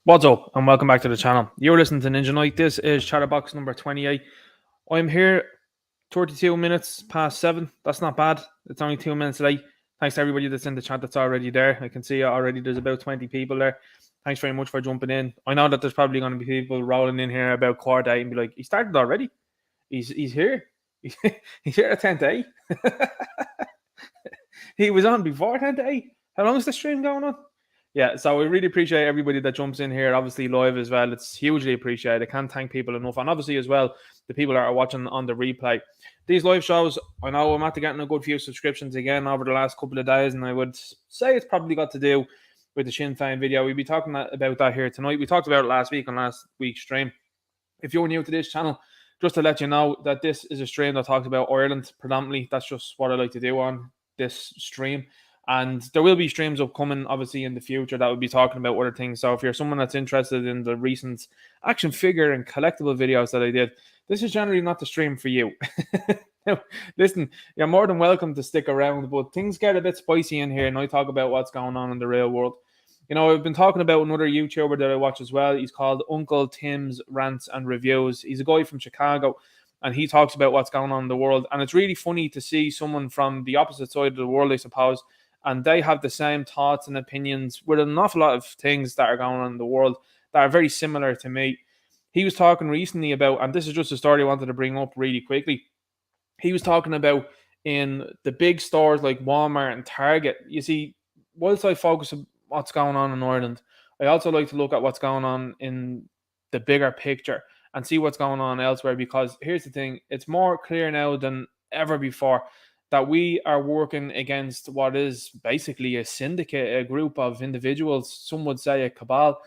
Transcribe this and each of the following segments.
What's up, and welcome back to the channel. You're listening to Ninja Night. This is Chatterbox number 28. I'm here 32 minutes past 7. That's not bad. It's only 2 minutes late. Thanks to everybody that's in the chat that's already there. I can see already there's about 20 people there. Thanks very much for jumping in. I know that there's probably going to be people rolling in here about quarter 8 and be like, he started already. He's here. He's here at 10 to 8. He was on before 10 to 8. How long is the stream going on? Yeah, so we really appreciate everybody that jumps in here, obviously live as well. It's hugely appreciated. I can't thank people enough. And obviously as well, the people that are watching on the replay. These live shows, I know I'm after getting a good few subscriptions again over the last couple of days, and I would say it's probably got to do with the Sinn Féin video. We'll be talking about that here tonight. We talked about it last week on last week's stream. If you're new to this channel, just to let you know that this is a stream that talks about Ireland predominantly. That's just what I like to do on this stream. And there will be streams upcoming, obviously, in the future that will be talking about other things. So if you're someone that's interested in the recent action figure and collectible videos that I did, this is generally not the stream for you. Now, listen, you're more than welcome to stick around, but things get a bit spicy in here, and I talk about what's going on in the real world. You know, I've been talking about another YouTuber that I watch as well. He's called Uncle Tim's Rants and Reviews. He's a guy from Chicago, and he talks about what's going on in the world. And it's really funny to see someone from the opposite side of the world, I suppose, and they have the same thoughts and opinions with an awful lot of things that are going on in the world that are very similar to me. He was talking recently about, and this is just a story I wanted to bring up really quickly. He was talking about in the big stores like Walmart and Target. You see, whilst I focus on what's going on in Ireland, I also like to look at what's going on in the bigger picture and see what's going on elsewhere, because here's the thing, it's more clear now than ever before that we are working against what is basically a syndicate, a group of individuals, some would say a cabal,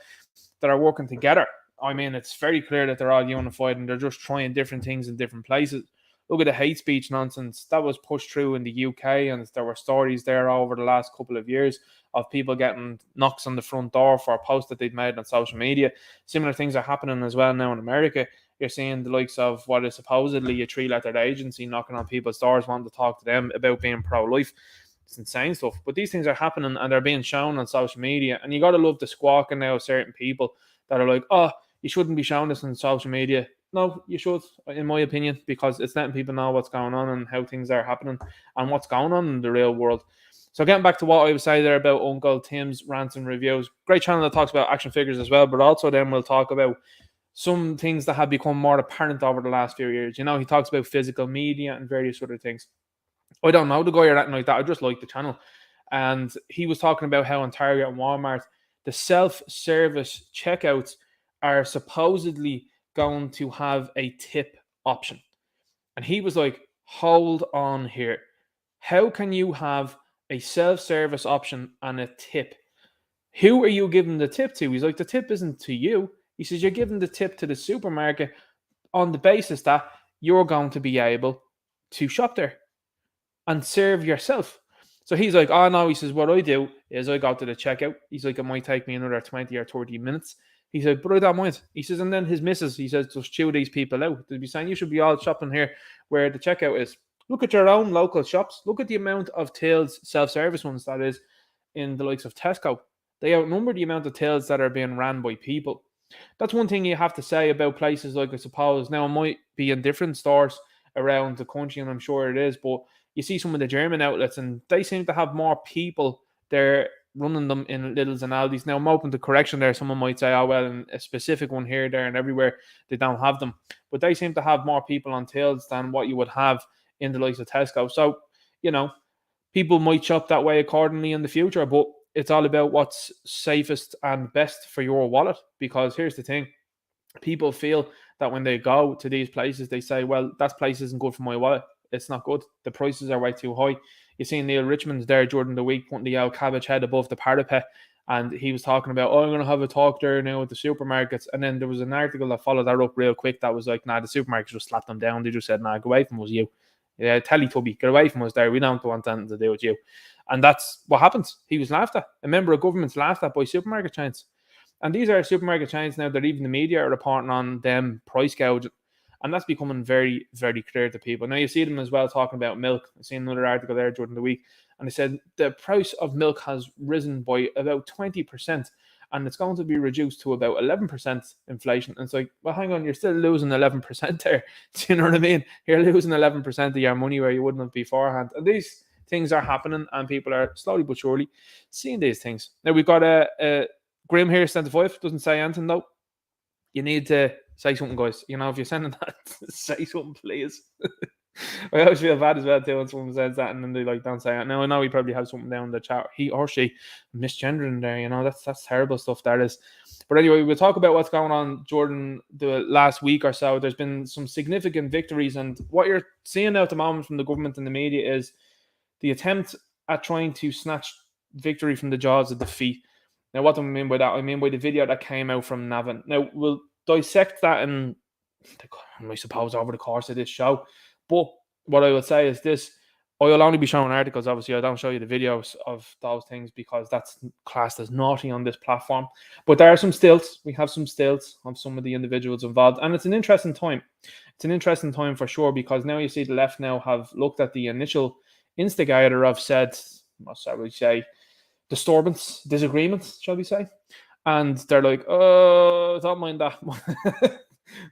that are working together. I mean, it's very clear that they're all unified and they're just trying different things in different places. Look at the hate speech nonsense that was pushed through in the UK, and there were stories there over the last couple of years of people getting knocks on the front door for a post that they'd made on social media. Similar things are happening as well now in America. You're seeing the likes of what is supposedly a three-lettered agency knocking on people's doors, wanting to talk to them about being pro-life. It's insane stuff. But these things are happening and they're being shown on social media. And you got to love the squawking now of certain people that are like, oh, you shouldn't be showing this on social media. No, you should, in my opinion, because it's letting people know what's going on and how things are happening and what's going on in the real world. So getting back to what I was saying there about Uncle Tim's Rants and Reviews, great channel that talks about action figures as well, but also then we'll talk about some things that have become more apparent over the last few years. You know, he talks about physical media and various other things. I don't know the guy or anything like that. I just like the channel. And he was talking about how in Target and Walmart, the self-service checkouts are supposedly going to have a tip option. And he was like, hold on here. How can you have a self-service option and a tip? Who are you giving the tip to? He's like, the tip isn't to you. He says, you're giving the tip to the supermarket on the basis that you're going to be able to shop there and serve yourself. So he's like, oh no, he says, what I do is I go to the checkout. He's like, it might take me another 20 or 30 minutes. He said, but I don't mind. He says, and then his missus, he says, just chew these people out. They'll be saying, you should be all shopping here where the checkout is. Look at your own local shops. Look at the amount of tills, self-service ones, that is, in the likes of Tesco. They outnumber the amount of tills that are being ran by people. That's one thing you have to say about places like, I suppose, now it might be in different stores around the country, and I'm sure it is, but you see some of the German outlets and they seem to have more people there running them in Lidl's and Aldi's. Now I'm open to correction there. Someone might say, oh well, in a specific one here, there and everywhere, they don't have them. But they seem to have more people on tills than what you would have in the likes of Tesco. So, you know, people might shop that way accordingly in the future, but it's all about what's safest and best for your wallet. Because here's the thing, people feel that when they go to these places, they say, well, that place isn't good for my wallet. It's not good. The prices are way too high. You see Neil Richmond's there during the week putting the old cabbage head above the parapet, and he was talking about, oh, I'm going to have a talk there now with the supermarkets. And then there was an article that followed that up real quick that was like, nah, the supermarkets just slapped them down. They just said, nah, go away from us, you. Yeah, Teletubby, get away from us there. We don't want anything to do with you. And that's what happens. He was laughed at. A member of government's laughed at by supermarket chains. And these are supermarket chains now that even the media are reporting on them price gouging. And that's becoming very, very clear to people. Now, you see them as well talking about milk. I've seen another article there during the week. And they said the price of milk has risen by about 20%. and it's going to be reduced to about 11% inflation. And it's like, well, hang on, you're still losing 11% there. Do you know what I mean? You're losing 11% of your money where you wouldn't have beforehand. And these things are happening, and people are slowly but surely seeing these things. Now, we've got a Grim here, 75, doesn't say anything though. You need to say something, guys. You know, if you're sending that, say something, please. I always feel bad as well too when someone says that and then they like don't say it. Now I know we probably have something down in the chat. He or she misgendering there, you know, that's terrible stuff, that is. But anyway, we'll talk about what's going on during the last week or so. There's been some significant victories, and what you're seeing now at the moment from the government and the media is the attempt at trying to snatch victory from the jaws of defeat. Now, what do I mean by that? I mean by the video that came out from Navan. Now, we'll dissect that in, I suppose, over the course of this show. But what I would say is this: I will only be showing articles. Obviously, I don't show you the videos of those things because that's classed as naughty on this platform. But there are some stills. We have some stills of some of the individuals involved, and it's an interesting time. It's an interesting time for sure, because now you see the left now have looked at the initial instigator of said, what shall we say, disturbance, disagreements, shall we say, and they're like, oh, don't mind that.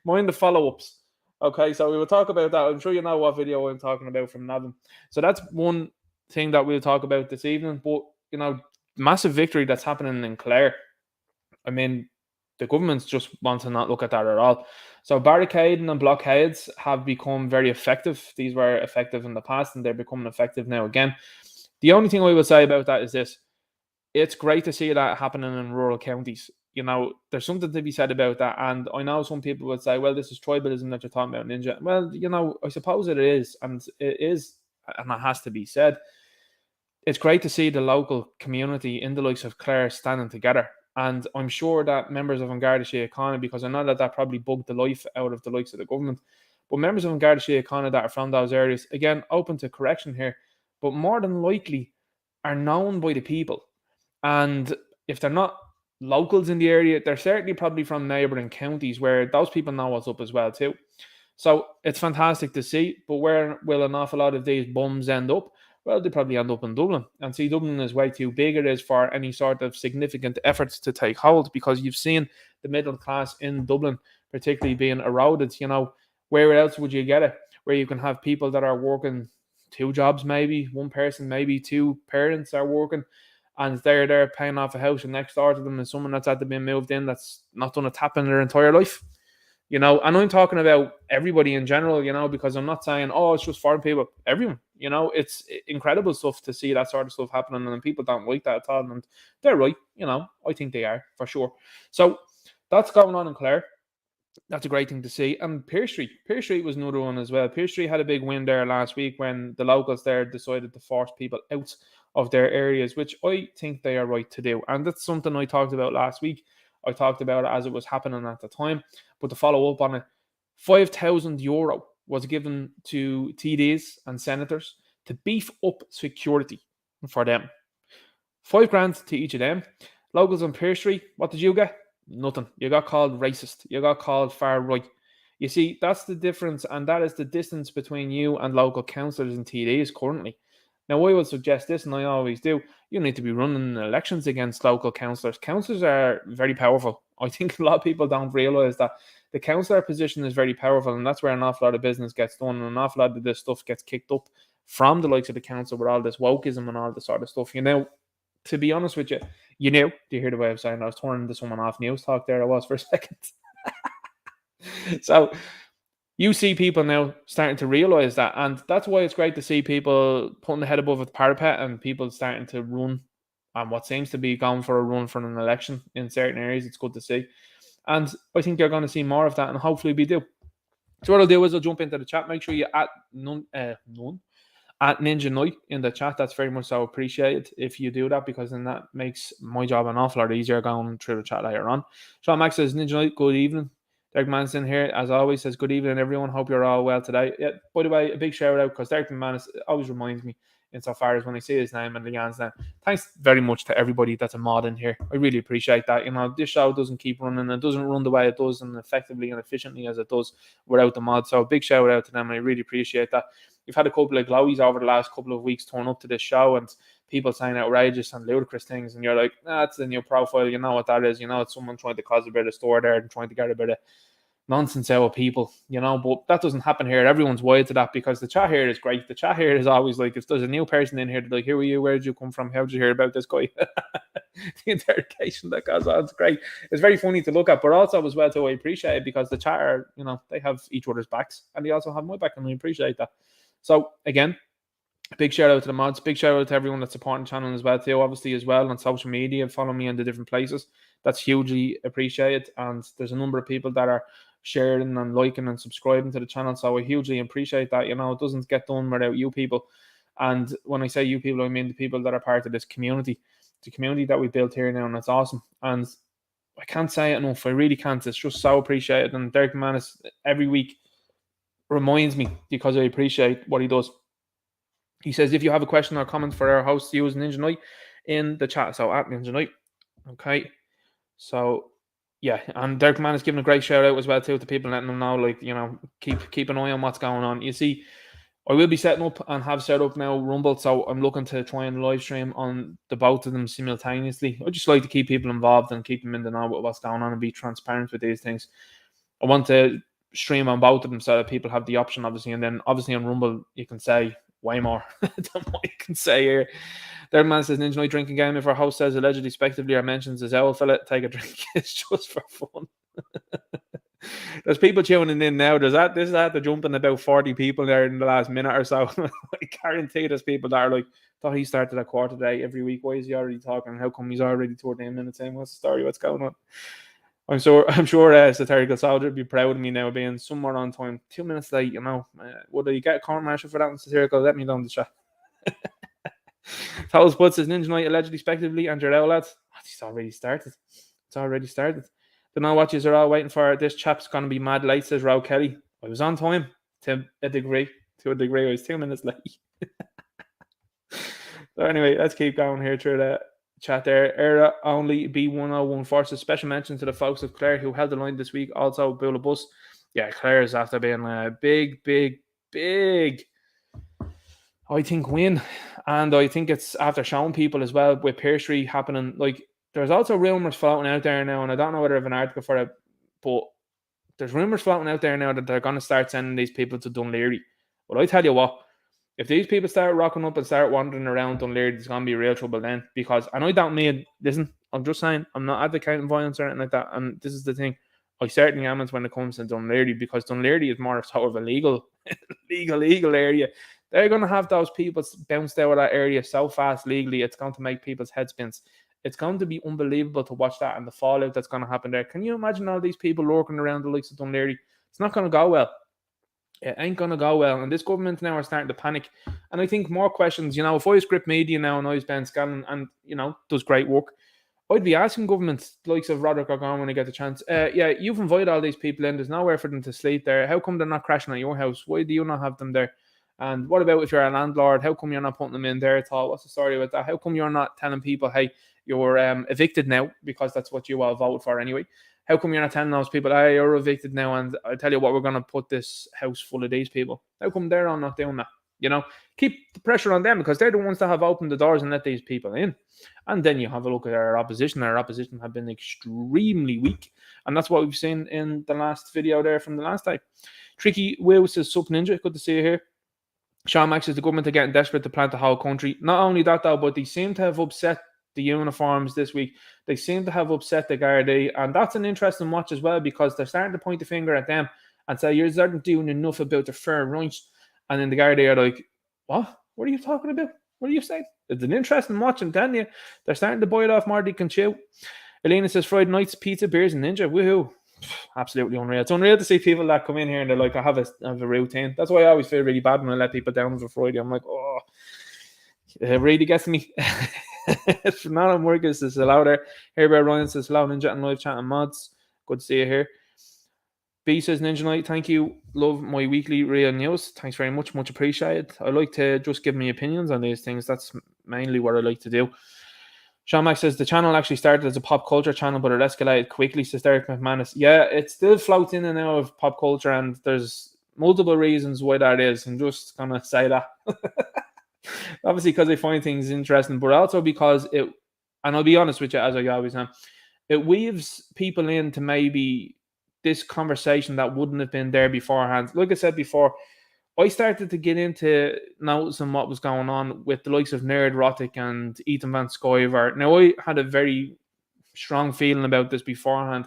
Mind the follow-ups. Okay, so we will talk about that. I'm sure you know what video I'm talking about from Navan. So that's one thing that we'll talk about this evening. But, you know, massive victory that's happening in Clare. I mean, the governments just want to not look at that at all. So barricading and blockades have become very effective. These were effective in the past, and they're becoming effective now again. The only thing I will say about that is this: it's great to see that happening in rural counties. You know, there's something to be said about that. And I know some people would say, well, this is tribalism that you're talking about, Ninja. Well, you know, I suppose it is, and it is, and it has to be said. It's great to see the local community in the likes of Clare standing together. And I'm sure that members of An Garda Síochána, because I know that probably bugged the life out of the likes of the government, but members of An Garda Síochána that are from those areas, again, open to correction here, but more than likely are known by the people. And if they're not locals in the area, they're certainly probably from neighbouring counties where those people know what's up as well too. So it's fantastic to see. But where will an awful lot of these bums end up? Well, they probably end up in Dublin. And see, Dublin is way too big it is for any sort of significant efforts to take hold, because you've seen the middle class in Dublin particularly being eroded. You know, where else would you get it? Where you can have people that are working 2 jobs, maybe one person, maybe 2 parents are working, and they're there paying off a house, and next door to them is someone that's had to be moved in that's not done a tap in their entire life. You know, and I'm talking about everybody in general, you know, because I'm not saying, oh, it's just foreign people, everyone, you know, it's incredible stuff to see that sort of stuff happening, and people don't like that at all, and they're right, you know, I think they are, for sure. So that's going on in Clare. That's a great thing to see. And Pearse Street was another one as well. Pearse Street had a big win there last week when the locals there decided to force people out of their areas, which I think they are right to do. And that's something I talked about last week. I talked about it as it was happening at the time. But to follow up on it, €5,000 was given to TDs and senators to beef up security for them. $5,000 to each of them. Locals on Pearse Street, what did you get? Nothing. You got called racist. You got called far right. You see, that's the difference, and that is the distance between you and local councillors and TDs currently. Now, I would suggest this, and I always do, you need to be running elections against local councillors. Councillors are very powerful. I think a lot of people don't realise that the councillor position is very powerful, and that's where an awful lot of business gets done, and an awful lot of this stuff gets kicked up from the likes of the council with all this wokeism and all this sort of stuff. You know, to be honest with you, you knew. Do you hear the way I'm saying? I was turning into someone off news talk there. I was for a second. So you see people now starting to realise that, and that's why it's great to see people putting their head above the parapet and people starting to run on what seems to be going for a run for an election in certain areas. It's good to see, and I think you're going to see more of that, and hopefully we do. So what I'll do is I'll jump into the chat. Make sure you at Ninja Knight in the chat. That's very much so appreciated if you do that, because then that makes my job an awful lot easier going through the chat later on. Sean Max says, Ninja Knight, good evening. Derek Manson here, as always, says, good evening, everyone. Hope you're all well today. Yeah, by the way, a big shout out, because Derek Manson always reminds me insofar as when I see his name and Leanne's name. Thanks very much to everybody that's a mod in here. I really appreciate that. You know, this show doesn't keep running. It doesn't run the way it does and effectively and efficiently as it does without the mod. So a big shout out to them. I really appreciate that. We've had a couple of glowies over the last couple of weeks turn up to this show, and people saying outrageous and ludicrous things, and you're like, that's the new profile. You know what that is. You know, it's someone trying to cause a bit of stir there and trying to get a bit of nonsense out of people, you know, but that doesn't happen here. Everyone's wide to that because the chat here is great. The chat here is always like, if there's a new person in here, they're like, who are you? Where did you come from? How did you hear about this guy? The interrogation that goes on, it's great. It's very funny to look at, but also as well too, I appreciate it because the chat are, you know, they have each other's backs and they also have my back, and I appreciate that. So again, big shout out to the mods, big shout out to everyone that's supporting the channel as well too, obviously as well on social media, follow me on the different places. That's hugely appreciated, and there's a number of people that are sharing and liking and subscribing to the channel, so I hugely appreciate that. You know, it doesn't get done without you people, and when I say you people, I mean the people that are part of this community, the community that we built here now, and it's awesome. And I can't say it enough, I really can't. It's just so appreciated, and Derek Manis every week reminds me because I appreciate what he does. He says, if you have a question or comment for our host, use Ninja Knight in the chat, so at Ninja Knight. Okay, so yeah, and Derek Mann is giving a great shout out as well too to people, letting them know, like, you know, keep an eye on what's going on. You see, I will be setting up and have set up now Rumble, so I'm looking to try and live stream on the both of them simultaneously. I just like to keep people involved and keep them in the know with what's going on and be transparent with these things. I want to stream on both of them so that people have the option, obviously, and then obviously on Rumble you can say way more than what you can say here. Their man says, Ninja Knight drinking game. If our host says allegedly, spectively, or mentions his owl fillet, take a drink. It's just for fun. There's people tuning in now. This is after jumping about 40 people there in the last minute or so. I guarantee there's people that are like, thought he started a quarter day every week. Why is he already talking? How come he's already 14 minutes in? What's the story? What's going on? I'm sure Satirical Soldier would be proud of me now being somewhere on time. 2 minutes late, you know. Would I get a court martial for that in Satirical? Let me know in the chat. Thomas Butts says, Ninja Knight allegedly, spectively, and your owl lads. It's already started. Don't know what you are all waiting for. This chap's going to be mad late, says Row Kelly. I was on time to a degree. I was 2 minutes late. So anyway, let's keep going here through the chat there. Era only B101 forces. Special mention to the folks of Clare who held the line this week. Also, Bull Bus. Yeah, Clare is after being a big, I think, win. And I think it's after showing people as well with Piercery happening. Like, there's also rumours floating out there now, and I don't know whether I have an article for it, but there's rumours floating out there now that they're going to start sending these people to Dunleary. But I tell you what, if these people start rocking up and start wandering around Dunleary, there's going to be real trouble then. Because, and I don't mean, listen, I'm just saying, I'm not advocating violence or anything like that. And this is the thing, I certainly am when it comes to Dunleary, because Dunleary is more of sort of a legal area. They're going to have those people bounced out of that area so fast legally, it's going to make people's head spins. It's going to be unbelievable to watch that and the fallout that's going to happen there. Can you imagine all these people lurking around the likes of Dunleary? It's not going to go well. It ain't going to go well. And this government now are starting to panic. And I think more questions, you know, if I was Grip Media now and I was Ben Scanlon and, you know, does great work, I'd be asking governments, the likes of Roderick O'Gorman when they get the chance, yeah, you've invited all these people in. There's nowhere for them to sleep there. How come they're not crashing at your house? Why do you not have them there? And what about if you're a landlord? How come you're not putting them in there at all? What's the story with that? How come you're not telling people, hey, you're evicted now, because that's what you all voted for anyway? How come you're not telling those people, hey, you're evicted now, and I tell you what, we're going to put this house full of these people? How come they're all not doing that? You know, keep the pressure on them, because they're the ones that have opened the doors and let these people in. And then you have a look at our opposition. Our opposition have been extremely weak. And that's what we've seen in the last video there from the last time. Tricky Will says, Sup Ninja, good to see you here. Sean Max says, the government are getting desperate to plant the whole country. Not only that, though, but they seem to have upset the uniforms this week. They seem to have upset the Gardaí. And that's an interesting watch as well, because they're starting to point the finger at them and say, you're not doing enough about the fair rights. And then the Gardaí are like, what? What are you talking about? What are you saying? It's an interesting watch, I'm telling you. They're starting to bite off more than they can chew. Elena says, Friday nights, pizza, beers, and Ninja. Woohoo. Absolutely unreal. It's unreal to see people that come in here and they're like, I have a routine. That's why I always feel really bad when I let people down for Friday. I'm like, oh, it really gets me. It's not on work. It's allowed there. Herbert Ryan says, hello, Ninja and live chat and mods. Good to see you here. B says, Ninja Knight, thank you. Love my weekly real news. Thanks very much. Much appreciated. I like to just give me opinions on these things. That's mainly what I like to do. Sean Max says, the channel actually started as a pop culture channel, but it escalated quickly, says Derek McManus. Yeah, it still floats in and out of pop culture, and there's multiple reasons why that is. I'm just going to say that. obviously because I find things interesting, but also because it, and I'll be honest with you, as I always am, it weaves people into maybe this conversation that wouldn't have been there beforehand. Like I said before, I started to get into noticing what was going on with the likes of Nerd Rotic and Ethan Van Sciver. Now, I had a very strong feeling about this beforehand,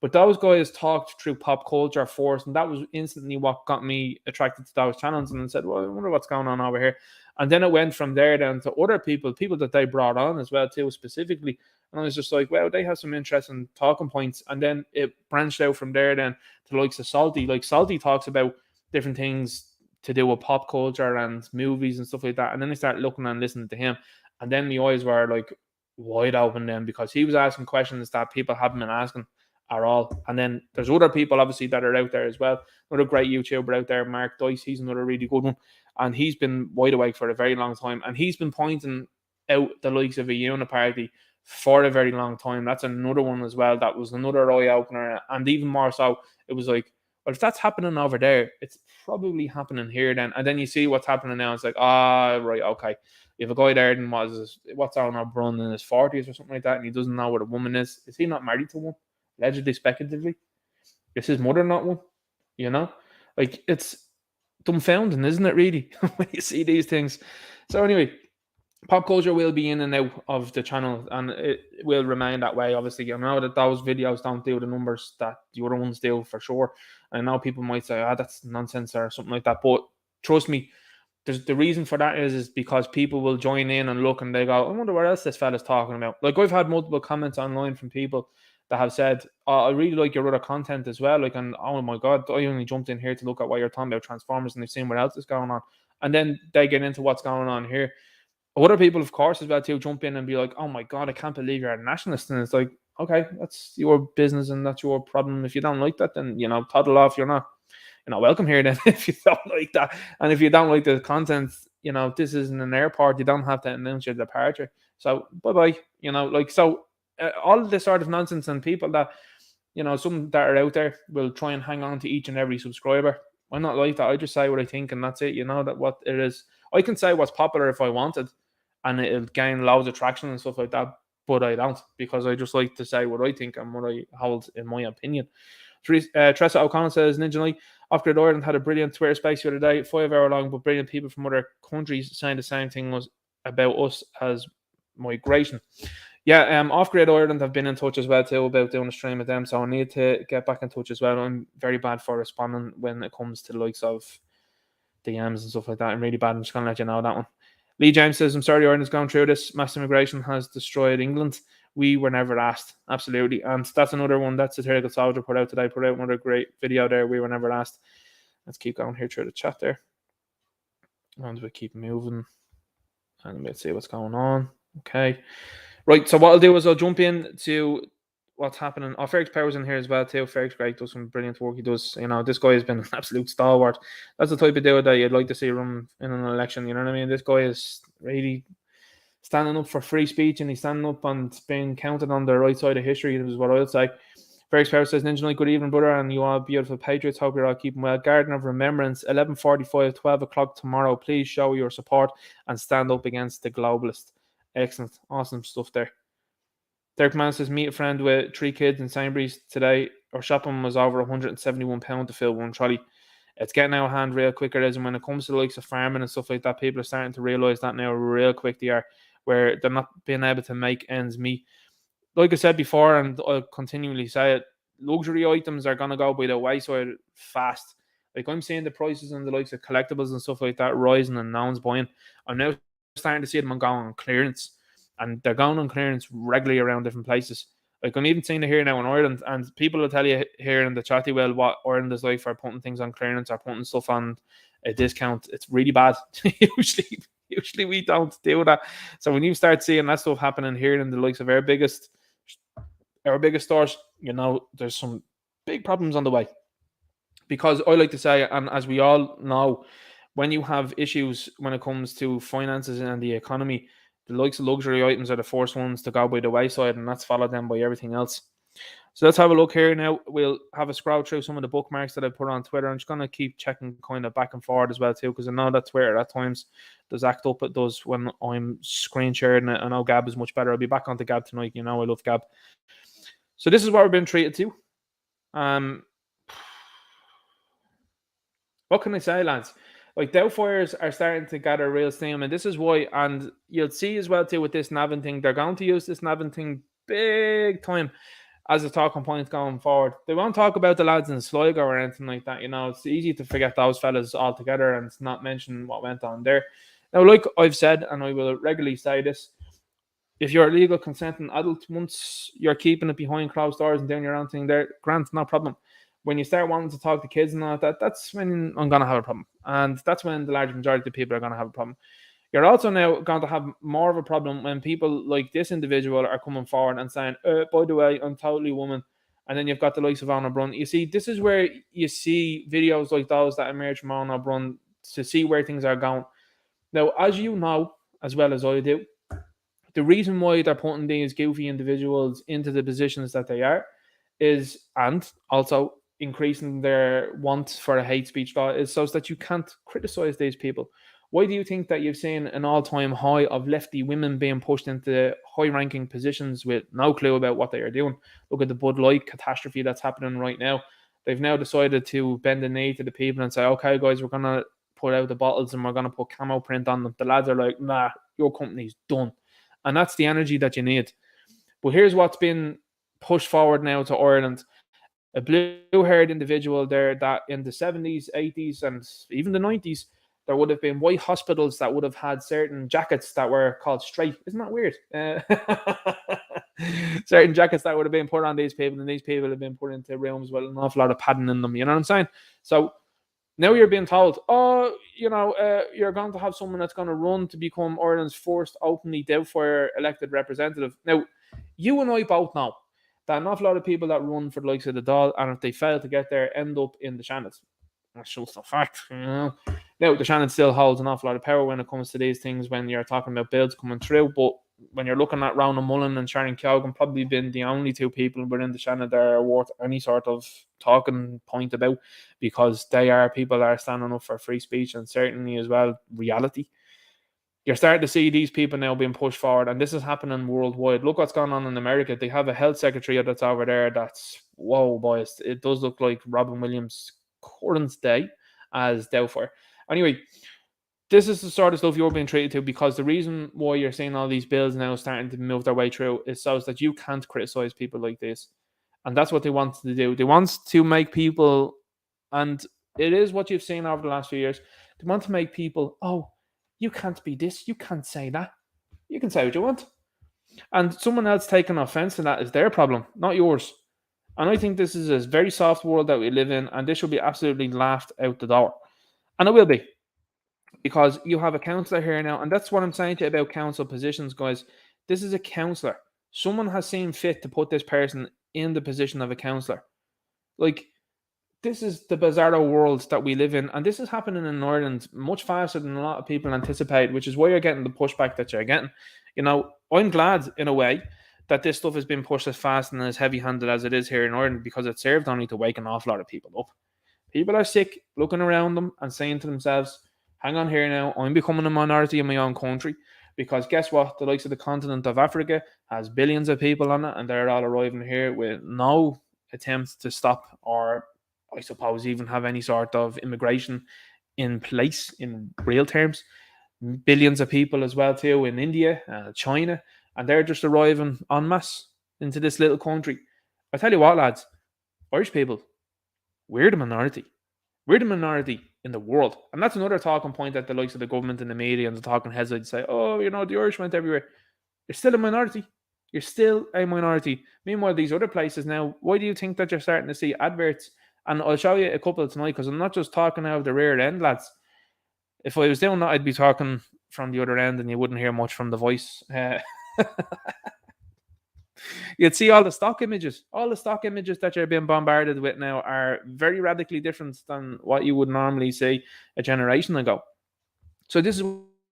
but those guys talked through pop culture first, and that was instantly what got me attracted to those channels. And I said, well, I wonder what's going on over here. And then it went from there down to other people that they brought on as well too, specifically. And I was just like, well, they have some interesting talking points. And then it branched out from there then to the likes of Salty. Like Salty talks about different things to do with pop culture and movies and stuff like that. And then I started looking and listening to him. And then my eyes were like wide open then, because he was asking questions that people haven't been asking at all. And then there's other people obviously that are out there as well. Another great YouTuber out there, Mark Dice, he's another really good one. And he's been wide awake for a very long time. And he's been pointing out the likes of a uniparty for a very long time. That's another one as well. That was another eye opener. And even more so, it was like, well, if that's happening over there, it's probably happening here then. And then you see what's happening now. It's like, right, okay. You have a guy there and what's on our brun in his 40s or something like that, and he doesn't know what a woman is. Is he not married to one? Allegedly, speculatively. Is his mother not one? You know? Like, it's dumbfounding, isn't it, really, when you see these things? So anyway, pop culture will be in and out of the channel, and it will remain that way. Obviously, I know that those videos don't do the numbers that the other ones do, for sure. I know people might say, that's nonsense or something like that, but trust me, the reason for that is because people will join in and look, and they go, I wonder what else this fella's talking about. Like, I've had multiple comments online from people that have said, I really like your other content as well. Like, and oh my God, I only jumped in here to look at what you're talking about Transformers, and they've seen what else is going on. And then they get into what's going on here. Other people, of course, as well too, jump in and be like, oh my God, I can't believe you're a nationalist. And it's like, okay, that's your business and that's your problem. If you don't like that, then, toddle off. You're not welcome here then if you don't like that. And if you don't like the content, this isn't an airport. You don't have to announce your departure. So bye-bye. All of this sort of nonsense, and people that, some that are out there will try and hang on to each and every subscriber. I'm not like that. I just say what I think, and that's it. That what it is. I can say what's popular if I wanted, and it'll gain loads of traction and stuff like that. But I don't, because I just like to say what I think and what I hold in my opinion. Tressa O'Connell says, Ninja Knight, Off-Grid Ireland had a brilliant Twitter space the other day, 5 hour long, but brilliant people from other countries saying the same thing was about us as migration. Yeah, Off-Grid Ireland have been in touch as well too about doing a stream with them, so I need to get back in touch as well. I'm very bad for responding when it comes to the likes of DMs and stuff like that. I'm really bad. I'm just going to let you know that one. Lee James says, I'm sorry Ireland's going through this. Mass immigration has destroyed England. We were never asked. Absolutely. And that's another one that Satirical Soldier put out today. Put out another great video there. We were never asked. Let's keep going here through the chat there. And we keep moving. And let's see what's going on. Okay. Right. So what I'll do is I'll jump in to what's happening. Oh, Fergus Power's in here as well too. Fergus great, does some brilliant work. He does, this guy has been an absolute stalwart. That's the type of dude that you'd like to see run in an election. You know what I mean? This guy is really standing up for free speech, and he's standing up and being counted on the right side of history, is what I'll say. Fergus Power says, Ninja Knight, good evening, brother, and you all beautiful patriots. Hope you're all keeping well. Garden of Remembrance, 11:45, 12 o'clock tomorrow. Please show your support and stand up against the globalist. Excellent. Awesome stuff there. Derek Mann says, meet a friend with 3 kids in Sainsbury's today. Our shopping was over £171 to fill one trolley. It's getting out of hand real quicker, as and when it comes to the likes of farming and stuff like that, people are starting to realise that now real quick they are, where they're not being able to make ends meet. Like I said before, and I'll continually say it, luxury items are going to go by the wayside fast. Like, I'm seeing the prices on the likes of collectibles and stuff like that rising, and no one's buying. I'm now starting to see them going on clearance, and they're going on clearance regularly around different places. Like, I'm even seeing it here now in Ireland, and people will tell you here in the chatty well what Ireland is like for putting things on clearance or putting stuff on a discount. It's really bad. Usually we don't do that. So when you start seeing that stuff happening here in the likes of our biggest stores, there's some big problems on the way. Because I like to say, and as we all know, when you have issues when it comes to finances and the economy, the likes of luxury items are the first ones to go by the wayside, and that's followed then by everything else. So let's have a look here now. We'll have a scroll through some of the bookmarks that I put on Twitter. I'm just going to keep checking kind of back and forward as well too, because I know that Twitter at times does act up. It does when I'm screen sharing it. I know Gab is much better. I'll be back onto Gab tonight. You know I love Gab. So this is what we're being treated to. What can I say, lads? Like, doubtfires are starting to gather real steam, and this is why. And you'll see as well too with this Navin thing, they're going to use this Navin thing big time as a talking point going forward. They won't talk about the lads in Sligo or anything like that. You know, it's easy to forget those fellas altogether and not mention what went on there. Now, like I've said, and I will regularly say this, if you're a legal consenting adult, once you're keeping it behind closed doors and doing your own thing there, grant, no problem. When you start wanting to talk to kids and all that, that's when I'm going to have a problem. And that's when the large majority of people are going to have a problem. You're also now going to have more of a problem when people like this individual are coming forward and saying, by the way, I'm totally woman. And then you've got the likes of Anna Brun. You see, this is where you see videos like those that emerge from Anna Brun to see where things are going. Now, as you know, as well as I do, the reason why they're putting these goofy individuals into the positions that they are is, and also increasing their want for a hate speech law, is so that you can't criticize these people. Why do you think that you've seen an all-time high of lefty women being pushed into high-ranking positions with no clue about what they are doing? Look at the Bud Light catastrophe that's happening right now. They've now decided to bend the knee to the people and say, okay, guys, we're going to put out the bottles and we're going to put camo print on them. The lads are like, nah, your company's done. And that's the energy that you need. But here's what's been pushed forward now to Ireland. A blue-haired individual there that in the 70s, 80s, and even the 90s, there would have been white hospitals that would have had certain jackets that were called straight. Isn't that weird? Certain jackets that would have been put on these people, and these people have been put into rooms with an awful lot of padding in them. You know what I'm saying? So now you're being told, you're going to have someone that's going to run to become Ireland's first openly doubtfire elected representative. Now, you and I both know that an awful lot of people that run for the likes of the Dáil, and if they fail to get there, end up in the Shannons. That's just a fact, you know. Now, the Shannon still holds an awful lot of power when it comes to these things when you're talking about bills coming through, but when you're looking at Ronan Mullen and Sharon Keoghan, probably been the only two people within the Shannon that are worth any sort of talking point about, because they are people that are standing up for free speech and certainly as well reality. You're starting to see these people now being pushed forward, and this is happening worldwide. Look what's going on in America. They have a health secretary that's over there that's, whoa, boys, it does look like Robin Williams' current day as doubtfire. Anyway, this is the sort of stuff you're being treated to, because the reason why you're seeing all these bills now starting to move their way through is so that you can't criticize people like this. And that's what they want to do. They want to make people, and it is what you've seen over the last few years, they want to make people, oh, you can't be this, you can't say that. You can say what you want. And someone else taking offense to that is their problem, not yours. And I think this is a very soft world that we live in, and this should be absolutely laughed out the door. And it will be, because you have a councillor here now, and that's what I'm saying to you about council positions, guys. This is a councillor. Someone has seen fit to put this person in the position of a councillor. Like, this is the bizarro world that we live in, and this is happening in Ireland much faster than a lot of people anticipate, which is why you're getting the pushback that you're getting. You know, I'm glad, in a way, that this stuff has been pushed as fast and as heavy-handed as it is here in Ireland, because it served only to wake an awful lot of people up. People are sick, looking around them and saying to themselves, hang on here now, I'm becoming a minority in my own country, because guess what? The likes of the continent of Africa has billions of people on it, and they're all arriving here with no attempt to stop, or I suppose even have any sort of immigration in place in real terms. Billions of people as well too in India, China, and they're just arriving en masse into this little country. I tell you what, lads, Irish people, we're the minority. We're the minority in the world. And that's another talking point that the likes of the government and the media and the talking heads would say, oh, you know, the Irish went everywhere. You're still a minority. You're still a minority. Meanwhile, these other places now, why do you think that you're starting to see adverts? And I'll show you a couple tonight, because I'm not just talking out of the rear end, lads. If I was doing that, I'd be talking from the other end and you wouldn't hear much from the voice. You'd see all the stock images. All the stock images that you're being bombarded with now are very radically different than what you would normally see a generation ago. So this is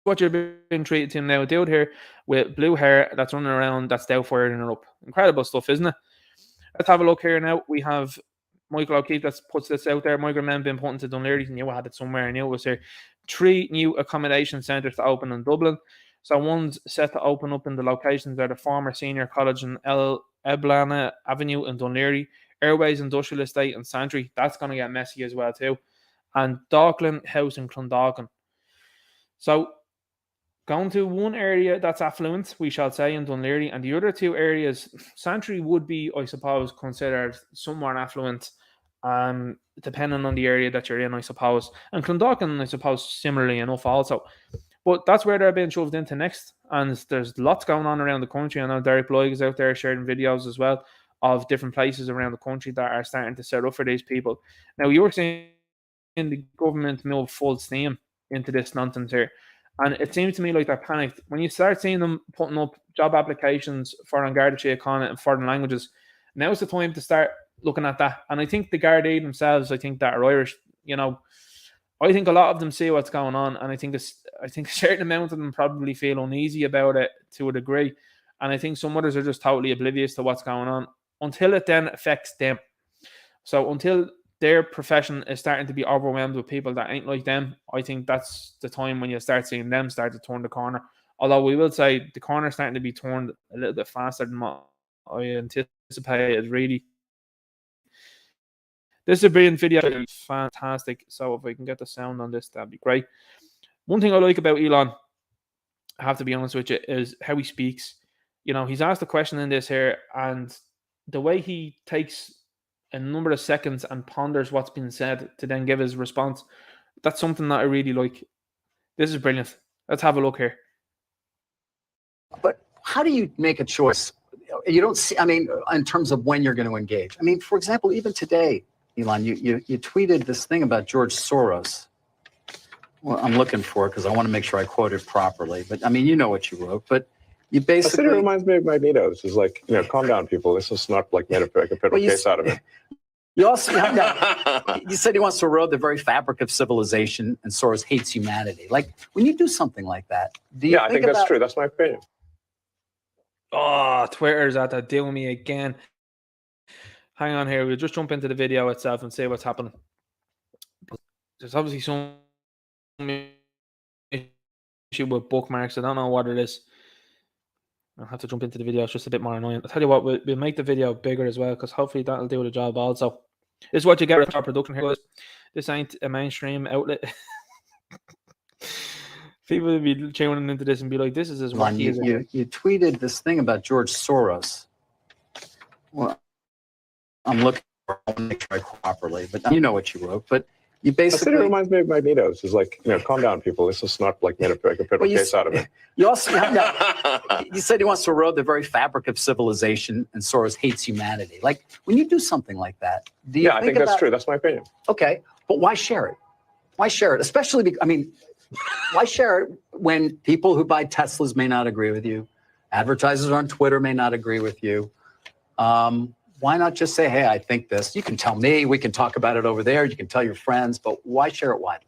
what you're being treated to now. A dude here with blue hair that's running around, that's doubtfiring her up. Incredible stuff, isn't it? Let's have a look here now. We have Michael O'Keefe that puts this out there. Migrant men being put into Dunleary. I knew I had it somewhere. I knew it was here. 3 new accommodation centres to open in Dublin. So one's set to open up in the locations are the former senior college in Eblana Avenue in Dunleary, Airways Industrial Estate and Santry. That's going to get messy as well too. And Dockland House in Clondalkin. So going to one area that's affluent, we shall say, in Dunleary, and the other 2 areas, Santry would be, I suppose, considered somewhat affluent, depending on the area that you're in, I suppose. And Clondalkin, I suppose, similarly enough also. But that's where they're being shoved into next. And there's lots going on around the country. I know Derek Blyg is out there sharing videos as well of different places around the country that are starting to set up for these people. Now, you were saying the government move full steam into this nonsense here. And it seems to me like they're panicked. When you start seeing them putting up job applications for an Garda Síochána and foreign languages, now's the time to start looking at that. And I think the Gardaí themselves, I think that are Irish, I think a lot of them see what's going on, and I think a certain amount of them probably feel uneasy about it to a degree. And I think some others are just totally oblivious to what's going on until it then affects them. So until their profession is starting to be overwhelmed with people that ain't like them, I think that's the time when you start seeing them start to turn the corner. Although we will say the corner is starting to be turned a little bit faster than what I anticipated, really. This is a brilliant video. It's fantastic. So if I can get the sound on this, that'd be great. One thing I like about Elon, I have to be honest with you, is how he speaks. He's asked a question in this here, and the way he takes a number of seconds and ponders what's been said to then give his response, that's something that I really like. This is brilliant. Let's have a look here. But how do you make a choice? You don't see, in terms of when you're going to engage. For example, even today, Elon, you tweeted this thing about George Soros. Well, I'm looking for it because I want to make sure I quote it properly. But you know what you wrote. But you basically. It reminds me of Magneto. This is like, calm down, people. This is not like made a federal case out of it. You also you said he wants to erode the very fabric of civilization, and Soros hates humanity. Like when you do something like that, do you? Yeah, I think that's true. That's my opinion. Oh, Twitter's at that doing me again. Hang on here. We'll just jump into the video itself and see what's happening. There's obviously some issue with bookmarks. I don't know what it is. I'll have to jump into the video. It's just a bit more annoying. I'll tell you what, we'll make the video bigger as well, because hopefully that'll do the job also. This is what you get with our production here. This ain't a mainstream outlet. People will be tuning into this and be like, this is as wacky as it. You tweeted this thing about George Soros. Well, I'm looking for it. I want to make sure I quote properly, but you know what you wrote. But you basically. It reminds me of Magneto. This is like, calm down, people. This is not like made a federal case out of it. You also you said he wants to erode the very fabric of civilization, and Soros hates humanity. Like when you do something like that, do you? Yeah, I think that's true. That's my opinion. Okay, but why share it? Why share it? Especially because, why share it when people who buy Teslas may not agree with you, advertisers on Twitter may not agree with you? Why not just say, hey, I think this. You can tell me. We can talk about it over there. You can tell your friends. But why share it widely?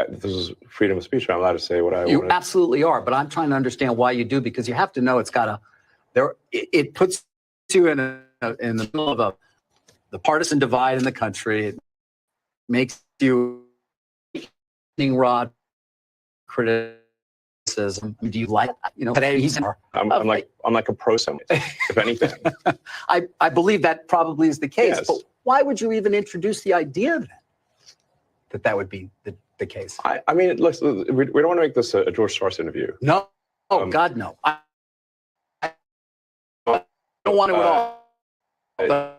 This is freedom of speech. I'm allowed to say what I want. You absolutely are. But I'm trying to understand why you do, because you have to know it's got to. It puts you in the middle of the partisan divide in the country. It makes you rod criticism. Do you like, today he's I'm like a pro-Semite, if anything. I believe that probably is the case. Yes. But why would you even introduce the idea then that would be the case? Listen, we don't want to make this a George Soros interview. No. Oh, God, no. I don't want to at all.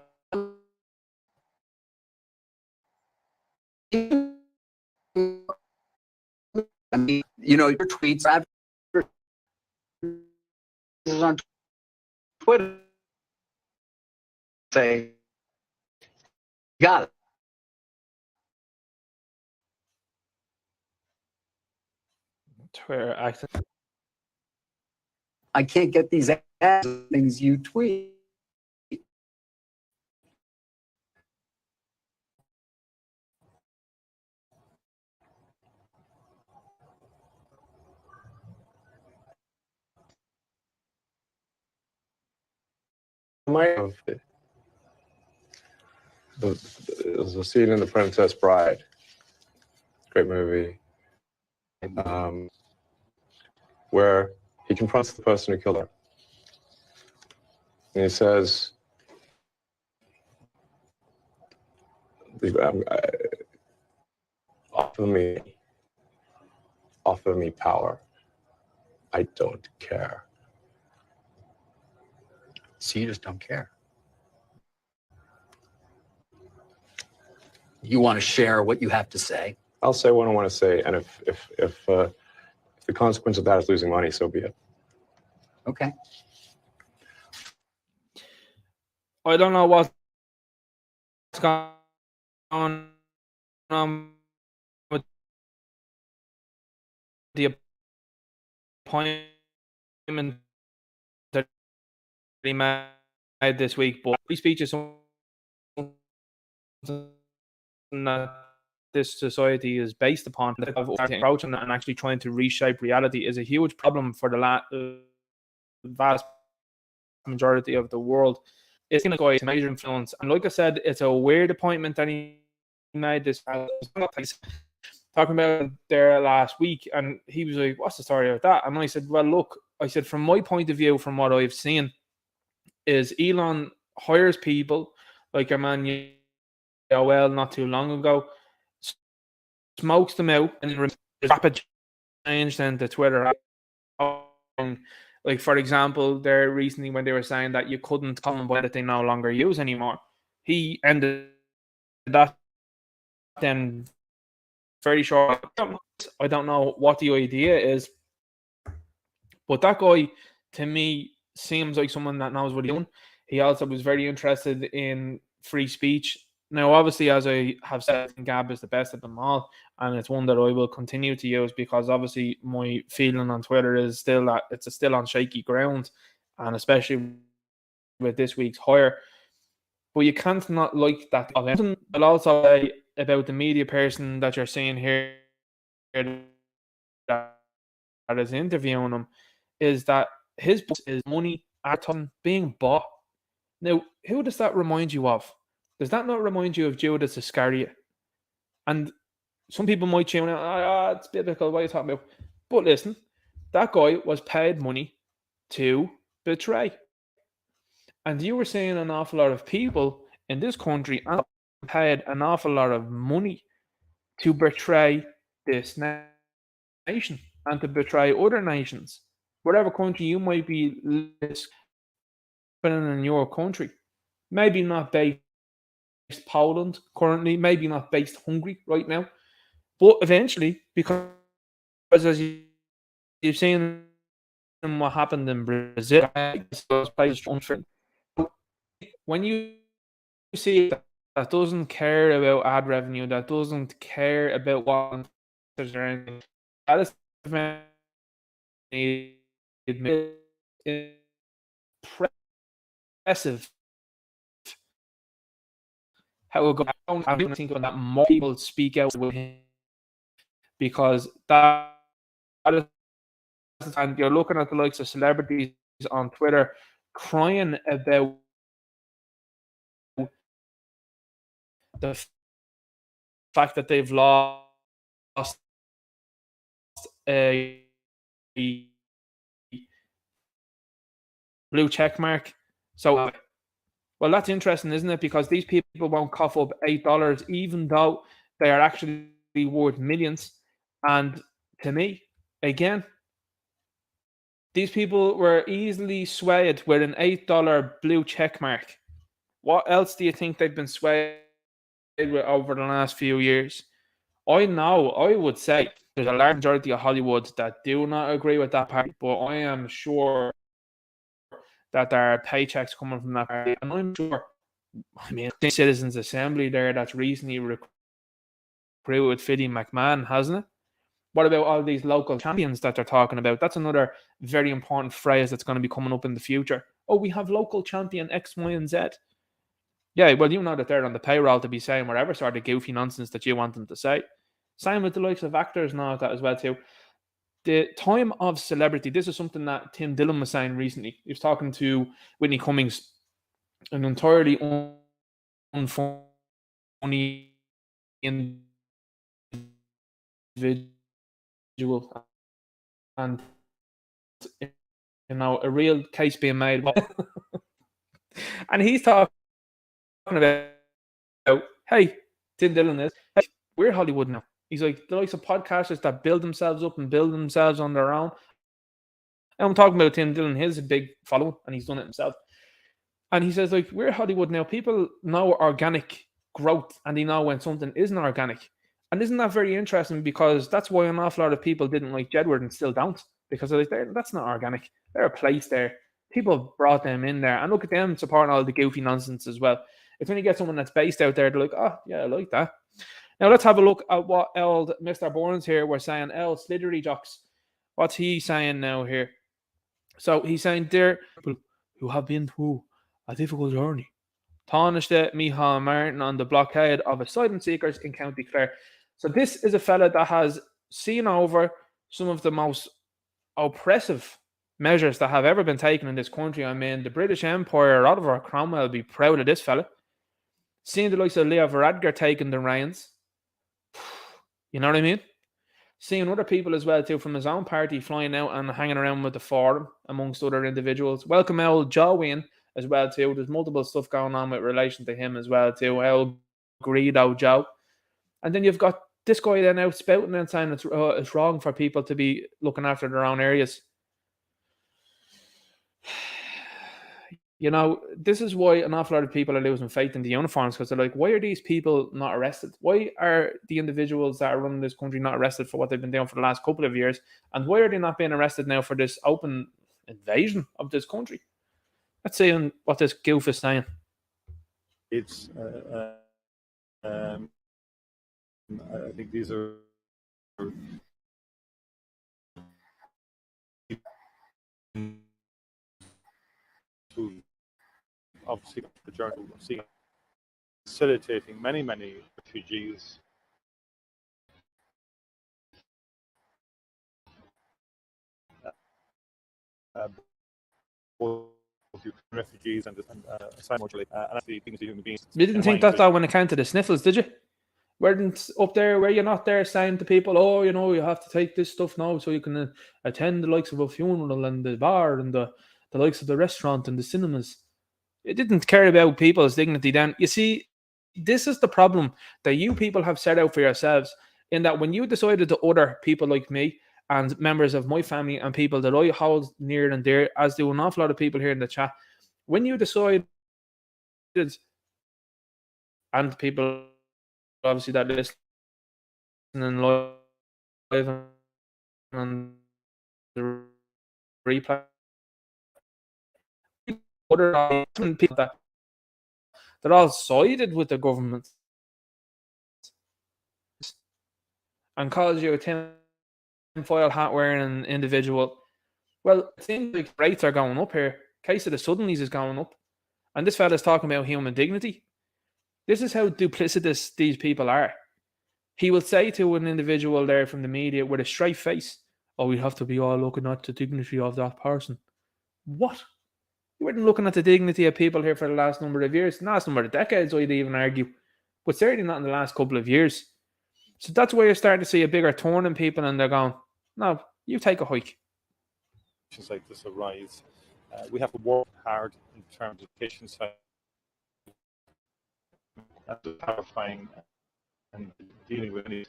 Your tweets on Twitter say, got it. Twitter accent. I can't get these ads, things you tweet. There's a scene in The Princess Bride. Great movie. Where he confronts the person who killed her. And he says, offer me power. I don't care. So you just don't care. You want to share what you have to say. I'll say what I want to say, and if the consequence of that is losing money, so be it. Okay. I don't know what's going on with the appointment that he made this week, but free speech is something that this society is based upon. Approach and actually trying to reshape reality is a huge problem for the vast majority of the world. It's going to go a major influence, and like I said, it's a weird appointment that he made. This talking about there last week, and he was like, "What's the story about that?" And I said, "Well, look," I said, "from my point of view, from what I've seen, is Elon hires people like your man well not too long ago, smokes them out, and then rapid change then to Twitter." Like, for example, there recently when they were saying that you couldn't call them that they no longer use anymore, he ended that then very short. I don't know what the idea is, but that guy to me seems like someone that knows what he's doing. He also was very interested in free speech. Now, obviously, as I have said, Gab is the best of them all, and it's one that I will continue to use because obviously my feeling on Twitter is still that it's still on shaky ground, and especially with this week's hire. But you can't not like that. I'll also say about the media person that you're seeing here that is interviewing him is that his book is money, advertising, being bought. Now, who does that remind you of? Does that not remind you of Judas Iscariot? And some people might tune out, it's biblical, what are you talking about? But listen, that guy was paid money to betray. And you were seeing an awful lot of people in this country paid an awful lot of money to betray this nation and to betray other nations. Whatever country you might be living in your country, maybe not based Poland currently, maybe not based Hungary right now, but eventually, because as you've seen what happened in Brazil, those places unfair. When you see that doesn't care about ad revenue, that doesn't care about what there's or anything, that is impressive. How it goes. I don't think that more people speak out with him because that is the time you're looking at the likes of celebrities on Twitter crying about the fact that they've lost a blue check mark. So, well, that's interesting, isn't it? Because these people won't cough up $8, even though they are actually worth millions. And to me, again, these people were easily swayed with an $8 blue check mark. What else do you think they've been swayed with over the last few years? I would say there's a large majority of Hollywood that do not agree with that party, but I am sure that there are paychecks coming from that party. And I'm sure, the Citizens Assembly there that's recently recruited Fiddy McMahon, hasn't it? What about all these local champions that they're talking about? That's another very important phrase that's going to be coming up in the future. Oh, we have local champion X, Y, and Z. Yeah, well, you know that they're on the payroll to be saying whatever sort of goofy nonsense that you want them to say. Same with the likes of actors and all of that as well too. The time of celebrity, this is something that Tim Dillon was saying recently. He was talking to Whitney Cummings an entirely unfunny individual, and a real case being made. And he's talking about, hey, Tim Dillon is, hey, we're Hollywood now. He's like, the likes of podcasters that build themselves up and build themselves on their own. And I'm talking about Tim Dillon. He's a big following, and he's done it himself. And he says, like, we're Hollywood now. People know organic growth, and they know when something isn't organic. And isn't that very interesting? Because that's why an awful lot of people didn't like Gettr and still don't. Because they're like, that's not organic. They're a place there. People brought them in there. And look at them supporting all the goofy nonsense as well. It's when you get someone that's based out there, they're like, oh, yeah, I like that. Now, let's have a look at what old Mr. Burns here was saying. Slidery Jocks. What's he saying now here? So he's saying, there people who have been through a difficult journey. Tánaiste Micheál Martin on the blockade of asylum seekers in County Clare. So this is a fella that has seen over some of the most oppressive measures that have ever been taken in this country. I mean, the British Empire, Oliver Cromwell will be proud of this fella. Seeing the likes of Leo Varadkar taking the reins. You know what I mean? Seeing other people as well too from his own party flying out and hanging around with the forum amongst other individuals. Welcome old Joe in as well too. There's multiple stuff going on with relation to him as well too. El Greedo Joe. And then you've got this guy then out spouting and saying it's wrong for people to be looking after their own areas. You know, this is why an awful lot of people are losing faith in the uniforms, because they're like, why are these people not arrested? Why are the individuals that are running this country not arrested for what they've been doing for the last couple of years? And why are they not being arrested now for this open invasion of this country? Let's see what this goof is saying. It's, I think these are obviously the journey of seeing facilitating many refugees both refugees and asylum and actually things human beings. You didn't think that when it came to the sniffles, did you? Weren't up there where you're not there saying to people, oh, you know, you have to take this stuff now so you can attend the likes of a funeral and the bar and the likes of the restaurant and the cinemas. It didn't care about people's dignity then. You see, this is the problem that you people have set out for yourselves, in that when you decided to order people like me and members of my family and people that I hold near and dear, as do an awful lot of people here in the chat, when you decided, and people obviously that listen live on the replay, other people that they're all sided with the government and calls you a tinfoil hat wearing individual. Well, it seems like rates are going up here. Case of the suddenlies is going up, and this fella's talking about human dignity. This is how duplicitous these people are. He will say to an individual there from the media with a straight face, oh, we have to be all looking at the dignity of that person. What? You weren't looking at the dignity of people here for the last number of years, last number of decades, I'd even argue, but certainly not in the last couple of years. So that's why you're starting to see a bigger turn in people, and they're going, no, you take a hike. Just like this arise. We have to work hard in terms of education side, and clarifying and dealing with any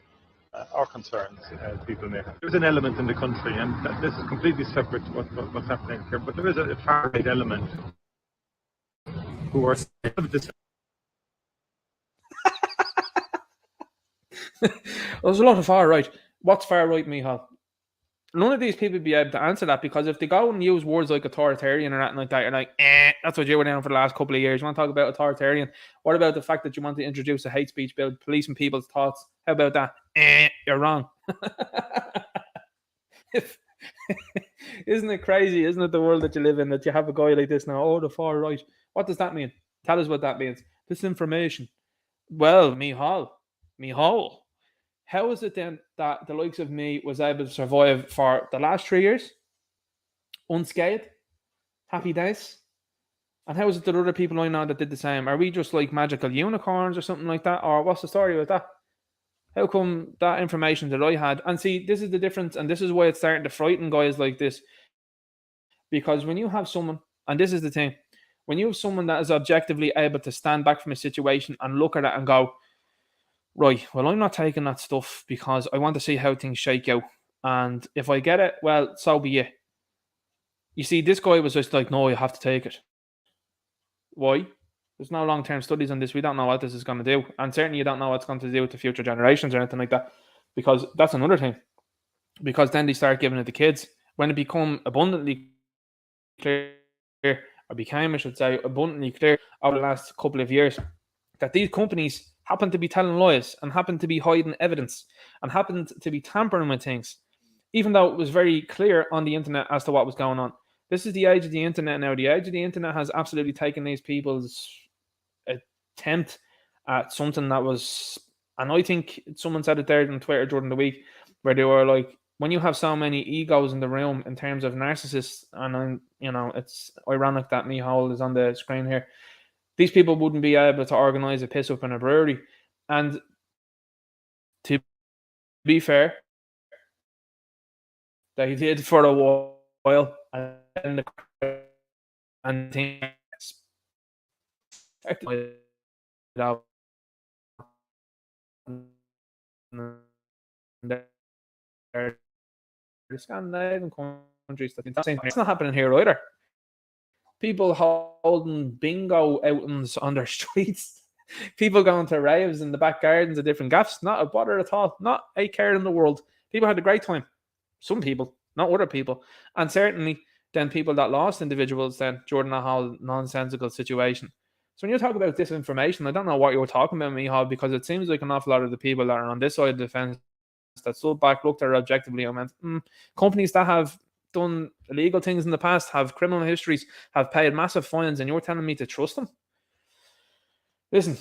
our concerns people make. There's an element in the country, and this is completely separate to what's happening here, but there is a far-right element who are this. There's a lot of far-right. What's far-right, Micheál? None of these people be able to answer that, because if they go and use words like authoritarian or anything like that, you're like, that's what you were doing for the last couple of years. You want to talk about authoritarian? What about the fact that you want to introduce a hate speech bill, policing people's thoughts? How about that? You're wrong. Isn't it crazy? Isn't it the world that you live in, that you have a guy like this now? Oh, the far right. What does that mean? Tell us what that means. Disinformation. Well, Micheál, how is it then that the likes of me was able to survive for the last 3 years unscathed? Happy days. And how is it that other people I know that did the same? Are we just like magical unicorns or something like that? Or what's the story with that? How come that information that I had? And see, this is the difference, and this is why it's starting to frighten guys like this. Because when you have someone, and this is the thing, when you have someone that is objectively able to stand back from a situation and look at it and go, right, well, I'm not taking that stuff because I want to see how things shake out. And if I get it, well, so be it. You see, this guy was just like, no, you have to take it. Why? There's no long-term studies on this. We don't know what this is going to do. And certainly you don't know what's going to do with the future generations or anything like that. Because that's another thing. Because then they start giving it to kids. When it become abundantly clear, or became, I should say, abundantly clear over the last couple of years, that these companies happen to be telling lies and happen to be hiding evidence and happened to be tampering with things, even though it was very clear on the internet as to what was going on. This is the age of the internet now. The age of the internet has absolutely taken these people's attempt at something that was, and I think someone said it there on Twitter during the week, where they were like, when you have so many egos in the room in terms of narcissists, and it's ironic that Mihal is on the screen here, these people wouldn't be able to organize a piss up in a brewery. And to be fair, they did for a while, and things the Scandinavian countries. That's not happening here either. People holding bingo outings on their streets. People going to raves in the back gardens of different gaffs. Not a bother at all. Not a care in the world. People had a great time. Some people, not other people. And certainly then people that lost individuals then during that whole nonsensical situation. So when you talk about disinformation, I don't know what you were talking about, Mihal, because it seems like an awful lot of the people that are on this side of the fence that stood back, looked at it objectively and went, companies that have done illegal things in the past, have criminal histories, have paid massive fines, and you're telling me to trust them? Listen,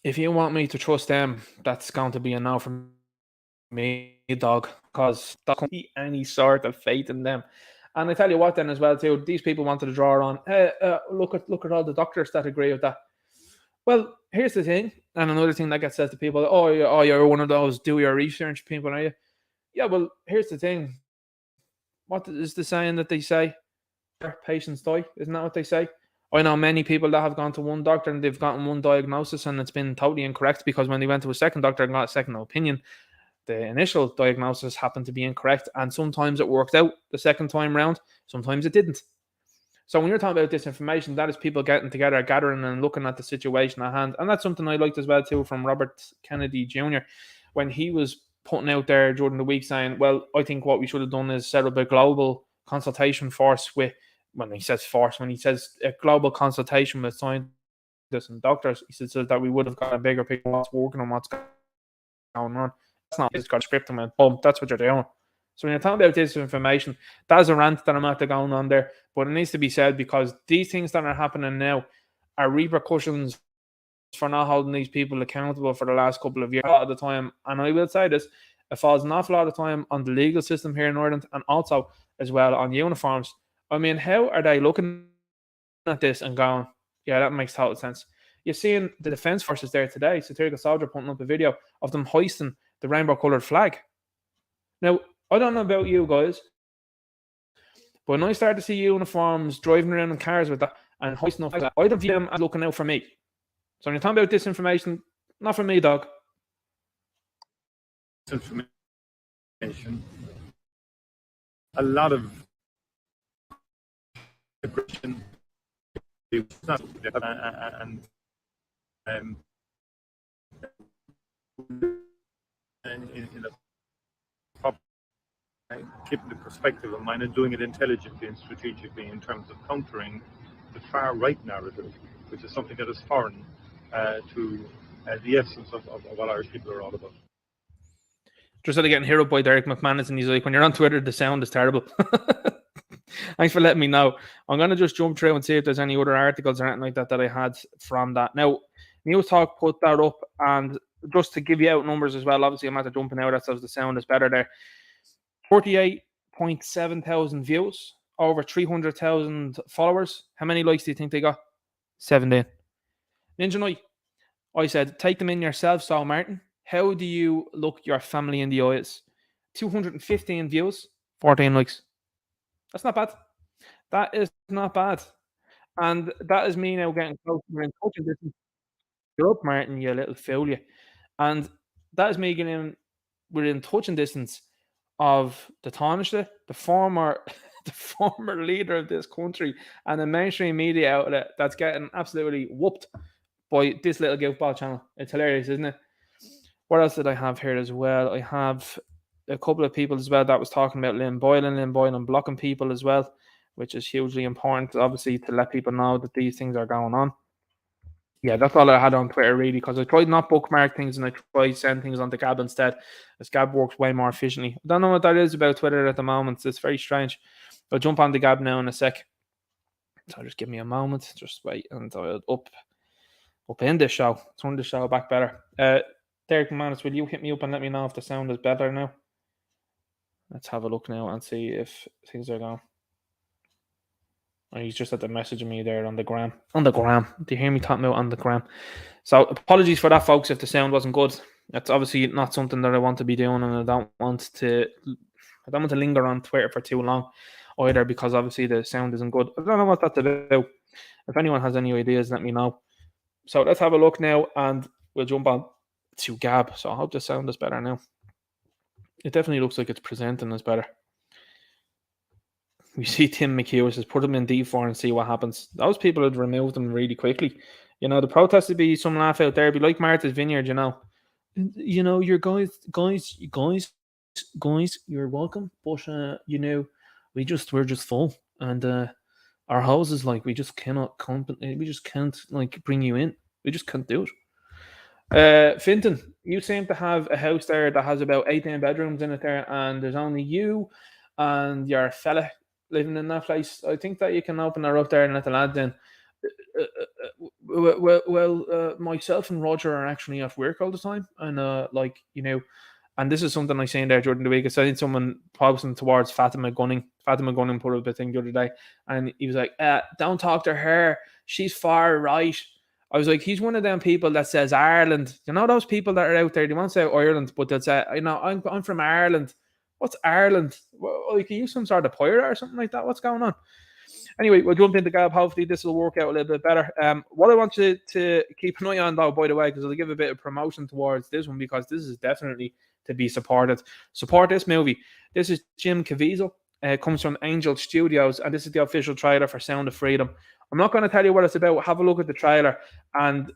if you want me to trust them, that's going to be a no from me, dog, because there can't be any sort of faith in them. And I tell you what then as well too, these people wanted to draw on, look at all the doctors that agree with that. Well, here's the thing, and another thing that gets said to people, oh, you're one of those do your research people, are you? Yeah, well, here's the thing. What is the saying that they say? Patients die, isn't that what they say? I know many people that have gone to one doctor and they've gotten one diagnosis and it's been totally incorrect, because when they went to a second doctor and got a second opinion, the initial diagnosis happened to be incorrect, and sometimes it worked out the second time round, sometimes it didn't. So when you're talking about disinformation, that is people getting together, gathering and looking at the situation at hand. And that's something I liked as well too from Robert Kennedy Jr. when he was putting out there during the week saying, well, I think what we should have done is set up a global consultation force with, when he says a global consultation with scientists and doctors, he says that we would have got a bigger picture of what's working and what's going on. That's not just got a script and went, boom, that's what you're doing. So when you're talking about disinformation, that's a rant that I'm after going on there, but it needs to be said, because these things that are happening now are repercussions for not holding these people accountable for the last couple of years. A lot of the time, and I will say this, it falls an awful lot of time on the legal system here in Ireland, and also as well on uniforms. I mean, how are they looking at this and going, yeah, that makes total sense? You're seeing the Defence Forces there today, Satirical Soldier putting up a video of them hoisting the rainbow-coloured flag. Now, I don't know about you guys, but when I start to see uniforms driving around in cars with that and hoisting up, I don't view them as looking out for me. So when you're talking about disinformation, not for me, dog. Disinformation. A lot of aggression and in a proper, keeping the perspective in mind and doing it intelligently and strategically in terms of countering the far right narrative, which is something that is foreign to the essence of what Irish people are all about. Just started getting hit up by Derek McManus, and he's like, when you're on Twitter, the sound is terrible. Thanks for letting me know. I'm going to just jump through and see if there's any other articles or anything like that I had from that. Now, News Talk put that up, and just to give you out numbers as well, obviously I'm after jumping out, that says the sound is better there. 48.7 thousand views over 300,000 followers. How many likes do you think they got? 17. Ninja Knight, I said, take them in yourself, so Martin. How do you look your family in the eyes? 215 views, 14 likes. That's not bad. That is not bad. And that is me now getting close. We're in touching distance. You're up, Martin, you little fool, you. And that is me getting we're in touching distance of the Taoiseach, the former the former leader of this country, and a mainstream media outlet that's getting absolutely whooped by this little goofball channel. It's hilarious, isn't it? What else did I have here as well? I have a couple of people as well that was talking about Lynn Boylan blocking people as well, which is hugely important, obviously, to let people know that these things are going on. Yeah, that's all I had on Twitter, really, because I tried not bookmark things and I tried send things onto Gab instead, as Gab works way more efficiently. I don't know what that is about Twitter at the moment. It's very strange. I'll jump on the Gab now in a sec. So just give me a moment. Just wait and I'll upend this show. Turn the show back better. Derek Manis, will you hit me up and let me know if the sound is better now? Let's have a look now and see if things are going. Oh, he's just at the messaging me there on the gram. On the gram. Do you hear me talking about on the gram? So apologies for that, folks, if the sound wasn't good. That's obviously not something that I want to be doing, and I don't want to linger on Twitter for too long either, because obviously the sound isn't good. I don't know what that's about. If anyone has any ideas, let me know. So let's have a look now and we'll jump on to Gab. So I hope the sound is better now. It definitely looks like it's presenting as better. We see Tim McHugh says, put them in D4 and see what happens. Those people would remove them really quickly. You know, the protest would be some laugh out there. It'd be like Martha's Vineyard, you know. You know, you're guys, you're welcome. But, you know, we're just full. And our houses, like, we just can't, like, bring you in. We just can't do it. Finton, you seem to have a house there that has about 18 bedrooms in it there, and there's only you and your fella living in that place. I think that you can open her up there and let the lads in. Myself and Roger are actually at work all the time, and like, you know, and this is something I seen there during the week. I seen someone posting towards Fatima Gunning. Fatima Gunning put up a thing the other day, and he was like, "Don't talk to her. She's far right." I was like, he's one of them people that says Ireland. You know those people that are out there, they won't say Ireland, but they'll say, you know, I'm from Ireland. What's Ireland? Like, are you some sort of pirate or something like that? What's going on? Anyway, we'll jump into Gab. Hopefully this will work out a little bit better. What I want you to keep an eye on, though, by the way, because I'll give a bit of promotion towards this one, because this is definitely to be supported. Support this movie. This is Jim Caviezel. Comes from Angel Studios, and this is the official trailer for Sound of Freedom. I'm not going to tell you what it's about. Have a look at the trailer. And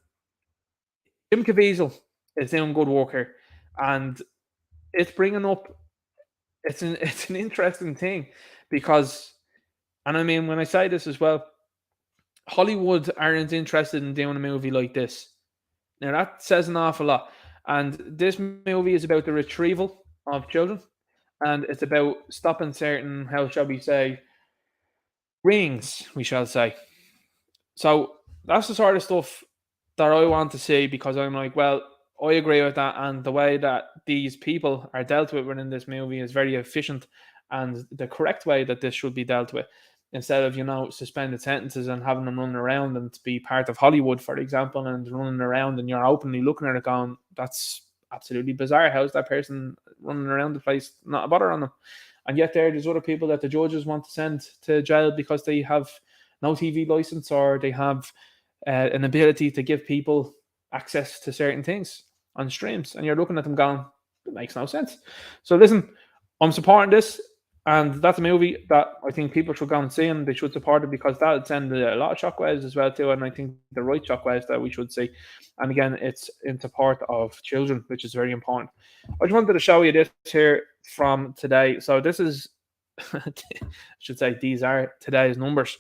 Jim Caviezel is doing good work here. And it's bringing up, it's an interesting thing, because, and I mean, when I say this as well, Hollywood aren't interested in doing a movie like this. Now, that says an awful lot. And this movie is about the retrieval of children. And it's about stopping certain, how shall we say, rings, we shall say. So that's the sort of stuff that I want to see, because I'm like, well, I agree with that. And the way that these people are dealt with within this movie is very efficient and the correct way that this should be dealt with. Instead of, you know, suspended sentences and having them running around and to be part of Hollywood, for example, and running around and you're openly looking at it going, that's absolutely bizarre. How's that person running around the place? Not a bother on them. And yet there's other people that the judges want to send to jail because they have no TV license, or they have an ability to give people access to certain things on streams. And you're looking at them going, it makes no sense. So listen, I'm supporting this. And that's a movie that I think people should go and see, and they should support it, because that would send a lot of shockwaves as well too. And I think the right shockwaves that we should see. And again, it's in support of children, which is very important. I just wanted to show you this here from today. So this is, I should say, these are today's numbers.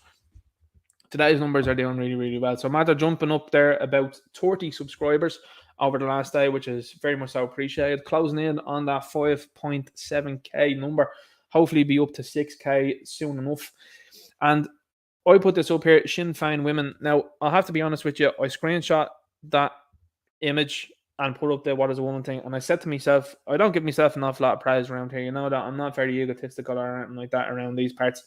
Today's numbers are doing really, really well. So I'm after jumping up there about 30 subscribers over the last day, which is very much so appreciated. Closing in on that 5.7k number. Hopefully be up to 6k soon enough. And I put this up here, Sinn Féin women. Now, I'll have to be honest with you. I screenshot that image and put up the what is a woman thing. And I said to myself, I don't give myself an awful lot of praise around here. You know that I'm not very egotistical or anything like that around these parts.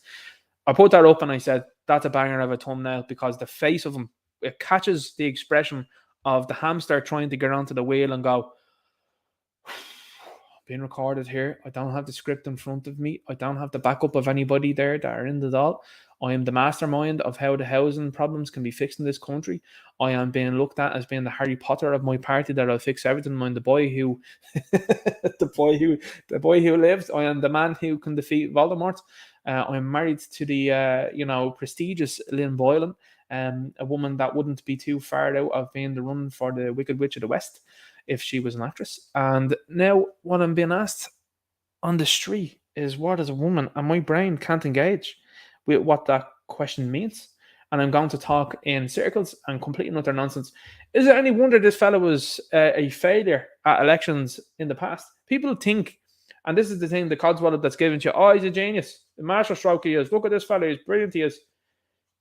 I put that up and I said, that's a banger of a thumbnail, because the face of him, it catches the expression of the hamster trying to get onto the wheel and go, being recorded here. I don't have the script in front of me. I don't have the backup of anybody there that are in the doll. I am the mastermind of how the housing problems can be fixed in this country. I am being looked at as being the Harry Potter of my party, that I'll fix everything. I'm the boy who, the boy who lives. I am the man who can defeat Voldemort. I'm married to the prestigious Lynn Boylan, a woman that wouldn't be too far out of being the run for the Wicked Witch of the West if she was an actress. And now what I'm being asked on the street is, what is a woman? And my brain can't engage with what that question means. And I'm going to talk in circles and complete and utter nonsense. Is it any wonder this fella was a failure at elections in the past? People think, and this is the thing, the codswallop that's given to you, oh, he's a genius. The master stroke he is. Look at this fella, he's brilliant, he is.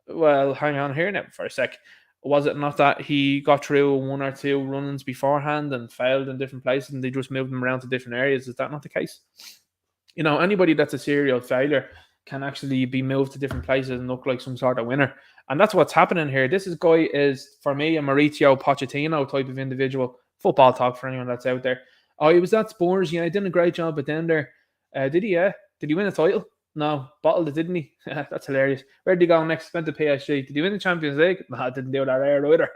Well, hang on here now for a sec. Was it not that he got through one or two run-ins beforehand and failed in different places and they just moved him around to different areas? Is that not the case? You know, anybody that's a serial failure can actually be moved to different places and look like some sort of winner. And that's what's happening here. This guy is, for me, a Mauricio Pochettino type of individual. Football talk for anyone that's out there. Oh, he was at Spurs. Yeah, he did a great job at them there. Did he? Yeah. Did he win a title? No. Bottled it, didn't he? That's hilarious. Where did he go next? Went to PSG. Did he win the Champions League? No, didn't do that there either.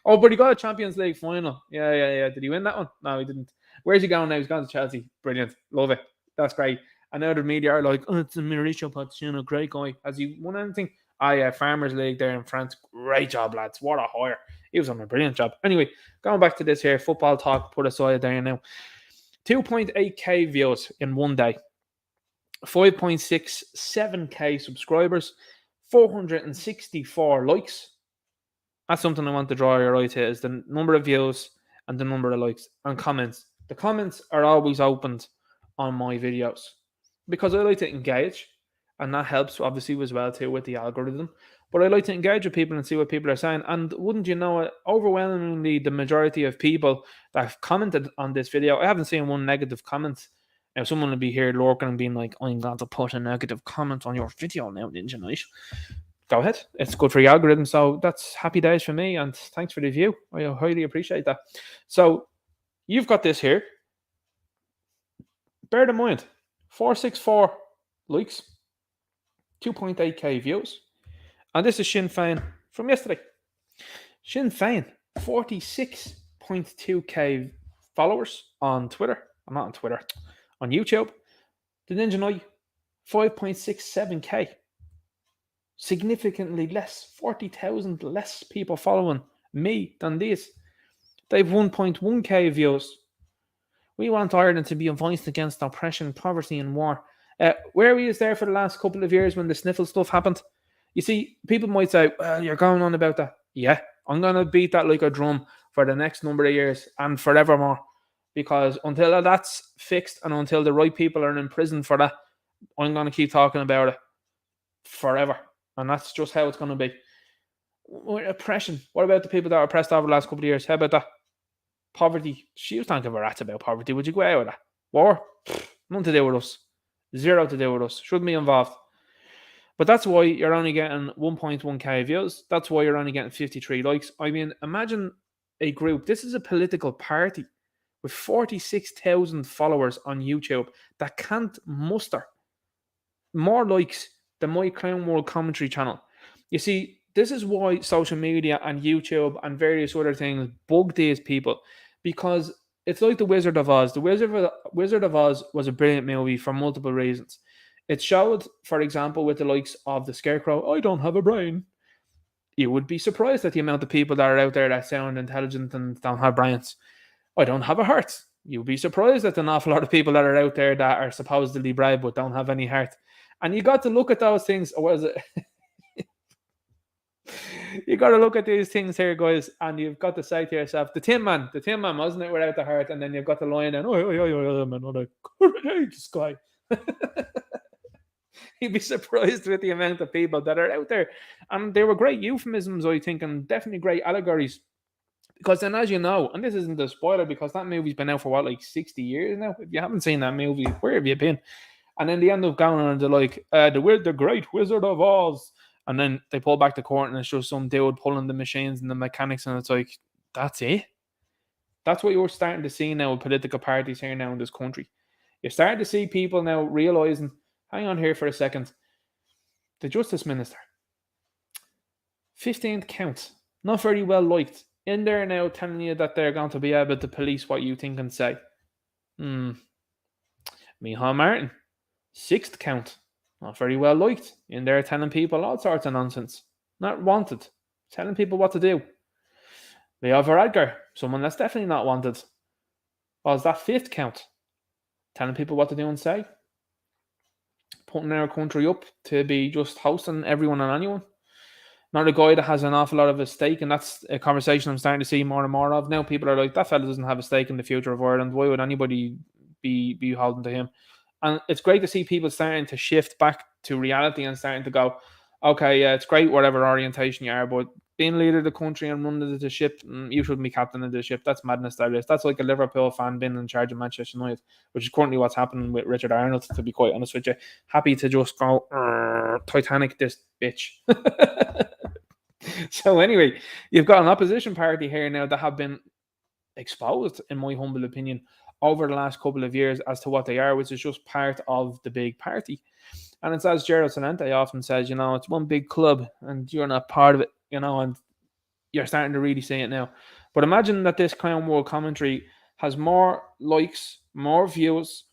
Oh, but he got a Champions League final. Yeah. Did he win that one? No, he didn't. Where's he going now? He's gone to Chelsea. Brilliant. Love it. That's great. And now the media are like, oh, it's a Mauricio Pochettino, great guy. Has he won anything? Farmers League there in France. Great job, lads. What a hire. He was on a brilliant job. Anyway, going back to this here, football talk, put aside there now. 2.8k views in one day. 5.67k subscribers. 464 likes. That's something I want to draw your eye to, is the number of views and the number of likes and comments. The comments are always opened on my videos because I like to engage, and that helps obviously as well too with the algorithm. But I like to engage with people and see what people are saying. And wouldn't you know it, overwhelmingly the majority of people that have commented on this video, I haven't seen one negative comment. Now someone will be here lurking and being like, I'm going to put a negative comment on your video now, didn't you, nice? Go ahead. It's good for the algorithm. So that's happy days for me. And thanks for the view. I highly appreciate that. So you've got this here. Bear in mind, 464 likes, 2.8k views. And this is Sinn Féin from yesterday. Sinn Féin, 46.2k followers on Twitter. I'm not on Twitter. On YouTube. The Ninja Knight, 5.67k. Significantly less, 40,000 less people following me than these. They've 1.1k views. We want Ireland to be a voice against oppression, poverty and war. Where we was there for the last couple of years when the sniffle stuff happened. You see, people might say, well, you're going on about that. Yeah, I'm going to beat that like a drum for the next number of years and forevermore. Because until that's fixed and until the right people are in prison for that, I'm going to keep talking about it forever. And that's just how it's going to be. Oppression. What about the people that were oppressed over the last couple of years? How about that? Poverty. She was talking about rats about poverty. Would you go out with that? War? Nothing to do with us. Zero to do with us. Shouldn't be involved. But that's why you're only getting 1.1k views. That's why you're only getting 53 likes. I mean, imagine a group. This is a political party with 46,000 followers on YouTube that can't muster more likes than my Crown World commentary channel. You see, this is why social media and YouTube and various other things bug these people, because it's like The Wizard of Oz. The Wizard of Oz was a brilliant movie for multiple reasons. It showed, for example, with the likes of the Scarecrow, I don't have a brain. You would be surprised at the amount of people that are out there that sound intelligent and don't have brains. I don't have a heart. You'd be surprised at an awful lot of people that are out there that are supposedly brave but don't have any heart. And you got to look at those things. Or was it? You got to look at these things here, guys, and you've got to say to yourself, the Tin Man, wasn't it, without the heart? And then you've got the line and this guy. You'd be surprised with the amount of people that are out there. And they were great euphemisms, I think, and definitely great allegories. Because then, as you know, and this isn't a spoiler because that movie's been out for, 60 years now? If you haven't seen that movie, where have you been? And then they end up going on and they're like, the great Wizard of Oz. And then they pull back the curtain and it's just some dude pulling the machines and the mechanics. And it's like, that's it. That's what you're starting to see now with political parties here now in this country. You're starting to see people now realizing, hang on here for a second. The Justice Minister, 15th count, not very well liked. In there now telling you that they're going to be able to police what you think and say. Micheál Martin, 6th count, not very well liked. In there telling people all sorts of nonsense. Not wanted. Telling people what to do. Leo Varadkar, someone that's definitely not wanted. Was that 5th count? Telling people what to do and say. Putting our country up to be just hosting everyone and anyone. Not a guy that has an awful lot of a stake, and that's a conversation I'm starting to see more and more of. Now people are like, that fella doesn't have a stake in the future of Ireland. Why would anybody be holding to him? And it's great to see people starting to shift back to reality and starting to go, okay, yeah, it's great whatever orientation you are, but being leader of the country and running the ship, you shouldn't be captain of the ship. That's madness, that is. That's like a Liverpool fan being in charge of Manchester United, which is currently what's happening with Richard Arnold, to be quite honest with you. Happy to just go, Titanic this bitch. So anyway, you've got an opposition party here now that have been exposed, in my humble opinion, over the last couple of years as to what they are, which is just part of the big party. And it's as Gerald Celente often says, it's one big club and you're not part of it, and you're starting to really see it now. But imagine that this Clown World commentary has more likes, more views,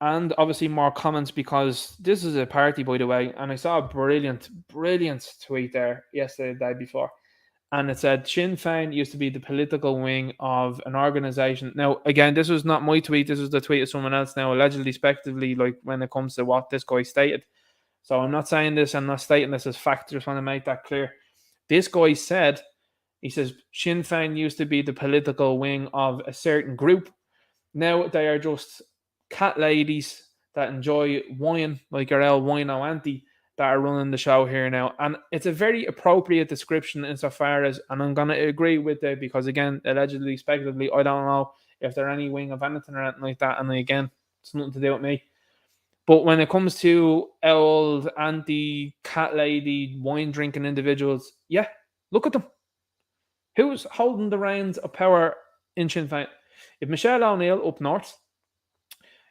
and obviously more comments, because this is a party, by the way. And I saw a brilliant tweet there yesterday, the day before. And it said, Sinn Féin used to be the political wing of an organization. Now, again, this was not my tweet. This was the tweet of someone else now, allegedly, speculatively, like when it comes to what this guy stated. So I'm not saying this. I'm not stating this as fact. Just want to make that clear. This guy said, he says, Sinn Féin used to be the political wing of a certain group. Now they are just cat ladies that enjoy wine, like your El Wino Auntie, that are running the show here now. And it's a very appropriate description insofar as, and I'm going to agree with it because, again, allegedly, speculatively, I don't know if they're any wing of anything or anything like that. And again, it's nothing to do with me. But when it comes to old auntie, cat lady, wine drinking individuals, yeah, look at them. Who's holding the reins of power in Sinn Féin? If Michelle O'Neill up north,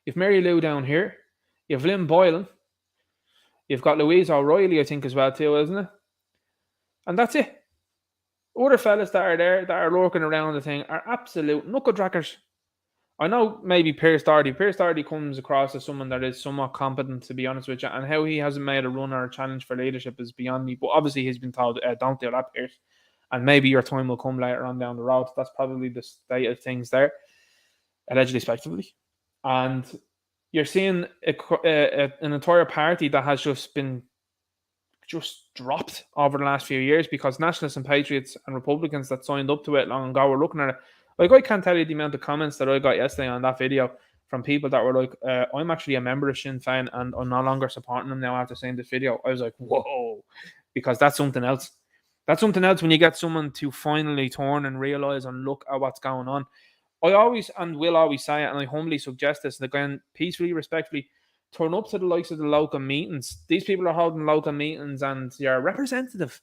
if Mary Lou down here, you have Lynn Boylan, you've got Louise O'Reilly, I think, as well too, isn't it? And that's it. Other fellas that are there, that are lurking around the thing, are absolute knuckle-draggers. I know maybe Pierce Doherty comes across as someone that is somewhat competent, to be honest with you, and how he hasn't made a run or a challenge for leadership is beyond me. But obviously he's been told, don't do that, Pierce. And maybe your time will come later on down the road. That's probably the state of things there, allegedly, speculatively. And you're seeing an entire party that has just been dropped over the last few years because nationalists and patriots and Republicans that signed up to it long ago were looking at it. Like, I can't tell you the amount of comments that I got yesterday on that video from people that were like, I'm actually a member of Sinn Féin and I'm no longer supporting them now after seeing this video. I was like, whoa, because that's something else. That's something else when you get someone to finally turn and realize and look at what's going on. I always and will always say it, and I humbly suggest this, and again, peacefully, respectfully, turn up to the likes of the local meetings. These people are holding local meetings, and your representative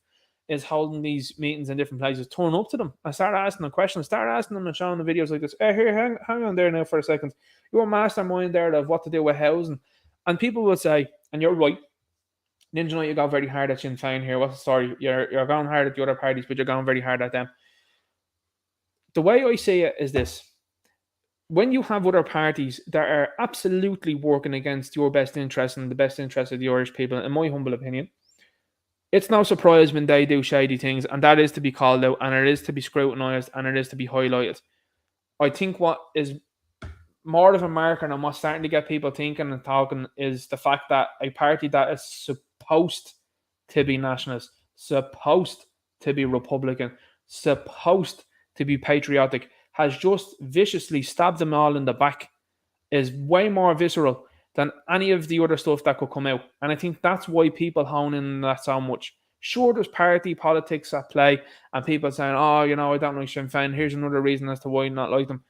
is holding these meetings in different places. Turn up to them and start asking them questions. Start asking them and showing them videos like this. Hey, here, hang on there now for a second. You're a mastermind there of what to do with housing. And people will say, and you're right, Ninja Knight, you go very hard at Sinn Féin here. What's the story? You're going hard at the other parties, but you're going very hard at them. The way I see it is this. When you have other parties that are absolutely working against your best interest and the best interest of the Irish people, in my humble opinion, it's no surprise when they do shady things, and that is to be called out, and it is to be scrutinised, and it is to be highlighted. I think what is more of a marker and what's starting to get people thinking and talking is the fact that a party that is supposed to be nationalist, supposed to be Republican, supposed to be patriotic, has just viciously stabbed them all in the back, is way more visceral than any of the other stuff that could come out. And I think that's why people hone in on that so much. Sure, there's party politics at play and people saying, I don't like Sinn Féin. Here's another reason as to why I not like them.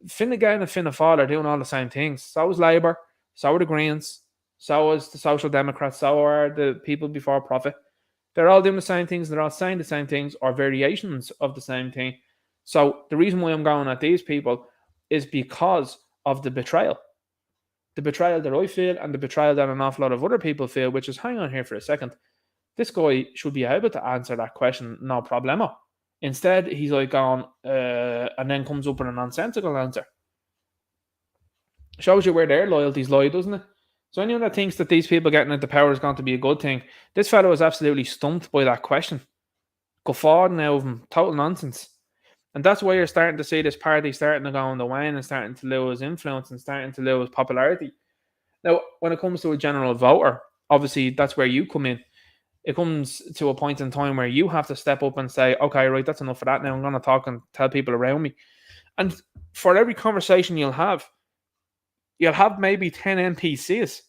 Fine Gael and Fianna Fáil are doing all the same things. So is Labour. so are the Greens, so is the Social Democrats, so are the people before profit. They're all doing the same things, they're all saying the same things or variations of the same thing. So the reason why I'm going at these people is because of the betrayal. The betrayal that I feel and the betrayal that an awful lot of other people feel, which is, hang on here for a second, this guy should be able to answer that question, no problemo. Instead, he's like going, and then comes up with a nonsensical answer. Shows you where their loyalties lie, doesn't it? So anyone that thinks that these people getting into power is going to be a good thing, this fellow was absolutely stumped by that question. Guffawed now of him, total nonsense. And that's why you're starting to see this party starting to go on the wane and starting to lose influence and starting to lose popularity. Now, when it comes to a general voter, obviously that's where you come in. It comes to a point in time where you have to step up and say, okay, right, that's enough of that. Now I'm going to talk and tell people around me. And for every conversation you'll have maybe 10 NPCs.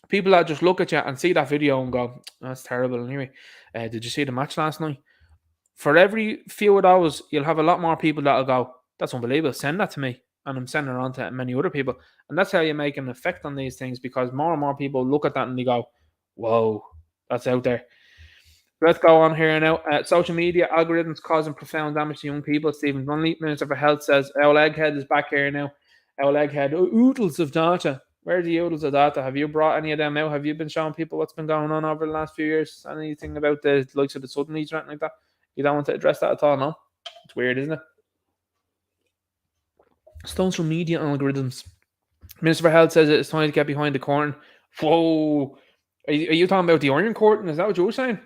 People that just look at you and see that video and go, that's terrible. Anyway, did you see the match last night? For every few of those, you'll have a lot more people that'll go, that's unbelievable, send that to me. And I'm sending it on to many other people. And that's how you make an effect on these things, because more and more people look at that and they go, whoa, that's out there. Let's go on here now. Social media algorithms causing profound damage to young people. Stephen Dunley, Minister for Health, says, our egghead is back here now. Our egghead, oodles of data. Where are the oodles of data? Have you brought any of them out? Have you been showing people what's been going on over the last few years? Anything about the likes of the Suddenlies or anything like that? You don't want to address that at all, no? It's weird, isn't it? Social media algorithms. Minister for Health says it's time to get behind the curtain. Whoa. Are you talking about the Iron Curtain? Is that what you were saying?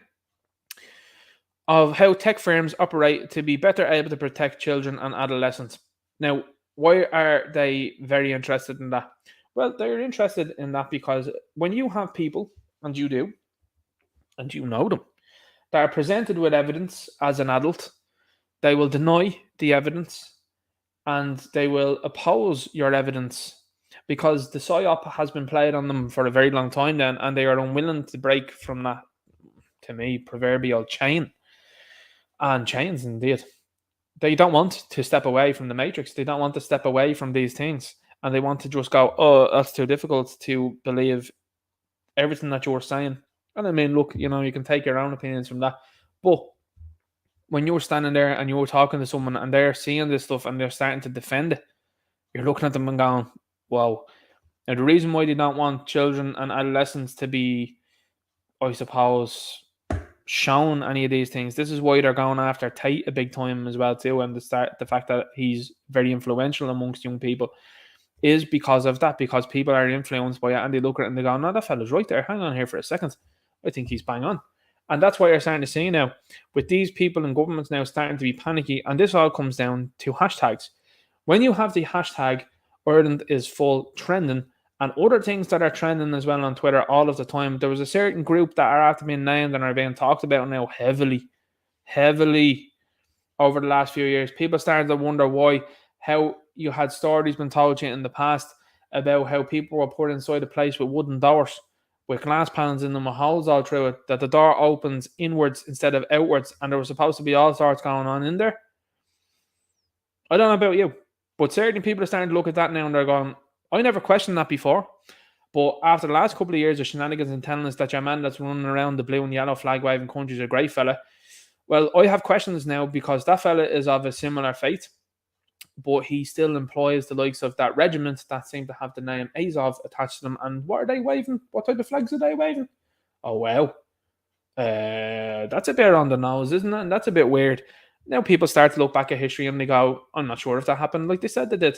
Of how tech firms operate to be better able to protect children and adolescents. Now, why are they very interested in that? Well, they're interested in that because when you have people, and you do, and you know them, that are presented with evidence as an adult, they will deny the evidence and they will oppose your evidence because the PSYOP has been played on them for a very long time then, and they are unwilling to break from that, to me, proverbial chain. And chains, indeed. They don't want to step away from the matrix. They don't want to step away from these things. And they want to just go, oh, that's too difficult to believe everything that you're saying. And I mean, look, you can take your own opinions from that. But when you're standing there and you're talking to someone and they're seeing this stuff and they're starting to defend it, you're looking at them and going, wow. Now, the reason why they don't want children and adolescents to be, I suppose, shown any of these things, this is why they're going after Tate a big time as well too, and the fact that he's very influential amongst young people is because of that, because people are influenced by it and they look at it and they go, no, that fella's right there, hang on here for a second, I think he's bang on. And that's why you're starting to see now with these people in governments now starting to be panicky, and this all comes down to hashtags. When you have the hashtag Ireland is full trending and other things that are trending as well on Twitter all of the time, there was a certain group that are after being named and are being talked about now heavily over the last few years. People started to wonder why, how you had stories been told you in the past about how people were put inside a place with wooden doors with glass panels in them with holes all through it, that the door opens inwards instead of outwards, and there was supposed to be all sorts going on in there. I don't know about you, but certainly people are starting to look at that now and they're going, I never questioned that before, but after the last couple of years of shenanigans and telling us that your man that's running around the blue and yellow flag waving country is a great fella, well, I have questions now because that fella is of a similar faith, but he still employs the likes of that regiment that seem to have the name Azov attached to them. And what are they waving? What type of flags are they waving? Oh, wow. That's a bit on the nose, isn't it? And that's a bit weird. Now people start to look back at history and they go, I'm not sure if that happened like they said they did.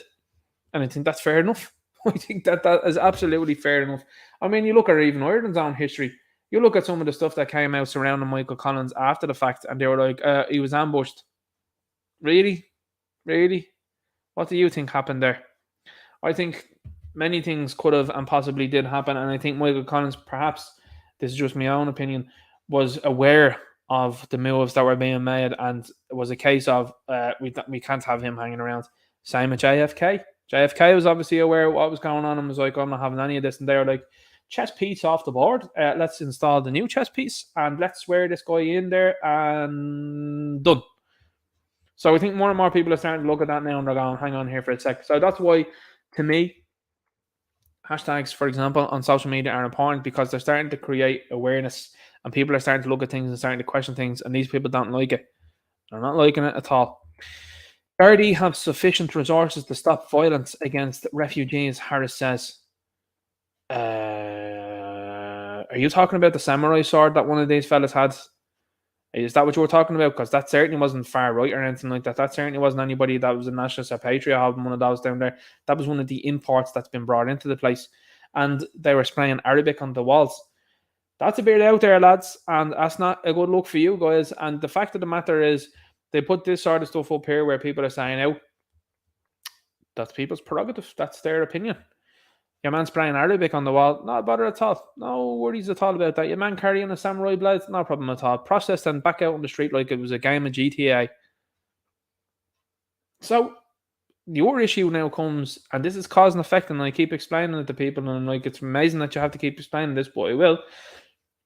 And I think that's fair enough. I think that is absolutely fair enough. I mean, you look at even Ireland's own history. You look at some of the stuff that came out surrounding Michael Collins after the fact, and they were like, he was ambushed. Really? Really? What do you think happened there? I think many things could have and possibly did happen, and I think Michael Collins, perhaps, this is just my own opinion, was aware of the moves that were being made, and it was a case of we can't have him hanging around. Same with JFK. JFK was obviously aware of what was going on and was like, I'm not having any of this, and they were like, chess piece off the board, let's install the new chess piece and let's swear this guy in there and done. So I think more and more people are starting to look at that now and they're going, hang on here for a sec. So that's why, to me, hashtags, for example, on social media are important because they're starting to create awareness and people are starting to look at things and starting to question things, and these people don't like it. They're not liking it at all. Gardaí have sufficient resources to stop violence against refugees, Harris says. Are you talking about the samurai sword that one of these fellas had? Is that what you were talking about? Because that certainly wasn't far right or anything like that. That certainly wasn't anybody that was a nationalist or patriot having one of those down there. That was one of the imports that's been brought into the place. And they were spraying Arabic on the walls. That's a bit out there, lads. And that's not a good look for you guys. And the fact of the matter is, they put this sort of stuff up here where people are saying, "Oh, that's people's prerogative. That's their opinion. Your man spraying Arabic on the wall, not a bother at all. No worries at all about that. Your man carrying a samurai blade, no problem at all. Processed and back out on the street like it was a game of GTA." So your issue now comes, and this is cause and effect, and I keep explaining it to people, and I'm like, it's amazing that you have to keep explaining this, but I will.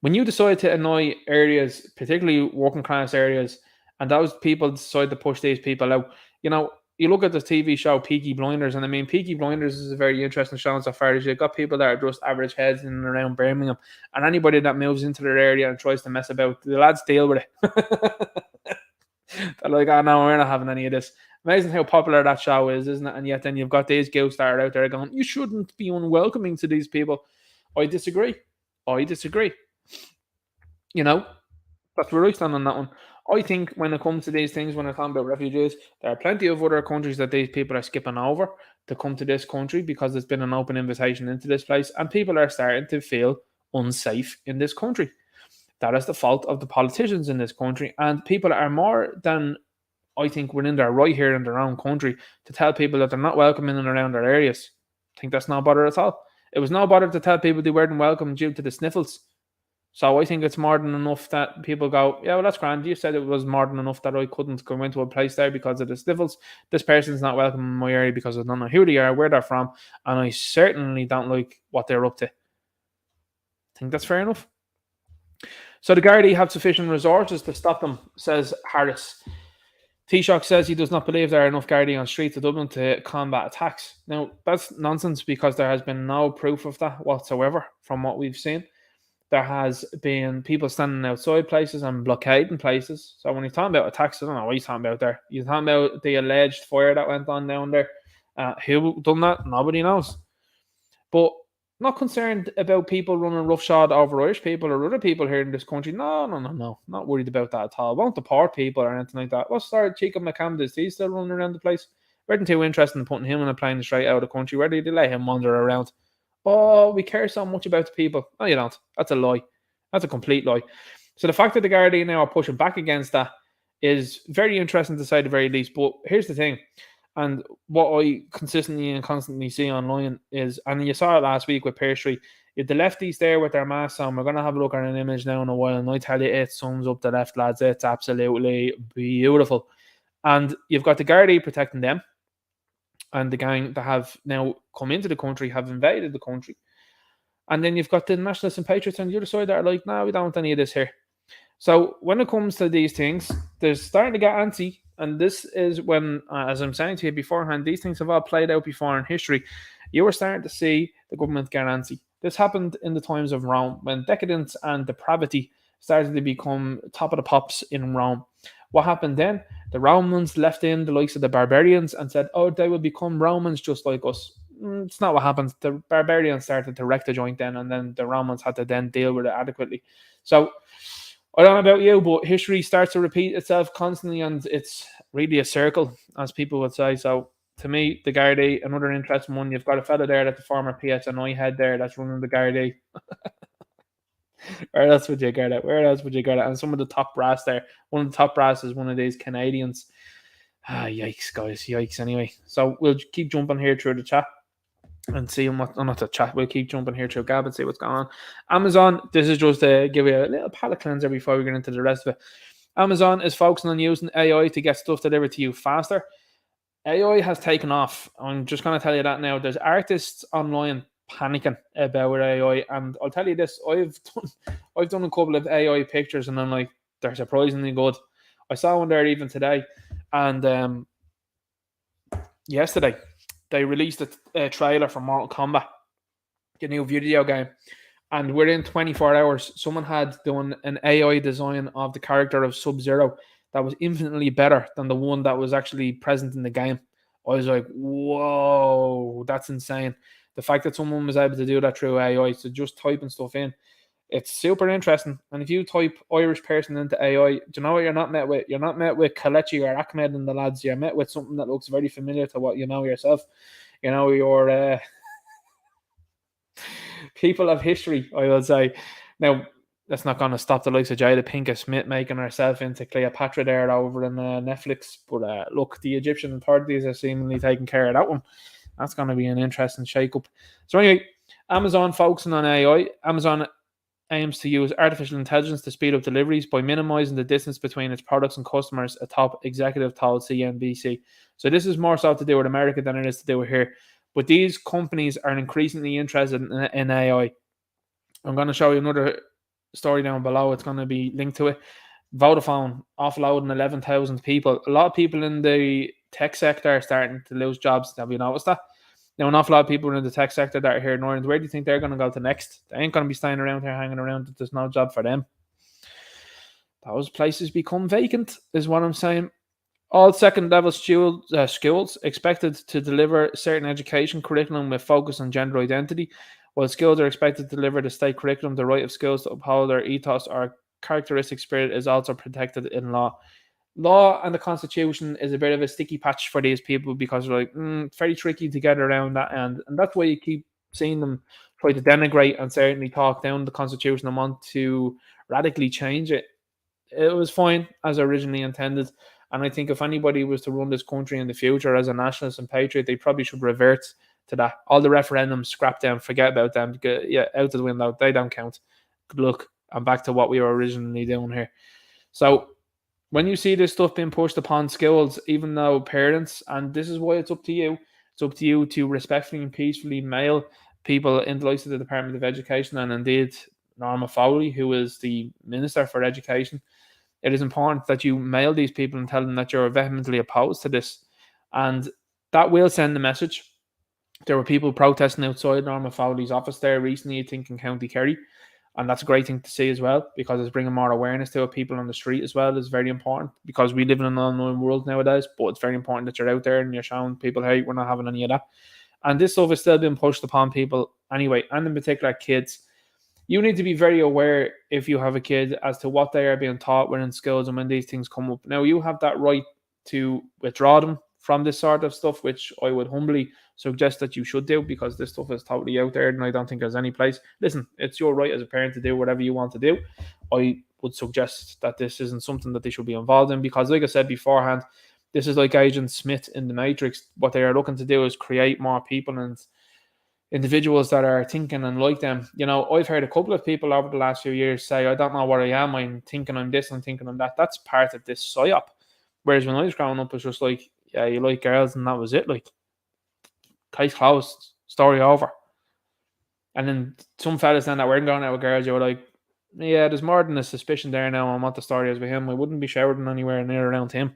When you decide to annoy areas, particularly working class areas, and those people decide to push these people out, you know, you look at the TV show Peaky Blinders, and I mean, Peaky Blinders is a very interesting show insofar as you've got people that are just average heads in and around Birmingham, and anybody that moves into their area and tries to mess about, the lads deal with it. They're like, "Oh no, we're not having any of this." Amazing how popular that show is, isn't it? And yet then you've got these ghosts that are out there going, "You shouldn't be unwelcoming to these people." I disagree. You know, that's where I stand on that one. I think when it comes to these things, when I talk about refugees, there are plenty of other countries that these people are skipping over to come to this country because there's been an open invitation into this place, and people are starting to feel unsafe in this country. That is the fault of the politicians in this country, and people are more than, I think, within their right here in their own country to tell people that they're not welcome in and around their areas. I think that's no bother at all. It was no bother to tell people they weren't welcome due to the sniffles. So I think it's more than enough that people go, "Yeah, well, that's grand. You said it was more than enough that I couldn't go into a place there because of the sniffles. This person's not welcome in my area because I don't know who they are, where they're from, and I certainly don't like what they're up to." I think that's fair enough. So the Gardaí have sufficient resources to stop them, says Harris. Taoiseach says he does not believe there are enough Gardaí on streets of Dublin to combat attacks. Now, that's nonsense because there has been no proof of that whatsoever from what we've seen. There has been people standing outside places and blockading places. So when you're talking about attacks, I don't know what you're talking about there. You're talking about the alleged fire that went on down there. Who done that? Nobody knows. But not concerned about people running roughshod over Irish people or other people here in this country. No. Not worried about that at all. Won't deport people or anything like that. What's Sir Chico McCandless? He's still running around the place. We're too interested in putting him in a plane straight out of the country. Where do they let him wander around? "Oh, we care so much about the people." No, you don't. That's a lie. That's a complete lie. So the fact that the Guardian now are pushing back against that is very interesting to say the very least. But here's the thing, and what I consistently and constantly see online is, and you saw it last week with Pear Street, if the lefties there with their masks on, we're going to have a look at an image now in a while, and I tell you, it sums up the left, lads. It's absolutely beautiful. And you've got the Gardaí protecting them, and the gang that have now come into the country, have invaded the country. And then you've got the nationalists and patriots on the other side that are like, "No, we don't want any of this here." So when it comes to these things, they're starting to get antsy. And this is when, as I'm saying to you beforehand, these things have all played out before in history. You were starting to see the government get antsy. This happened in the times of Rome, when decadence and depravity started to become top of the pops in Rome. What happened then? The Romans left in the likes of the barbarians and said, "Oh, they will become Romans just like us." It's not what happened. The barbarians started to wreck the joint then, and then the Romans had to then deal with it adequately. So I don't know about you, but history starts to repeat itself constantly, and it's really a circle, as people would say. So to me, the Gardaí, another interesting one. You've got a fella there, that the former PSNI head there, that's running the Gardaí. Where else would you get it? And some of the top brass there. One of the top brass is one of these Canadians. Yikes, guys. Yikes, anyway. So we'll keep jumping here through the chat and see what, not the chat, we'll keep jumping here through Gab and see what's going on. Amazon, this is just to give you a little palate cleanser before we get into the rest of it. Amazon is focusing on using AI to get stuff delivered to you faster. AI has taken off. I'm just going to tell you that now. There's artists online panicking about AI, and I'll tell you this, I've done a couple of AI pictures and I'm like, they're surprisingly good. I saw one there even today, and yesterday they released a trailer for Mortal Kombat, the new video game. And within 24 hours, someone had done an AI design of the character of Sub-Zero that was infinitely better than the one that was actually present in the game. I was like, whoa, that's insane. The fact that someone was able to do that through AI, so just typing stuff in, it's super interesting. And if you type Irish person into AI, do you know what you're not met with? You're not met with Kalechi or Ahmed and the lads. You're met with something that looks very familiar to what you know yourself. You know, your people of history, I will say. Now, that's not going to stop the likes of Jada Pinkett Smith making herself into Cleopatra there over in Netflix. But look, the Egyptian authorities are seemingly taking care of that one. That's going to be an interesting shake-up. So anyway, Amazon focusing on AI. Amazon aims to use artificial intelligence to speed up deliveries by minimizing the distance between its products and customers, a top executive told CNBC. So this is more so to do with America than it is to do with here. But these companies are increasingly interested in AI. I'm going to show you another story down below. It's going to be linked to it. Vodafone offloading 11,000 people. A lot of people in the tech sector are starting to lose jobs. Have you noticed that? Now, an awful lot of people in the tech sector that are here in Ireland, where do you think they're going to go to next? They ain't going to be staying around here hanging around if there's no job for them. Those places become vacant, is what I'm saying. All second-level schools expected to deliver certain education curriculum with focus on gender identity, while schools are expected to deliver the state curriculum. The right of schools to uphold their ethos or characteristic spirit is also protected in law. Law and the Constitution is a bit of a sticky patch for these people because they're like, it's very tricky to get around that end. And that's why you keep seeing them try to denigrate and certainly talk down the Constitution and want to radically change it. It was fine as originally intended. And I think if anybody was to run this country in the future as a nationalist and patriot, they probably should revert to that. All the referendums, scrap them, forget about them. Yeah, out of the window. They don't count. Good luck. And back to what we were originally doing here. So when you see this stuff being pushed upon schools, even though parents, and this is why it's up to you to respectfully and peacefully mail people in the likes of the Department of Education and indeed Norma Foley, who is the Minister for Education. It is important that you mail these people and tell them that you're vehemently opposed to this. And that will send a message. There were people protesting outside Norma Foley's office there recently, I think, in County Kerry. And that's a great thing to see as well, because it's bringing more awareness to it. People on the street as well is very important, because we live in an online world nowadays. But it's very important that you're out there and you're showing people, hey, we're not having any of that. And this stuff is still being pushed upon people anyway, and in particular kids. You need to be very aware, if you have a kid, as to what they are being taught within schools and when these things come up. Now, you have that right to withdraw them from this sort of stuff, which I would humbly suggest that you should do, because this stuff is totally out there and I don't think there's any place. Listen, it's your right as a parent to do whatever you want to do. I would suggest that this isn't something that they should be involved in, because like I said beforehand, this is like Agent Smith in the Matrix. What they are looking to do is create more people and individuals that are thinking and like them. You know, I've heard a couple of people over the last few years say, I don't know what I am, I'm thinking I'm this, I'm thinking I'm that. That's part of this psyop. Whereas when I was growing up, it was just like, yeah, you like girls and that was it. Like, case closed, story over. And then some fellas then that weren't going out with girls, you were like, yeah, there's more than a suspicion there now on what the story is with him. I wouldn't be shouting anywhere near around him.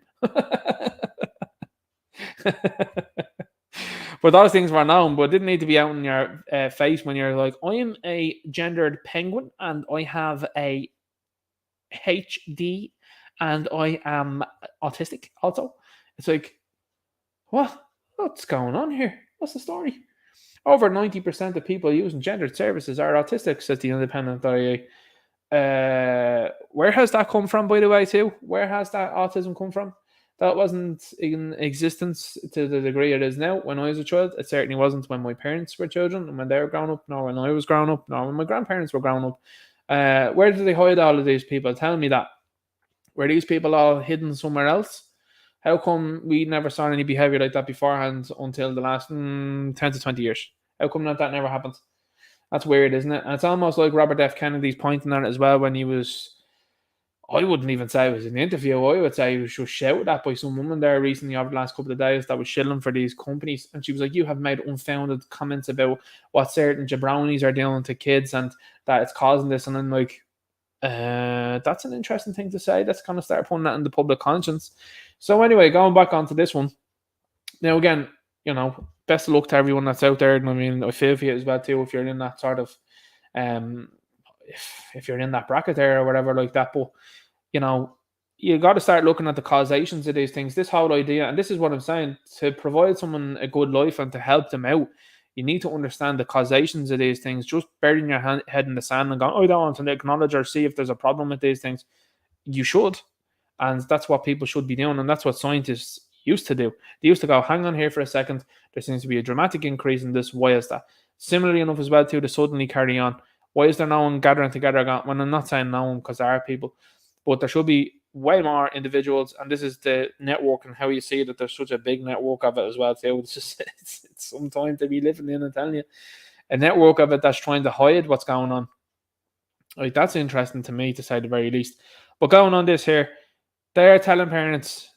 But those things were known, but didn't need to be out in your face when you're like, I am a gendered penguin and I have a HD and I am autistic also. It's like, what's going on here? What's the story? Over 90% of people using gendered services are autistic, says the Independent IE. Where has that come from, by the way, too? Where has that autism come from? That wasn't in existence to the degree it is now. When I was a child, it certainly wasn't when my parents were children and when they were growing up, nor when I was growing up, nor when my grandparents were growing up. Where did they hide all of these people? Tell me that. Were these people all hidden somewhere else? How come we never saw any behaviour like that beforehand until the last 10 to 20 years? How come that never happened? That's weird, isn't it? And it's almost like Robert F. Kennedy's pointing at it as well when he was... I wouldn't even say it was an interview. I would say he was just shouted at by some woman there recently over the last couple of days that was shilling for these companies. And she was like, you have made unfounded comments about what certain jabronis are doing to kids and that it's causing this. And I'm like, that's an interesting thing to say. That's kind of start putting that in the public conscience. So anyway, going back onto this one. Now, again, you know, best of luck to everyone that's out there. And I mean, I feel for you as well too if you're in that sort of, if you're in that bracket there or whatever like that. But you know, you got to start looking at the causations of these things. This whole idea, and this is what I'm saying, to provide someone a good life and to help them out, you need to understand the causations of these things. Just burying your head in the sand and going, "Oh, I don't want to acknowledge or see if there's a problem with these things." You should, and that's what people should be doing, and that's what scientists used to do. They used to go, "Hang on here for a second. There seems to be a dramatic increase in this. Why is that?" Similarly enough as well too, to suddenly carry on. Why is there no one gathering together? When I'm not saying no one, because there are people, but there should be way more individuals, and this is the network and how you see that there's such a big network of it as well too. It's just it's some time to be living in, I'm telling you, a network of it that's trying to hide what's going on. Like, that's interesting to me, to say the very least. But going on this here, they're telling parents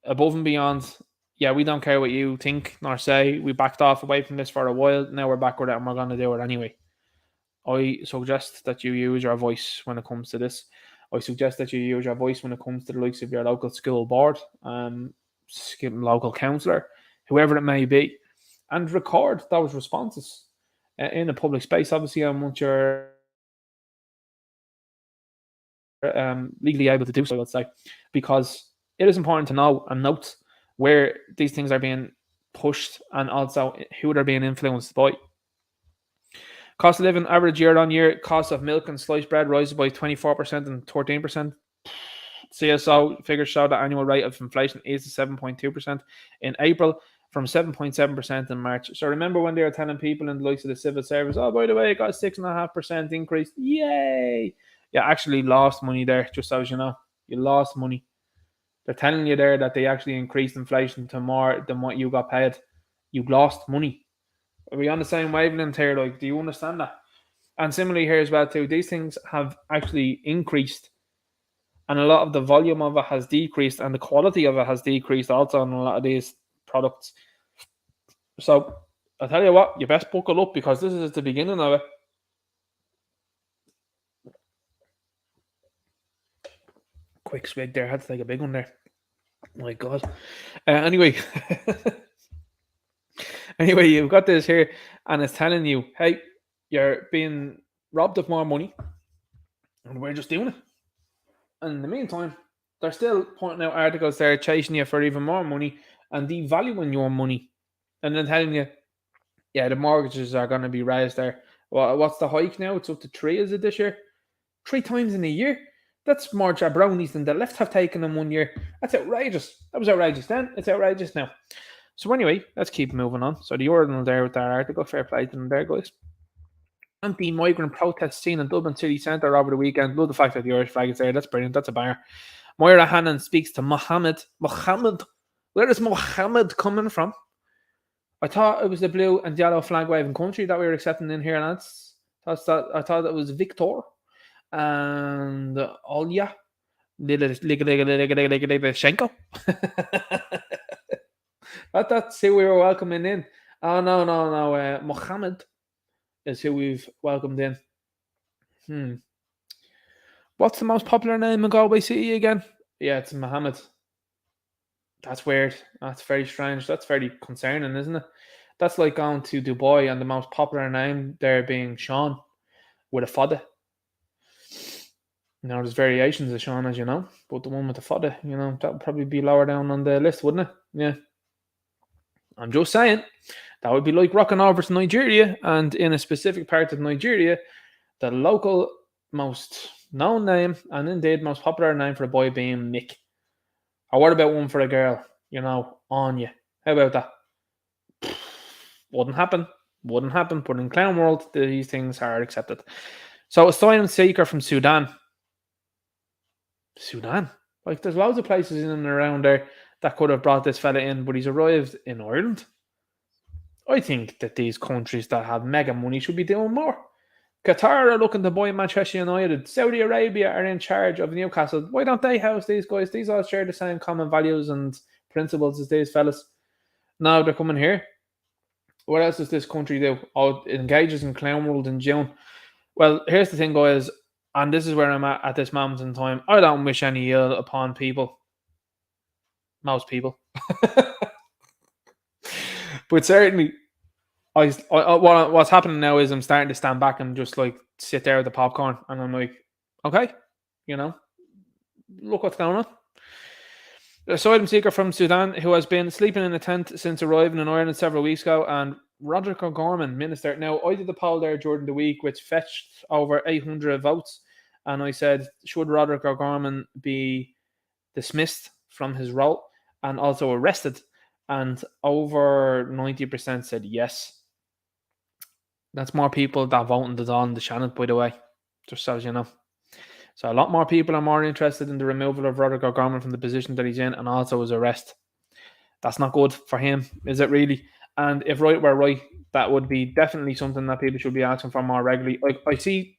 above and beyond, yeah, we don't care what you think nor say. We backed off away from this for a while. Now we're back with it and we're going to do it anyway. I suggest that you use your voice when it comes to this. I suggest that you use your voice when it comes to the likes of your local school board, local councillor, whoever it may be, and record those responses in a public space. Obviously, once you're legally able to do so, let's say, because it is important to know and note where these things are being pushed and also who they're being influenced by. Cost of living average year on year, cost of milk and sliced bread rises by 24% and 13%. CSO figures show that annual rate of inflation is 7.2% in April from 7.7% in March. So remember when they were telling people in the likes of the civil service, oh, by the way, it got a 6.5% increase. Yay! You actually lost money there, just so as you know. You lost money. They're telling you there that they actually increased inflation to more than what you got paid. You lost money. Are we on the same wavelength here? Like, do you understand that? And similarly here as well too, these things have actually increased, and a lot of the volume of it has decreased, and the quality of it has decreased also on a lot of these products. So I'll tell you what, you best buckle up, because this is the beginning of it. Quick swig there, I had to take a big one there. Oh my God. Anyway. Anyway, you've got this here, and it's telling you, hey, you're being robbed of more money, and we're just doing it. And in the meantime, they're still pointing out articles there, chasing you for even more money and devaluing your money. And then telling you, yeah, the mortgages are going to be raised there. Well, what's the hike now? It's up to 3, is it, this year? 3 times in a year? That's more jabronis than the left have taken in 1 year. That's outrageous. That was outrageous then. It's outrageous now. So anyway, let's keep moving on. So the urinal there with that article, fair play to them there, guys. Anti-migrant protests seen in Dublin city centre over the weekend. Love the fact that the Irish flag is there. That's brilliant. That's a banger. Moira Hannon speaks to Mohammed. Where is Mohammed coming from? I thought it was the blue and yellow flag waving country that we were accepting in here, lads. I thought it was Victor and Olya Shenko. That's who we were welcoming in. Oh, no. Mohammed is who we've welcomed in. What's the most popular name in Galway City again? Yeah, it's Mohammed. That's weird. That's very strange. That's very concerning, isn't it? That's like going to Dubai and the most popular name there being Sean with a fada. Now, there's variations of Sean, as you know, but the one with the fada, that would probably be lower down on the list, wouldn't it? Yeah. I'm just saying, that would be like rocking over to Nigeria, and in a specific part of Nigeria, the local most known name, and indeed most popular name for a boy being Mick. Or what about one for a girl? Anya. How about that? Wouldn't happen. But in clown world, these things are accepted. So, asylum seeker from Sudan. Like, there's loads of places in and around there that could have brought this fella in, but he's arrived in Ireland. I think that these countries that have mega money should be doing more. Qatar are looking to buy Manchester United. Saudi Arabia are in charge of Newcastle. Why don't they house these guys? These all share the same common values and principles as these fellas. Now they're coming here. What else does this country do? Oh, it engages in clown world in June. Well, here's the thing, guys, and this is where I'm at this moment in time. I don't wish any ill upon people. Most people. But certainly, what's happening now is I'm starting to stand back and just like sit there with the popcorn, and I'm like, okay, look what's going on. Asylum seeker from Sudan who has been sleeping in a tent since arriving in Ireland several weeks ago, and Roderick O'Gorman, minister. Now, I did the poll there during the week, which fetched over 800 votes, and I said, should Roderick O'Gorman be dismissed from his role and also arrested? And over 90% said yes. That's more people that voted on the Shannon, by the way, just so you know. So a lot more people are more interested in the removal of Roderick O'Gorman from the position that he's in, and also his arrest. That's not good for him, is it really? And if right were right, that would be definitely something that people should be asking for more regularly. I see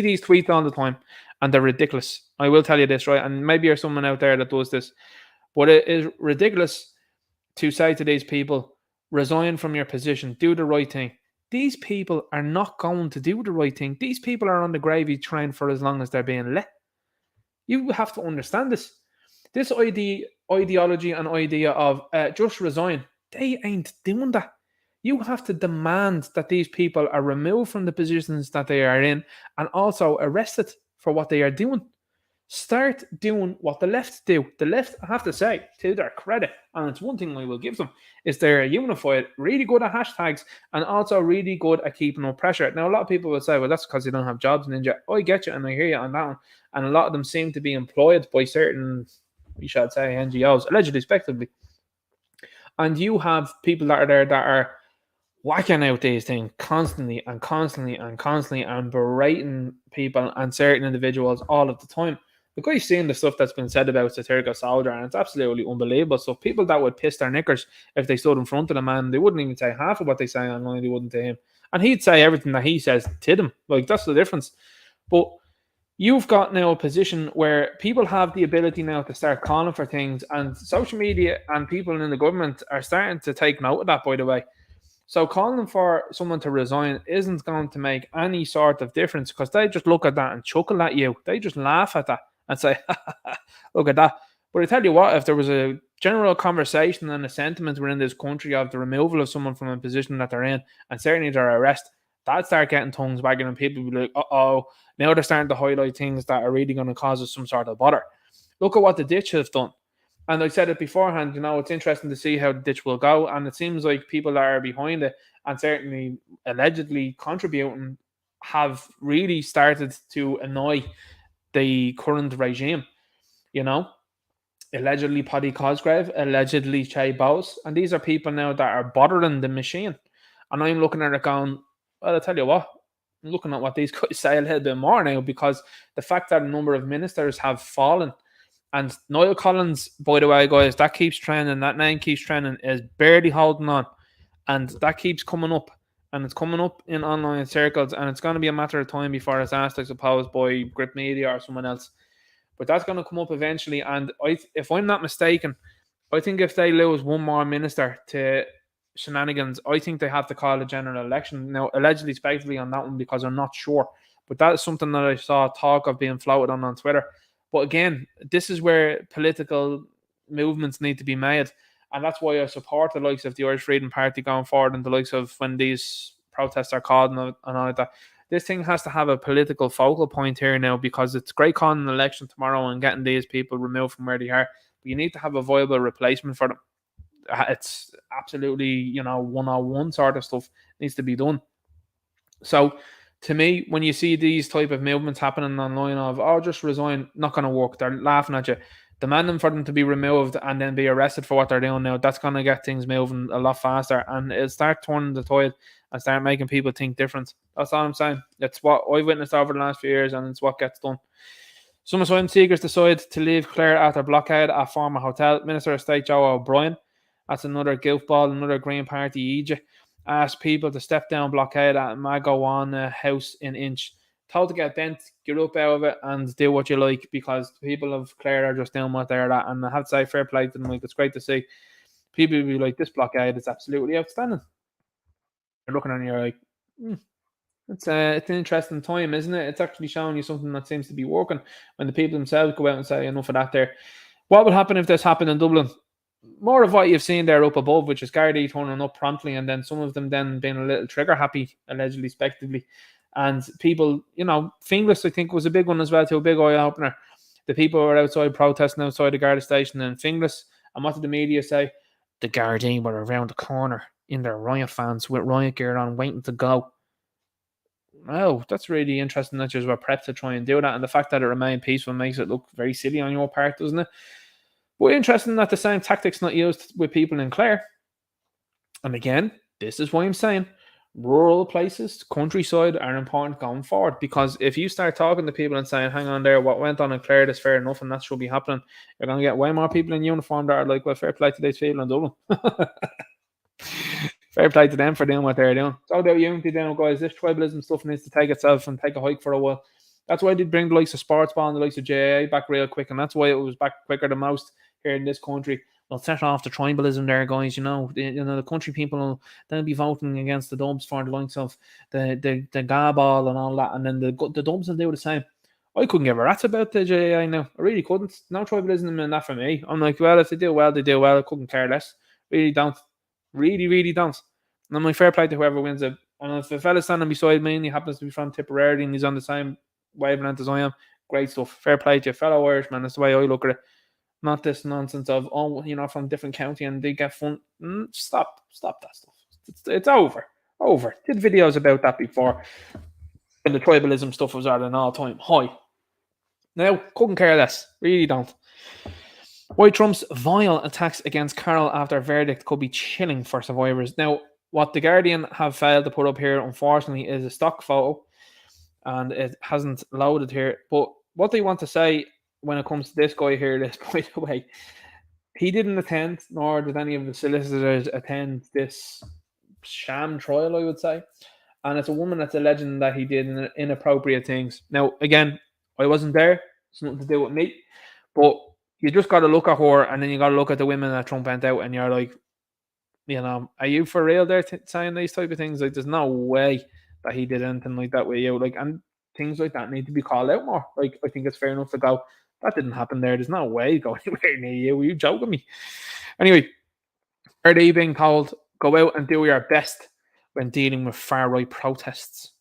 these tweets all the time, and they're ridiculous. I will tell you this, right? And maybe there's someone out there that does this, but it is ridiculous to say to these people, resign from your position, do the right thing. These people are not going to do the right thing. These people are on the gravy train for as long as they're being let. You have to understand this. This ideology and idea of just resign, they ain't doing that. You have to demand that these people are removed from the positions that they are in and also arrested for what they are doing. Start doing what the left do. The left, I have to say, to their credit, and it's one thing I will give them, is they're unified, really good at hashtags, and also really good at keeping up pressure. Now, a lot of people will say, well, that's because you don't have jobs, Ninja. I get you, and I hear you on that one. And a lot of them seem to be employed by certain, we should say, NGOs, allegedly, respectively. And you have people that are there that are whacking out these things constantly and berating people and certain individuals all of the time. The guy's seeing the stuff that's been said about Satirical Soldier, and it's absolutely unbelievable. So people that would piss their knickers if they stood in front of the man, they wouldn't even say half of what they say online, they wouldn't to him. And he'd say everything that he says to them. Like, that's the difference. But you've got now a position where people have the ability now to start calling for things, and social media and people in the government are starting to take note of that, by the way. So calling for someone to resign isn't going to make any sort of difference, because they just look at that and chuckle at you. They just laugh at that and say, look at that. But I tell you what, if there was a general conversation and a sentiment within this country of the removal of someone from a position that they're in, and certainly their arrest, that'd start getting tongues wagging, and people would be like, uh-oh, now they're starting to highlight things that are really going to cause us some sort of bother. Look at what the Ditch have done. And I said it beforehand, it's interesting to see how the Ditch will go. And it seems like people that are behind it and certainly allegedly contributing have really started to annoy the current regime. Allegedly Paddy Cosgrave, allegedly Che Bowes. And these are people now that are bothering the machine. And I'm looking at it going, well, I'll tell you what, I'm looking at what these guys say a little bit more now, because the fact that a number of ministers have fallen. And Niall Collins, by the way, guys, that keeps trending. That name keeps trending, is barely holding on. And that keeps coming up. And it's coming up in online circles. And it's going to be a matter of time before it's asked, I suppose, by Grip Media or someone else. But that's going to come up eventually. And if I'm not mistaken, I think if they lose one more minister to shenanigans, I think they have to call a general election. Now, allegedly, speculatively on that one, because I'm not sure. But that is something that I saw talk of being floated on Twitter. But again, this is where political movements need to be made. And that's why I support the likes of the Irish Freedom Party going forward, and the likes of when these protests are called and all that. This thing has to have a political focal point here now, because it's great calling an election tomorrow and getting these people removed from where they are. But you need to have a viable replacement for them. It's absolutely, 101 sort of stuff needs to be done. So to me, when you see these type of movements happening online of, just resign, not going to work. They're laughing at you. Demanding for them to be removed and then be arrested for what they're doing now, that's going to get things moving a lot faster, and it'll start turning the tide and start making people think different. That's all I'm saying. It's what I've witnessed over the last few years, and it's what gets done. Some asylum seekers decide to leave Clare after blockade at former hotel. Minister of State Joe O'Brien, that's another goofball, another Green Party Egypt, asked people to step down blockade at Magawana House in Inch. Told to get bent, get up out of it, and do what you like, because the people of Clare are just doing what they're at. And I have to say, fair play to them. Like, it's great to see people be like, this blockade is absolutely outstanding. You're looking at it and you're like, it's an interesting time, isn't it? It's actually showing you something that seems to be working when the people themselves go out and say, enough of that there. What would happen if this happened in Dublin? more of what you've seen there up above, which is Gardaí turning up promptly, and then some of them then being a little trigger happy, allegedly, respectively. And people, Finglas, I think, was a big one as well, too, a big eye opener. The people were outside protesting outside the Garda station in Finglas. And what did the media say? The Gardaí were around the corner in their riot vans with riot gear on, waiting to go. Oh, that's really interesting that you were prepped to try and do that. And the fact that it remained peaceful makes it look very silly on your part, doesn't it? But interesting that the same tactics not used with people in Clare. And again, this is why I'm saying rural places, countryside are important going forward. Because if you start talking to people and saying, hang on there, what went on in Clare is fair enough and that should be happening, you're going to get way more people in uniform that are like, well, fair play to these people in Dublin. Fair play to them for doing what they're doing. It's all about unity down, guys. This tribalism stuff needs to take itself and take a hike for a while. That's why I did bring the likes of Sports Ball and the likes of JA back real quick, and that's why it was back quicker than most here in this country. We'll set off the tribalism there, guys. The country people they'll be voting against the Dubs for the likes of the Gabal and all that, and then the Dubs will do the same. I couldn't give a rat's about the JA now. I really couldn't. No tribalism in that for me. I'm like, well, if they do well, they do well. I couldn't care less. Really don't. Really, really don't. And I'm like, fair play to whoever wins it. And if a fella standing beside me and he happens to be from Tipperary and he's on the same wavelength as I am, great stuff. Fair play to you, fellow Irishman. That's the way I look at it. Not this nonsense of, from different county and they get fun. Stop that stuff. It's over. Did videos about that before. And the tribalism stuff was at an all-time high. Now, couldn't care less. Really don't. Why Trump's vile attacks against Carol after verdict could be chilling for survivors. Now, what The Guardian have failed to put up here, unfortunately, is a stock photo. And it hasn't loaded here. But what they want to say when it comes to this guy here is, by the way, he didn't attend, nor did any of the solicitors attend this sham trial, I would say. And it's a woman that's alleging that he did inappropriate things. Now, again, I wasn't there. It's nothing to do with me. But you just got to look at her, and then you got to look at the women that Trump went out, and you're like, are you for real there saying these type of things? Like, there's no way that he did anything like that with you. Like, and things like that need to be called out more. Like, I think it's fair enough to go, that didn't happen there. There's no way to go anywhere near you. Were you joking me? Anyway, are they being told, go out and do your best when dealing with far-right protests?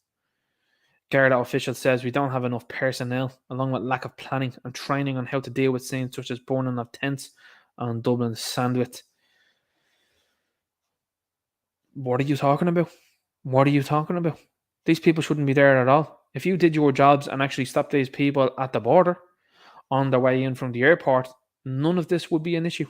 Garda official says we don't have enough personnel, along with lack of planning and training on how to deal with scenes such as burning of tents on Dublin's Sandwich. What are you talking about? What are you talking about? These people shouldn't be there at all. If you did your jobs and actually stopped these people at the border on their way in from the airport, none of this would be an issue.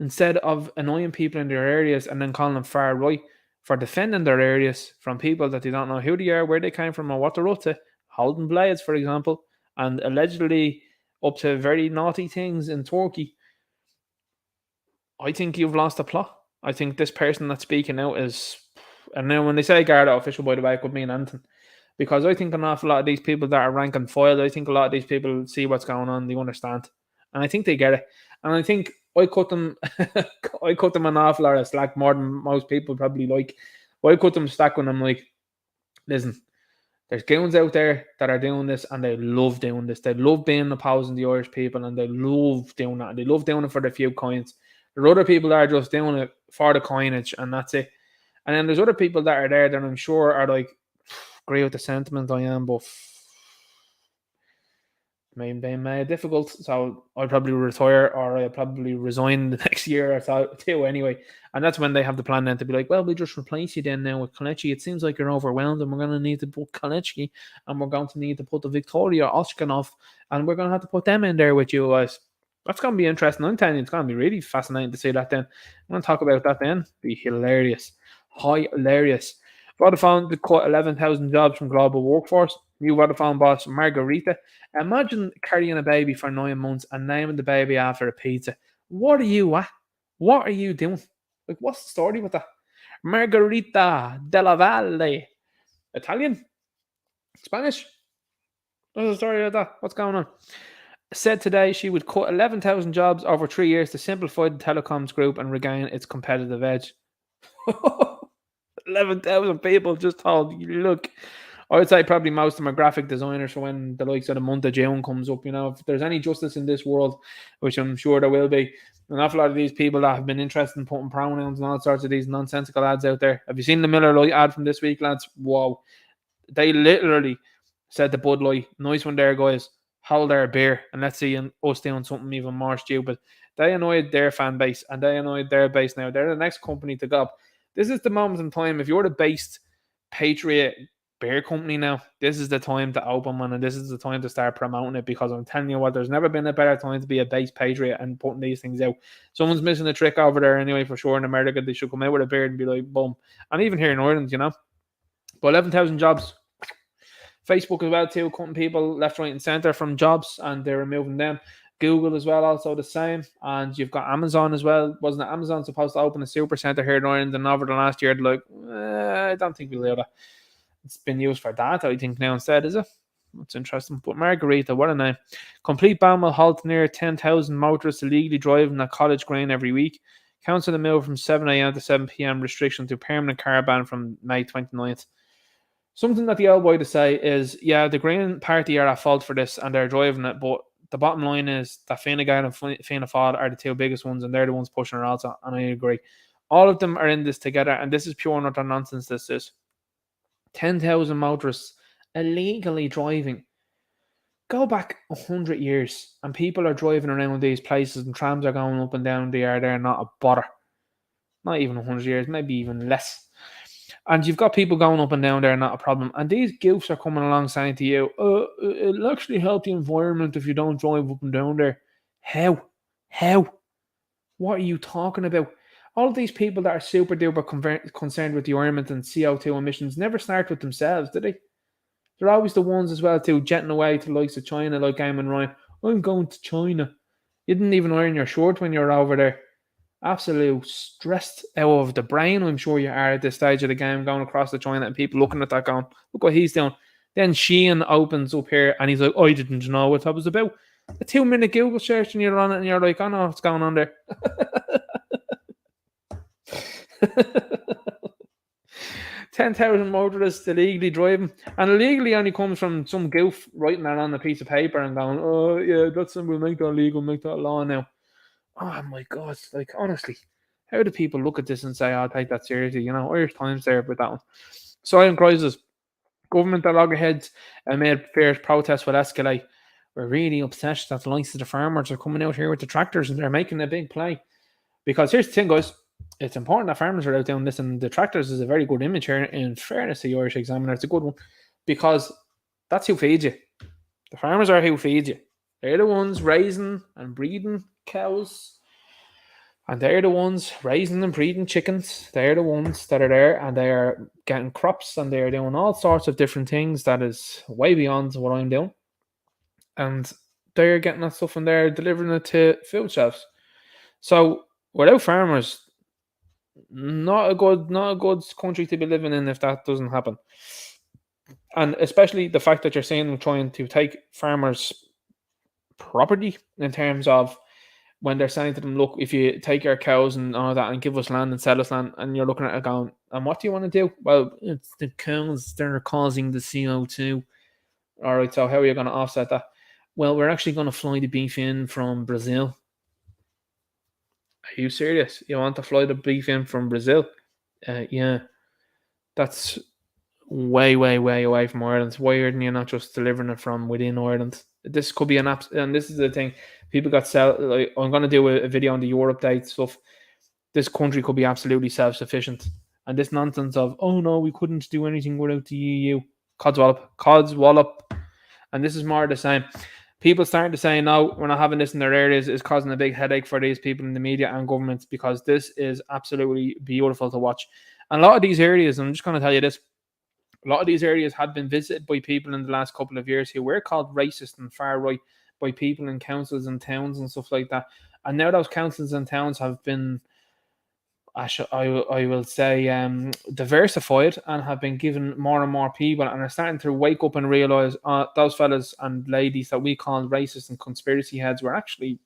Instead of annoying people in their areas and then calling them far right for defending their areas from people that they don't know who they are, where they came from, or what they're up to, holding blades, for example, and allegedly up to very naughty things in Turkey, I think you've lost the plot. I think this person that's speaking out is, and then when they say Garda official, by the way, it could mean anything. Because I think an awful lot of these people that are rank and file, I think a lot of these people see what's going on, they understand. And I think they get it. And I think I cut them an awful lot of slack, more than most people probably like. I cut them slack when I'm like, listen, there's goons out there that are doing this and they love doing this. They love being opposing the Irish people and they love doing that. They love doing it for the few coins. There are other people that are just doing it for the coinage and that's it. And then there's other people that are there that I'm sure are like, agree with the sentiment I am, but they made it difficult. So I'll probably retire or I'll probably resign the next year or so too anyway. And that's when they have the plan then to be like, well, we'll just replace you then now with Kelechi. It seems like you're overwhelmed and we're going to need to put Kelechi and we're going to need to put the Victoria Oshkanov and we're going to have to put them in there with you guys. That's going to be interesting. I'm telling you, it's going to be really fascinating to see that then. I'm going to talk about that then. Be hilarious. Hilarious. Vodafone to cut 11,000 jobs from global workforce. New Vodafone boss Margarita. Imagine carrying a baby for 9 months and naming the baby after a pizza. What are you at? What are you doing? Like, what's the story with that? Margarita della Valle. Italian? Spanish? What's the story with that? What's going on? Said today she would cut 11,000 jobs over 3 years to simplify the telecoms group and regain its competitive edge. 11,000 people just told you, look, I would say probably most of them are graphic designers for when the likes of the month of June comes up. If there's any justice in this world, which I'm sure there will be, An awful lot of these people that have been interested in putting pronouns and all sorts of these nonsensical ads out there. Have you seen the Miller Lite ad from this week, lads? Whoa. They literally said to Bud Light, nice one there, guys. Hold their beer and let's see us doing something even more stupid. They annoyed their fan base and they annoyed their base now. They're the next company to go. This is the moment in time. If you're the based Patriot beer company now, this is the time to open one and this is the time to start promoting it, because I'm telling you what, there's never been a better time to be a base Patriot and putting these things out. Someone's missing a trick over there anyway, for sure. In America, they should come out with a beard and be like, boom. And even here in Ireland, you know. But 11,000 jobs. Facebook as well too, cutting people left, right and centre from jobs, and they're removing them. Google as well, also the same. And you've got Amazon as well. Wasn't it Amazon supposed to open a super centre here in Ireland? And over the last year, they're like, I don't think we'll do that. It's been used for data, I think, now instead, is it? That's interesting. But Margarita, what a name. Complete ban will halt near 10,000 motorists illegally driving at College Green every week. Council to move from 7 a.m. to 7 p.m. restriction to permanent car ban from May 29th. Something that the old boy to say is, yeah, the Green Party are at fault for this and they're driving it, but the bottom line is that Fine Gael and Fianna Fáil are the two biggest ones and they're the ones pushing it also, and I agree. All of them are in this together, and this is pure and utter nonsense, this is. 10,000 motorists illegally driving. Go back 100 years and people are driving around these places and trams are going up and down the air there, not a bother. Not even 100 years, maybe even less. And you've got people going up and down there, not a problem. And these goofs are coming along saying to you, it'll actually help the environment if you don't drive up and down there. How? What are you talking about? All of these people that are super duper concerned with the environment and CO2 emissions never start with themselves, do they? They're always the ones as well too, jetting away to the likes of China, like Eamon Ryan. I'm going to China. You didn't even iron your shirt when you were over there. Absolute stressed out of the brain, I'm sure you are at this stage of the game, going across to China and people looking at that going, look what he's doing. Then Sheehan opens up here and he's like, I didn't know what that was about. A 2-minute Google search and you're on it and you're like, I know what's going on there. 10,000 motorists illegally driving, and illegally only comes from some goof writing that on a piece of paper and going, oh yeah, we'll make that legal, make that law now. Oh my God, like honestly, how do people look at this and say, I'll take that seriously? You know, Irish Times there with that one. Silent crisis. Government at loggerheads and made fierce protests will escalate. We're really upset that the likes of the farmers are coming out here with the tractors and they're making a big play. Because here's the thing, guys. It's important that farmers are out doing this, and the tractors is a very good image here. In fairness to the Irish Examiner, it's a good one because that's who feeds you. The farmers are who feed you. They're the ones raising and breeding cows, and they're the ones raising and breeding chickens. They're the ones that are there, and they are getting crops, and they're doing all sorts of different things that is way beyond what I'm doing. And they're getting that stuff and they're delivering it to food shelves. So without farmers, not a good country to be living in if that doesn't happen. And especially the fact that you're seeing them trying to take farmers' property in terms of when they're saying to them, look, if you take our cows and all that and give us land and sell us land, and you're looking at it going, and what do you want to do? Well, it's the cows, they're causing the CO2. All right, so how are you going to offset that? Well, we're actually going to fly the beef in from Brazil. Are you serious? You want to fly the beef in from Brazil? Yeah. That's way away from Ireland. Why aren't you not just delivering it from within Ireland? This could be an app, and this is the thing. People got like, I'm going to do a video on the Euro update stuff. This country could be absolutely self-sufficient. And this nonsense of, oh no, we couldn't do anything without the EU. Codswallop. And this is more the same. People starting to say, no, we're not having this in their areas is causing a big headache for these people in the media and governments, because this is absolutely beautiful to watch. And a lot of these areas, I'm just going to tell you this, a lot of these areas had been visited by people in the last couple of years who were called racist and far right by people in councils and towns and stuff like that. And now those councils and towns have been, I will say, diversified and have been given more and more people, and are starting to wake up and realise those fellas and ladies that we call racist and conspiracy heads were actually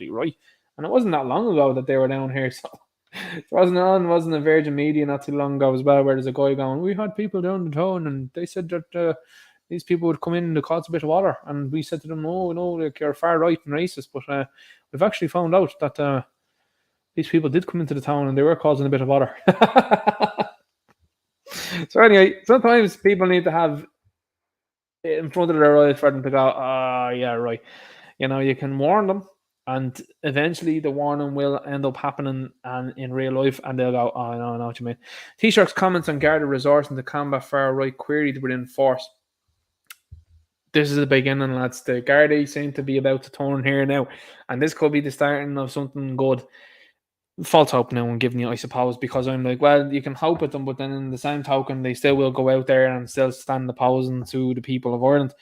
right. And it wasn't that long ago that they were down here. So it wasn't a Virgin Media not too long ago as well, where there's a guy going, we had people down the town and they said that these people would come in and cause a bit of water, and we said to them, no, like you're far right and racist. But we've actually found out that these people did come into the town and they were causing a bit of water. So anyway, sometimes people need to have it in front of their eyes for them to go, yeah, right. You can warn them, and eventually the warning will end up happening and in real life, and they'll go, oh, no, I know what you mean. T-shirt's comments on Gettr resourcing to combat far-right queried within force. This is the beginning, lads. The Gardaí seem to be about to turn here now, and this could be the starting of something good. False hope now I'm giving you, I suppose, because I'm like, well, you can hope with them, but then in the same token, they still will go out there and still stand opposing to the people of Ireland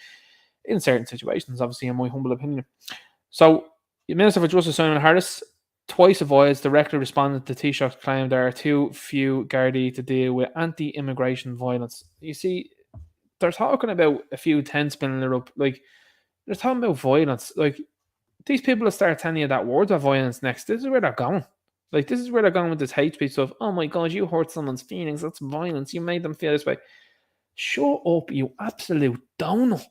in certain situations, obviously, in my humble opinion. So, the Minister for Justice, Simon Harris, twice avoids directly responded to Taoiseach's claim there are too few Gardaí to deal with anti-immigration violence. You see, they're talking about a few tents spinning up, like, they're talking about violence. Like, these people will start telling you that words of violence next. This is where they're going. Like, this is where they're going with this hate speech stuff. Oh my God, you hurt someone's feelings. That's violence. You made them feel this way. Shut up, you absolute donut.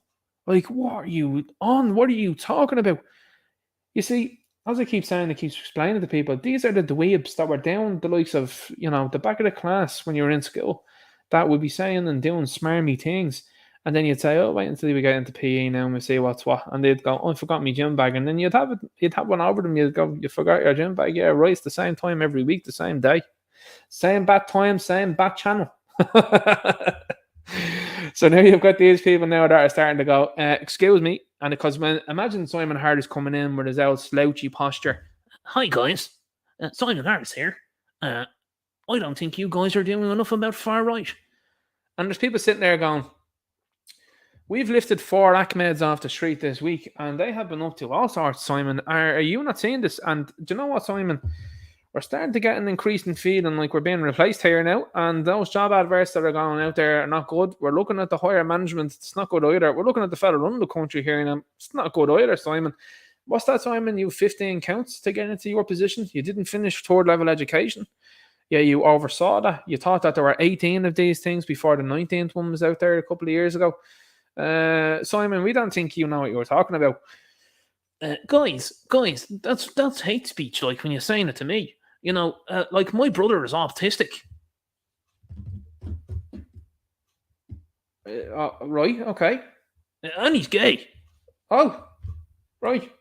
Like, what are you on? What are you talking about? You see, as I keep saying, I keep explaining to people, these are the dweebs that were down the likes of, the back of the class when you were in school that would be saying and doing smarmy things. And then you'd say, oh, wait until we get into PE now and we see what's what. And they'd go, oh, I forgot my gym bag. And then you'd have one over them. You'd go, you forgot your gym bag? Yeah, right. It's the same time every week, the same day. Same bat time, same bat channel. So now you've got these people now that are starting to go, excuse me. And because imagine Simon Harris coming in with his old slouchy posture. Hi, guys. Simon Harris here. I don't think you guys are doing enough about far right. And there's people sitting there going, we've lifted 4 Ahmeds off the street this week, and they have been up to all sorts, Simon. Are you not seeing this? And do you know what, Simon? We're starting to get an increasing feeling like we're being replaced here now, and those job adverts that are going out there are not good. We're looking at the higher management. It's not good either. We're looking at the fella running the country here now. It's not good either, Simon. What's that, Simon? You 15 counts to get into your position. You didn't finish 3rd level education. Yeah, you oversaw that. You thought that there were 18 of these things before the 19th one was out there a couple of years ago. Simon, we don't think you know what you were talking about. Guys, that's hate speech, like when you're saying it to me. Like my brother is autistic. Right, okay. And he's gay. Oh, right.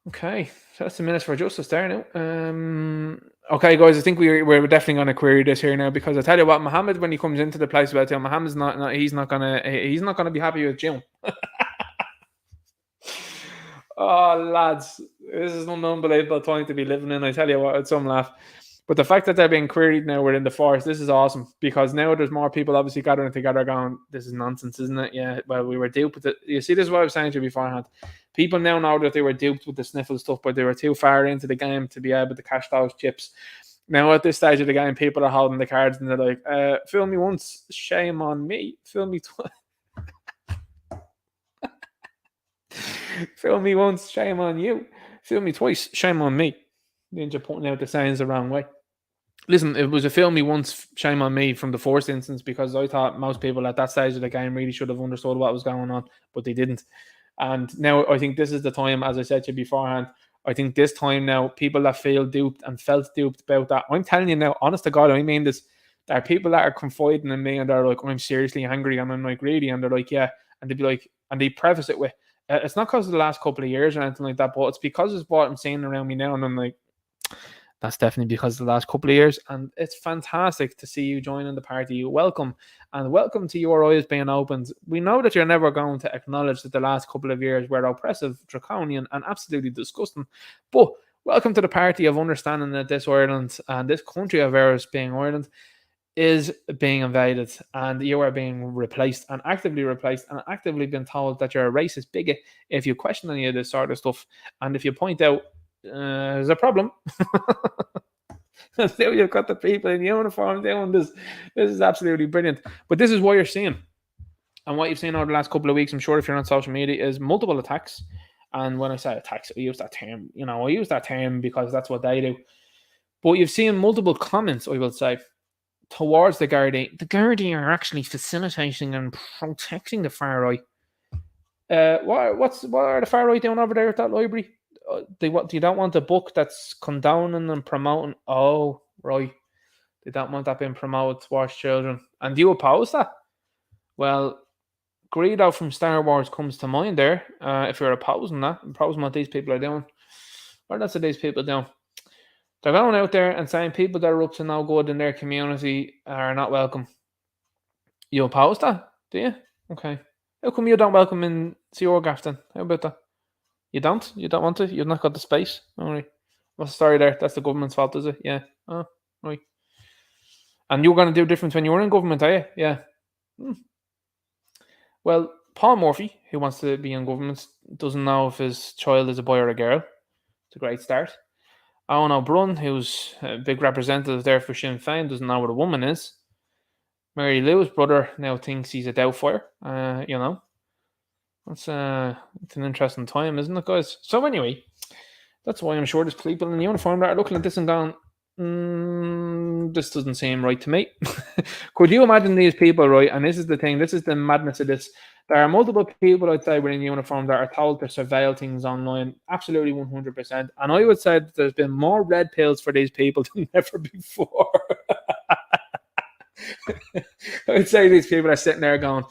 Okay, so that's the Minister for Justice there now. Okay, guys, I think we're definitely going to query this here now, because I tell you what, Mohammed, when he comes into the place about him, Mohammed's he's not gonna be happy with Jim. Oh, lads, this is an unbelievable time to be living in. I tell you what, it's some laugh. But the fact that they're being queried now within the force, this is awesome, because now there's more people obviously gathering together going, this is nonsense, isn't it? Yeah, well, we were duped with it. You see, this is what I was saying to you beforehand. People now know that they were duped with the sniffle stuff, but they were too far into the game to be able to cash those chips. Now, at this stage of the game, people are holding the cards and they're like, fool me once, shame on me. Fool me twice. Fool me once, shame on you. Fool me twice, shame on me. Ninja pointing out the signs the wrong way. Listen, it was a fool me once, shame on me from the first instance, because I thought most people at that stage of the game really should have understood what was going on, but they didn't. And now I think this is the time, as I said to you beforehand, I think this time now, people that feel duped and felt duped about that, I'm telling you now, honest to God, I mean this, there are people that are confiding in me and they're like, I'm seriously angry, and I'm like, really? And they're like, yeah. And they'd be like, and they preface it with, it's not because of the last couple of years or anything like that, but it's because it's what I'm seeing around me now. And I'm like, that's definitely because of the last couple of years. And it's fantastic to see you joining the party. Welcome, and welcome to your eyes being opened. We know that you're never going to acknowledge that the last couple of years were oppressive, draconian, and absolutely disgusting. But welcome to the party of understanding that this Ireland and this country of ours, being Ireland, is being invaded, and you are being replaced, and actively being told that you're a racist bigot if you question any of this sort of stuff. And if you point out there's a problem, now you've got the people in uniform doing this. This is absolutely brilliant. But this is what you're seeing, and what you've seen over the last couple of weeks, I'm sure, if you're on social media, is multiple attacks. And when I say attacks, I use that term. I use that term because that's what they do. But you've seen multiple comments, I will say, towards the Gardaí. The Gardaí are actually facilitating and protecting the far right. What are the far right doing over there at that library? You don't want a book that's condoning and promoting. Oh, right. They don't want that being promoted towards children. And do you oppose that? Well, Greedo from Star Wars comes to mind there. If you're opposing what these people are doing. Or that's what these people are doing. They're going out there and saying people that are up to no good in their community are not welcome. You oppose that, do you? Okay. How come you don't welcome in Sea Grafton? How about that? You don't? You don't want to? You've not got the space? All right. What's the story there? That's the government's fault, is it? Yeah. Oh, right. And you're going to do different when you were in government, are you? Yeah. Well, Paul Murphy, who wants to be in government, doesn't know if his child is a boy or a girl. It's a great start. Owen O'Brien, who's a big representative there for Sinn Féin, doesn't know what a woman is. Mary Lou's brother now thinks he's a Doubtfire. It's an interesting time, isn't it, guys? So anyway, that's why I'm sure there's people in uniform that are looking at this and going, this doesn't seem right to me. Could you imagine these people, right? And this is the thing, this is the madness of this. There are multiple people outside within uniform that are told to surveil things online, absolutely 100%. And I would say that there's been more red pills for these people than ever before. I would say these people are sitting there going,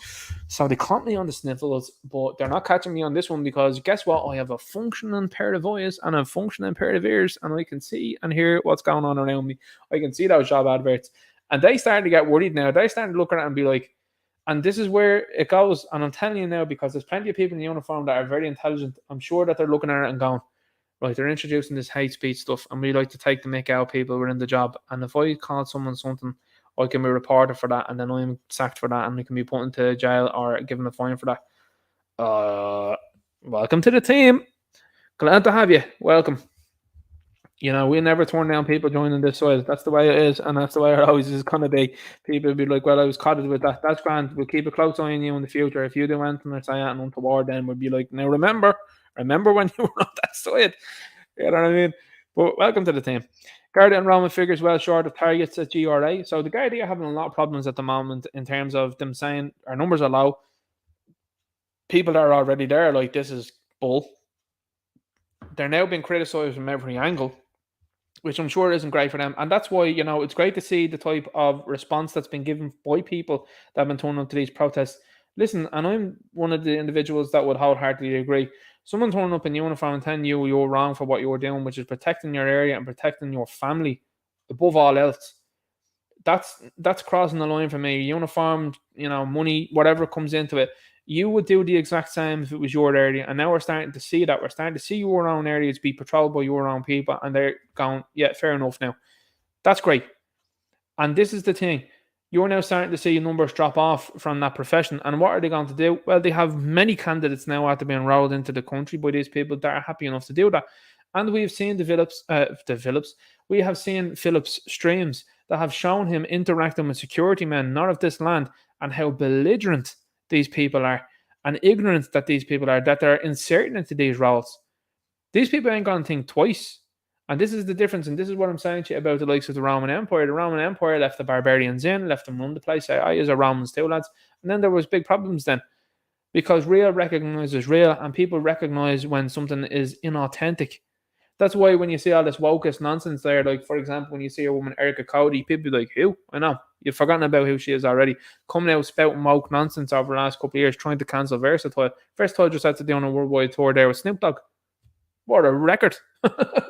so they caught me on the sniffles, but they're not catching me on this one because guess what? I have a functioning pair of eyes and a functioning pair of ears, and I can see and hear what's going on around me. I can see those job adverts. And they starting to get worried now. They starting to look at it and be like, and this is where it goes. And I'm telling you now, because there's plenty of people in uniform that are very intelligent. I'm sure that they're looking at it and going, right, they're introducing this hate speech stuff, and we like to take the mick out of people who are in the job. And if I call someone something, I can be reported for that, and then I'm sacked for that, and we can be put into jail or given a fine for that. Welcome to the team. Glad to have you. Welcome. You know, we never turn down people joining this side. That's the way it is, and that's the way it always is going to be. People will be like, well, I was caught with that. That's grand. We'll keep a close eye on you in the future. If you do anything or say anything untoward, then we'll be like, now remember when you were on that side. You know what I mean? But welcome to the team. Garda enrollment figures well short of targets at GRA. So the Garda are having a lot of problems at the moment in terms of them saying our numbers are low. People that are already there, like, this is bull. They're now being criticised from every angle, which I'm sure isn't great for them. And that's why, you know, it's great to see the type of response that's been given by people that have been turning up to these protests. Listen, and I'm one of the individuals that would wholeheartedly agree. Someone turning up in uniform and telling you you're wrong for what you're doing, which is protecting your area and protecting your family above all else. That's crossing the line for me. Uniform, you know, money, whatever comes into it. You would do the exact same if it was your area. And now we're starting to see that. We're starting to see your own areas be patrolled by your own people. And they're going, yeah, fair enough now. That's great. And this is the thing. You're now starting to see numbers drop off from that profession. And what are they going to do? Well, they have many candidates now after being enrolled into the country by these people that are happy enough to do that. And we've seen we have seen Phillips streams that have shown him interacting with security men, not of this land, and how belligerent these people are and ignorant that these people are, that they're inserting into these roles. These people ain't going to think twice. And this is the difference, and this is what I'm saying to you about the likes of the Roman Empire. The Roman Empire left the barbarians in, left them run the place. I as a Romans too, lads. And then there was big problems then, because real recognizes real, and people recognize when something is inauthentic. That's why when you see all this wokeist nonsense there, like, for example, when you see a woman, Erica Cody, people be like, who? I know. You've forgotten about who she is already. Coming out spouting woke nonsense over the last couple of years, trying to cancel Versatile. Versatile just had to do on a worldwide tour there with Snoop Dogg. What a record.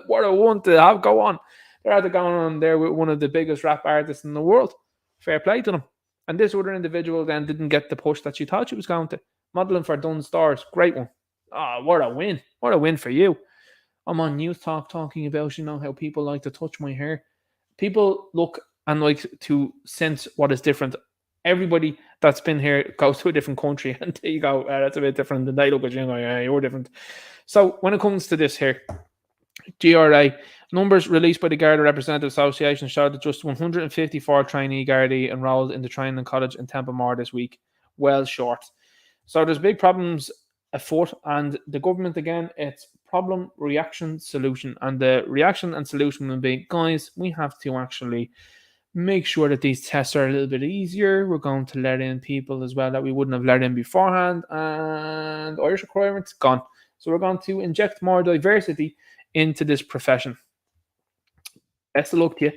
What a one to have go on. They're either going on there with one of the biggest rap artists in the world. Fair play to them. And this other individual then didn't get the push that she thought she was going to. Modeling for Dunn Stars. Great one. Oh, what a win. What a win for you. I'm on News Talk talking about, you know, how people like to touch my hair. People look and like to sense what is different. Everybody that's been here goes to a different country and there you go, that's a bit different. And they look at you and go, yeah, you're different. So when it comes to this here, GRA, numbers released by the Garda Representative Association showed that just 154 trainee Gardaí enrolled in the training college in Templemore this week. Well short. So there's big problems afoot, and the government, again, it's problem, reaction, solution. And the reaction and solution will be, guys, we have to actually make sure that these tests are a little bit easier. We're going to let in people as well that we wouldn't have let in beforehand, and Irish requirements gone. So we're going to inject more diversity into this profession. Best of luck to you.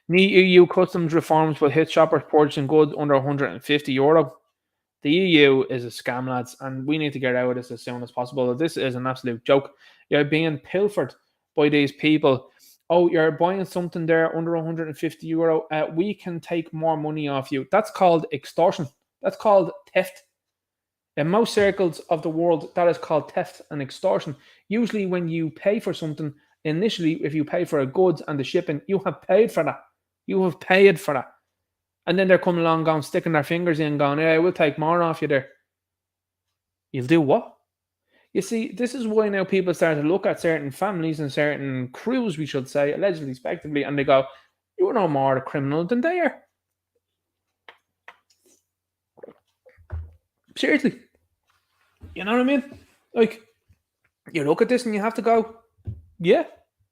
New EU customs reforms will hit shoppers purchasing goods under €150. The EU is a scam, lads, and we need to get out of this as soon as possible. This is an absolute joke. You're being pilfered by these people. Oh, you're buying something there under €150. We can take more money off you. That's called extortion. That's called theft. In most circles of the world, that is called theft and extortion. Usually when you pay for something, initially, if you pay for a goods and the shipping, you have paid for that. You have paid for that. And then they're coming along, going, sticking their fingers in, going, yeah, we'll take more off you there. You'll do what? You see, this is why now people start to look at certain families and certain crews, we should say, allegedly, respectively, and they go, you're no more a criminal than they are. Seriously. You know what I mean? Like, you look at this and you have to go, yeah,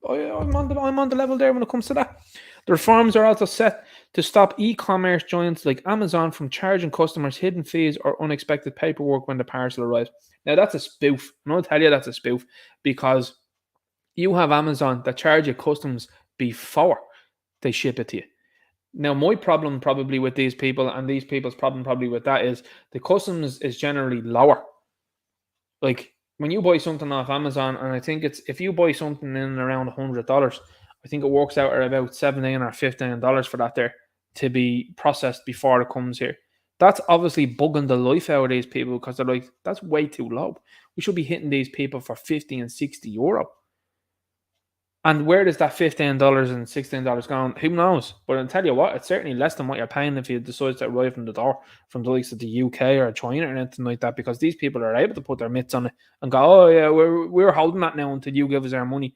I'm on the level there when it comes to that. The reforms are also set to stop e-commerce giants like Amazon from charging customers hidden fees or unexpected paperwork when the parcel arrives. Now, that's a spoof. I'm going to tell you that's a spoof, because you have Amazon that charge you customs before they ship it to you. Now, my problem probably with these people, and these people's problem probably with that, is the customs is generally lower. Like, when you buy something off Amazon, and I think it's, if you buy something in around $100, I think it works out at about $17 or $15 for that there to be processed before it comes here. That's obviously bugging the life out of these people, because they're like, that's way too low. We should be hitting these people for €50 and €60. And where does that $15 and $16 go? Who knows? But I'll tell you what, it's certainly less than what you're paying if you decide to arrive from the door from the likes of the UK or China or anything like that, because these people are able to put their mitts on it and go, oh yeah, we're holding that now until you give us our money.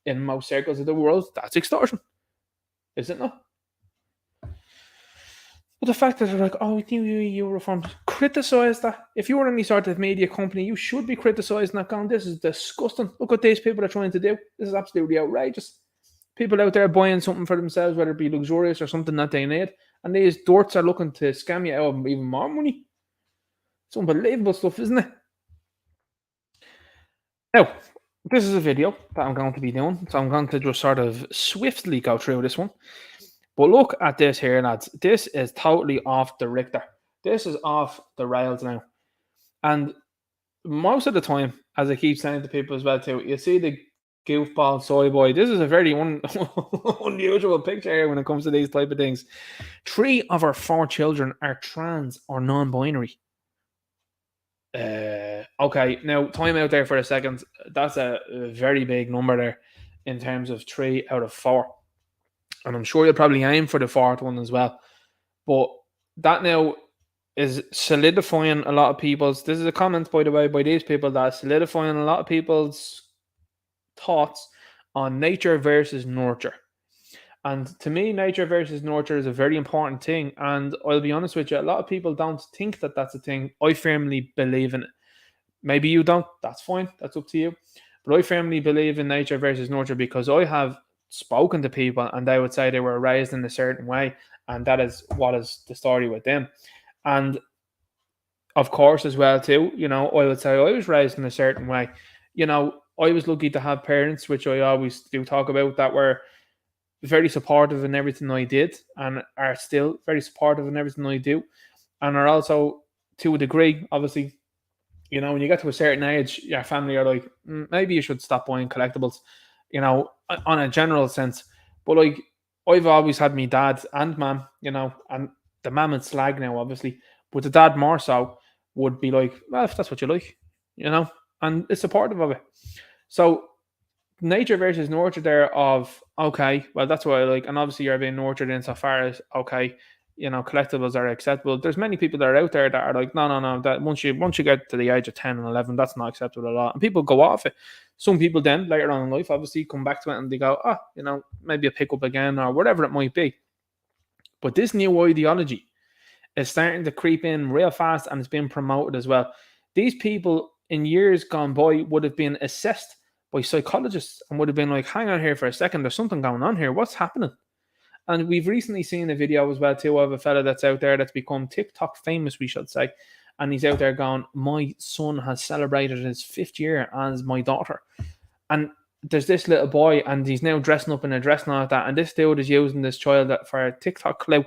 In most circles of the world, that's extortion. Is it not? But the fact that they're like, oh, new EU reforms, criticise that. If you're any sort of media company, you should be criticising that, going, this is disgusting. Look what these people are trying to do. This is absolutely outrageous. People out there buying something for themselves, whether it be luxurious or something that they need, and these dorks are looking to scam you out of even more money. It's unbelievable stuff, isn't it? Now, this is a video that I'm going to be doing, so I'm going to just sort of swiftly go through this one. But look at this here, lads. This is totally off the Richter. This is off the rails now. And most of the time, as I keep saying to people as well too, you see the goofball soy boy. This is a very unusual picture here when it comes to these type of things. 3 of our 4 children are trans or non-binary. Okay, now time out there for a second. That's a very big number there in terms of 3 out of 4. And I'm sure you'll probably aim for the 4th one as well. But that now is solidifying a lot of people's... This is a comment, by the way, by these people, that is solidifying a lot of people's thoughts on nature versus nurture. And to me, nature versus nurture is a very important thing. And I'll be honest with you, a lot of people don't think that that's a thing. I firmly believe in it. Maybe you don't. That's fine. That's up to you. But I firmly believe in nature versus nurture, because I have spoken to people and they would say they were raised in a certain way, and that is what is the story with them. And of course as well too, you know, I would say I was raised in a certain way. You know, I was lucky to have parents, which I always do talk about, that were very supportive in everything I did and are still very supportive in everything I do, and are also, to a degree, obviously, you know, when you get to a certain age, your family are like, maybe you should stop buying collectibles, you know, on a general sense. But like, I've always had me dad and mum, you know, and the mum and slag now, obviously, but the dad more so would be like, well, if that's what you like, you know, and it's supportive of it. So nature versus nurture there of, okay, well, that's what I like. And obviously you're being nurtured insofar as, okay, you know, collectibles are acceptable. There's many people that are out there that are like, no, that once you get to the age of 10 and 11, that's not acceptable at all. And people go off it. Some people then later on in life obviously come back to it and they go, you know, maybe a pick up again or whatever it might be. But this new ideology is starting to creep in real fast, and it's being promoted as well. These people in years gone by would have been assessed by psychologists and would have been like, hang on here for a second, there's something going on here. What's happening? And we've recently seen a video as well too of a fella that's out there that's become TikTok famous, we should say. And he's out there going, my son has celebrated his 5th year as my daughter. And there's this little boy and he's now dressing up in a dress and all that. And this dude is using this child for a TikTok clout.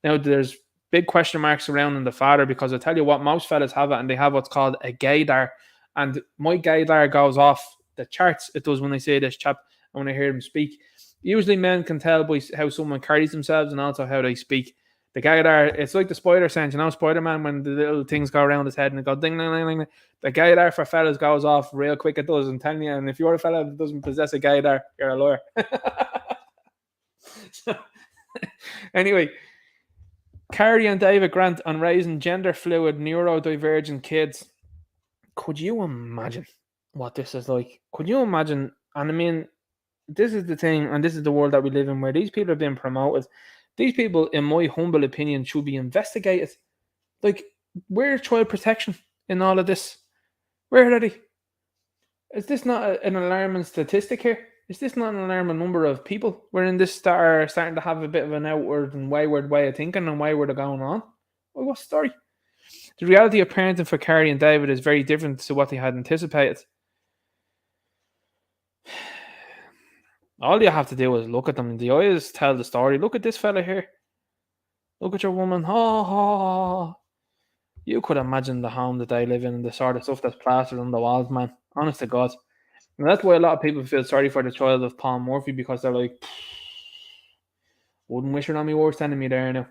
Now there's big question marks surrounding the father, because I tell you what, most fellas have it, and they have what's called a gaydar. And my gaydar goes off the charts. It does when I say this chap and when I hear him speak. Usually men can tell by how someone carries themselves and also how they speak. The gaydar, it's like the spider sense, you know, Spider-Man, when the little things go around his head and it goes ding, ding, ding, ding. The gaydar for fellas goes off real quick. It does, I'm telling you. And if you're a fella that doesn't possess a gaydar, you're a lawyer. So, anyway, Carrie and David Grant on raising gender fluid, neurodivergent kids. Could you imagine what this is like? Could you imagine? And I mean, this is the thing, and this is the world that we live in, where these people are being promoted. These people, in my humble opinion, should be investigated. Like, where's child protection in all of this? Where are they? Is this not an alarming statistic here? Is this not an alarming number of people wherein this are starting to have a bit of an outward and wayward way of thinking and wayward of going on? Well, what's the story? The reality of parenting for Carrie and David is very different to what they had anticipated. All you have to do is look at them in the eyes, tell the story. Look at this fella here. Look at your woman. Oh, you could imagine the home that they live in and the sort of stuff that's plastered on the walls, man. Honest to God. And that's why a lot of people feel sorry for the child of Paul Murphy, because they're like, wouldn't wish it on my worst enemy there now.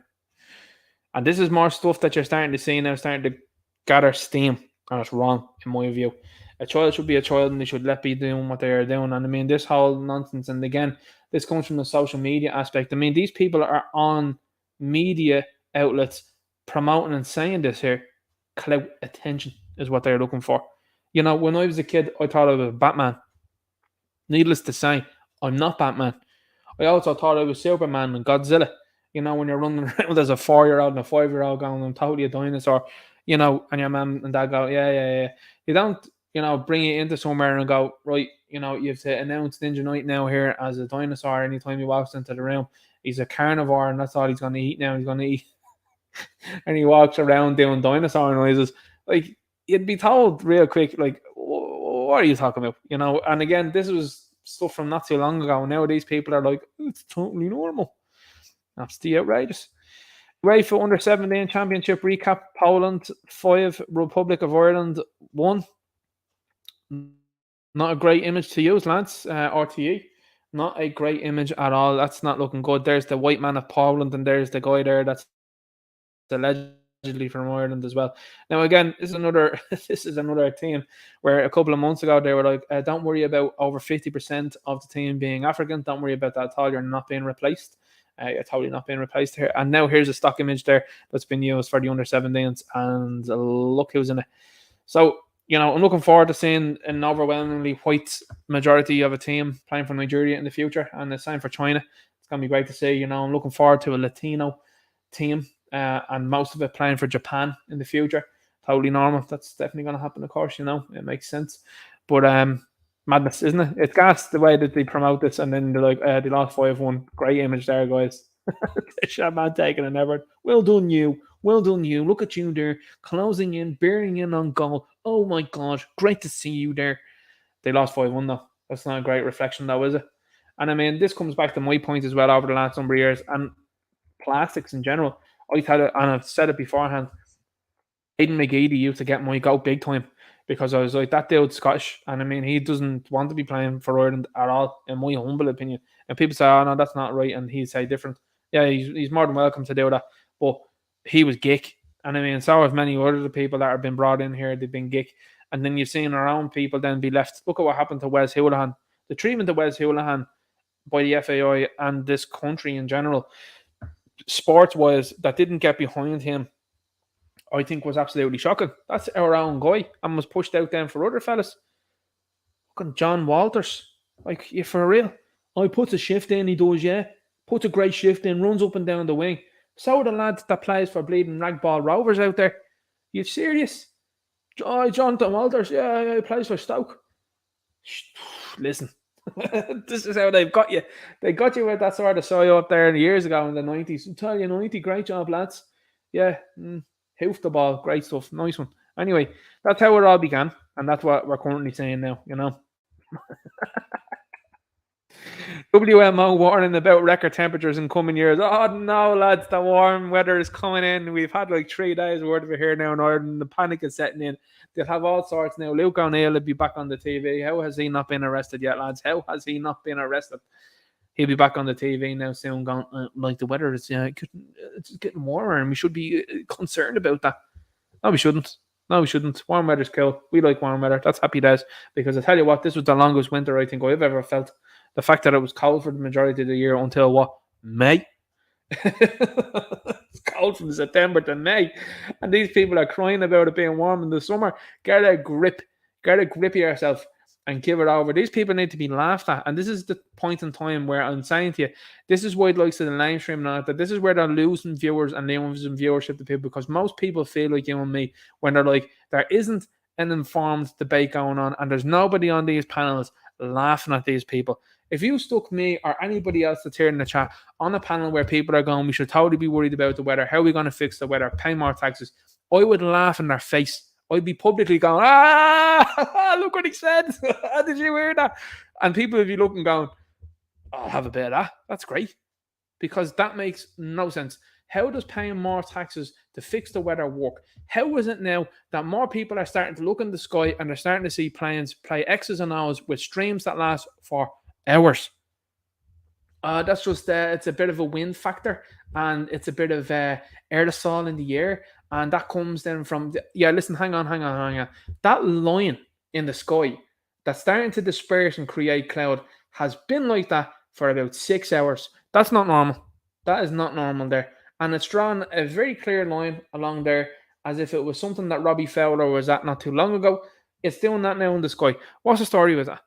And this is more stuff that you're starting to see now, starting to gather steam. And it's wrong, in my view. A child should be a child and they should let be doing what they are doing. And I mean, this whole nonsense, and again, this comes from the social media aspect. I mean, these people are on media outlets promoting and saying this here. Clout, attention is what they're looking for. You know, when I was a kid, I thought I was Batman. Needless to say, I'm not Batman. I also thought I was Superman and Godzilla. You know, when you're running around as a 4-year-old and a 5-year-old going, I'm totally a dinosaur, you know, and your mum and dad go, yeah. You don't, you know, bring it into somewhere and go, right, you know, you have to announce Ninja Knight now here as a dinosaur anytime he walks into the room. He's a carnivore and that's all he's going to eat now. He's going to eat. And he walks around doing dinosaur noises. Like, you'd be told real quick, like, what are you talking about? You know, and again, this was stuff from not too long ago. Now these people are like, it's totally normal. That's the outrageous. UEFA Under 17 Championship recap. Poland 5, Republic of Ireland 1. Not a great image to use, lads. RTE. Not a great image at all. That's not looking good. There's the white man of Poland, and there's the guy there that's allegedly from Ireland as well. Now, again, this is another team where a couple of months ago they were like, don't worry about over 50% of the team being African. Don't worry about that at all. You're not being replaced. You're totally not being replaced here. And now here's a stock image there that's been used for the under 17s, and look who's in it. So, you know, I'm looking forward to seeing an overwhelmingly white majority of a team playing for Nigeria in the future, and the same for China. It's going to be great to see. You know, I'm looking forward to a Latino team, and most of it playing for Japan in the future. Totally normal. That's definitely going to happen, of course, you know. It makes sense. But madness, isn't it? It's gas the way that they promote this, and then they're like, they lost 5-1. Great image there, guys. Shaman taking an effort. Well done, you. Well done, you. Look at you there, closing in, bearing in on goal. Oh my God, great to see you there. They lost 5-1 though. That's not a great reflection though, is it? And I mean, this comes back to my point as well over the last number of years, and plastics in general. I tell it, and I've said it beforehand. Aidan McGeady used to get my goat big time, because I was like, that dude's Scottish, and I mean, he doesn't want to be playing for Ireland at all, in my humble opinion. And people say, oh no, that's not right, and he'd say different. Yeah, he's more than welcome to do that, but he was geek. And I mean, so have many other people that have been brought in here, they've been geek. And then you've seen our own people then be left. Look at what happened to Wes Houlihan. The treatment of Wes Houlihan by the FAI and this country in general, sports-wise, that didn't get behind him, I think was absolutely shocking. That's our own guy, and was pushed out then for other fellas. Look at John Walters. Like, yeah, for real. I puts a shift in, he does, yeah. Puts a great shift in, runs up and down the wing. So are the lads that plays for bleeding Ragball Rovers out there. You serious? Oh, Jonathan Walters, yeah, he plays for Stoke. Listen, This is how they've got you. They got you with that sort of soy up there years ago in the 90s. I tell you, 90, great job, lads. Yeah, hoof the ball, great stuff, nice one. Anyway, that's how it all began, and that's what we're currently saying now, you know. WMO warning about record temperatures in coming years. Oh no, lads, the warm weather is coming in. We've had like 3 days worth of it here now in Ireland. The panic is setting in. They'll have all sorts now. Luke O'Neill will be back on the TV. How has he not been arrested yet, lads? How has he not been arrested? He'll be back on the TV now soon, going, like the weather is it's getting warmer and we should be concerned about that. No, we shouldn't. No, we shouldn't. Warm weather's cool. We like warm weather. That's happy days. Because I tell you what, this was the longest winter I think I've ever felt. The fact that it was cold for the majority of the year until what? May? It's cold from September to May. And these people are crying about it being warm in the summer. Get a grip. Get a grip of yourself and give it over. These people need to be laughed at. And this is the point in time where I'm saying to you, this is why it likes to the mainstream now, that this is where they're losing viewers and losing viewership to people, because most people feel like you and me when they're like, there isn't an informed debate going on and there's nobody on these panels laughing at these people. If you stuck me or anybody else that's here in the chat on a panel where people are going, we should totally be worried about the weather, how are we going to fix the weather, pay more taxes, I would laugh in their face. I'd be publicly going, look what he said. Did you hear that? And people would be looking going, I'll have a bit of that. That's great. Because that makes no sense. How does paying more taxes to fix the weather work? How is it now that more people are starting to look in the sky and they're starting to see planes play X's and O's with streams that last for hours? That's just, it's a bit of a wind factor and it's a bit of aerosol in the air. And that comes then from, listen, hang on. That line in the sky that's starting to disperse and create cloud has been like that for about 6 hours. That's not normal. That is not normal there. And it's drawn a very clear line along there as if it was something that Robbie Fowler was at not too long ago. It's doing that now in the sky. What's the story with that?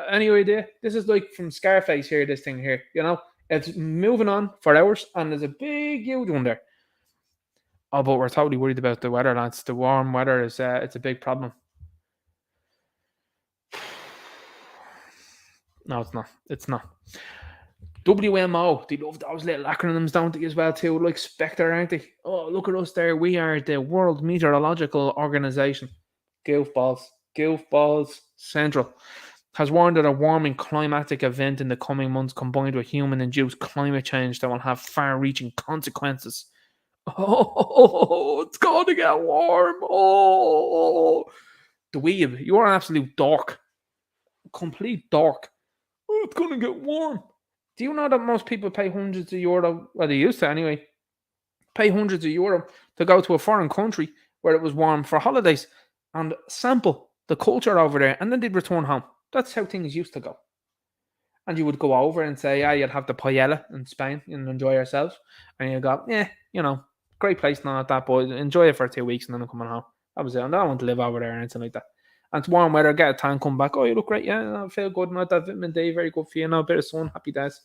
Any idea? This is like from Scarface here, this thing here. You know, it's moving on for hours and there's a big, huge one there. Oh, but we're totally worried about the weather, lads. The warm weather is it's a big problem. No, it's not. It's not. WMO, they love those little acronyms, don't they, as well, too? Like Spectre, aren't they? Oh, look at us there. We are the World Meteorological Organization. Goofballs Central has warned that a warming climatic event in the coming months combined with human-induced climate change that will have far-reaching consequences. Oh, it's going to get warm. Oh, dweeb, you're an absolute dork. Complete dork. Oh, it's going to get warm. Do you know that most people pay hundreds of euro, well, they used to anyway, pay hundreds of euro to go to a foreign country where it was warm for holidays and sample the culture over there, and then they'd return home. That's how things used to go. And you would go over and say, you'd have the paella in Spain and enjoy yourselves. And you'd go, great place, not that, but enjoy it for 2 weeks and then I'm coming home. That was it. And I don't want to live over there or anything like that. And it's warm weather, get a tan, come back. Oh, you look great. Yeah, I feel good. Not that vitamin D, very good for you. A bit of sun, happy days.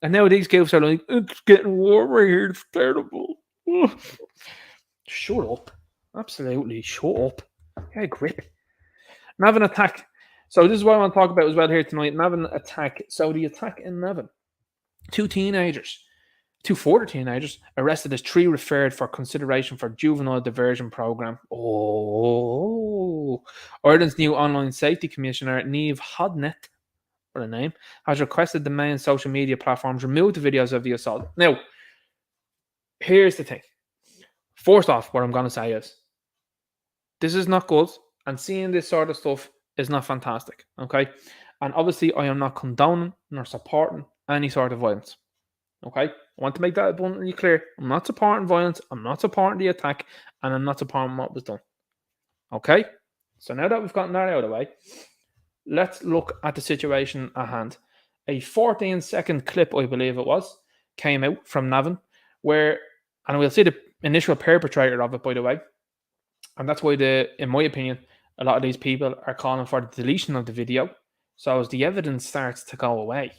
And now these kids are like, it's getting warmer here. It's terrible. Shut up. Absolutely, shut up. Yeah, grip. Navan attack. So this is what I want to talk about as well here tonight. Navan attack. So the attack in Navan. 2 further teenagers arrested as 3 referred for consideration for juvenile diversion program. Oh, Ireland's new online safety commissioner, Niamh Hodnett, what a name, has requested the main social media platforms remove the videos of the assault. Now, here's the thing. First off, what I'm going to say is, this is not good, and seeing this sort of stuff is not fantastic, okay? And obviously, I am not condoning nor supporting any sort of violence. Okay, I want to make that abundantly clear. I'm not supporting violence, I'm not supporting the attack, and I'm not supporting what was done. Okay, so now that we've gotten that out of the way, let's look at the situation at hand. A 14-second clip, I believe it was, came out from Navan, where, and we'll see the initial perpetrator of it, by the way, and that's why, in my opinion, a lot of these people are calling for the deletion of the video, so as the evidence starts to go away.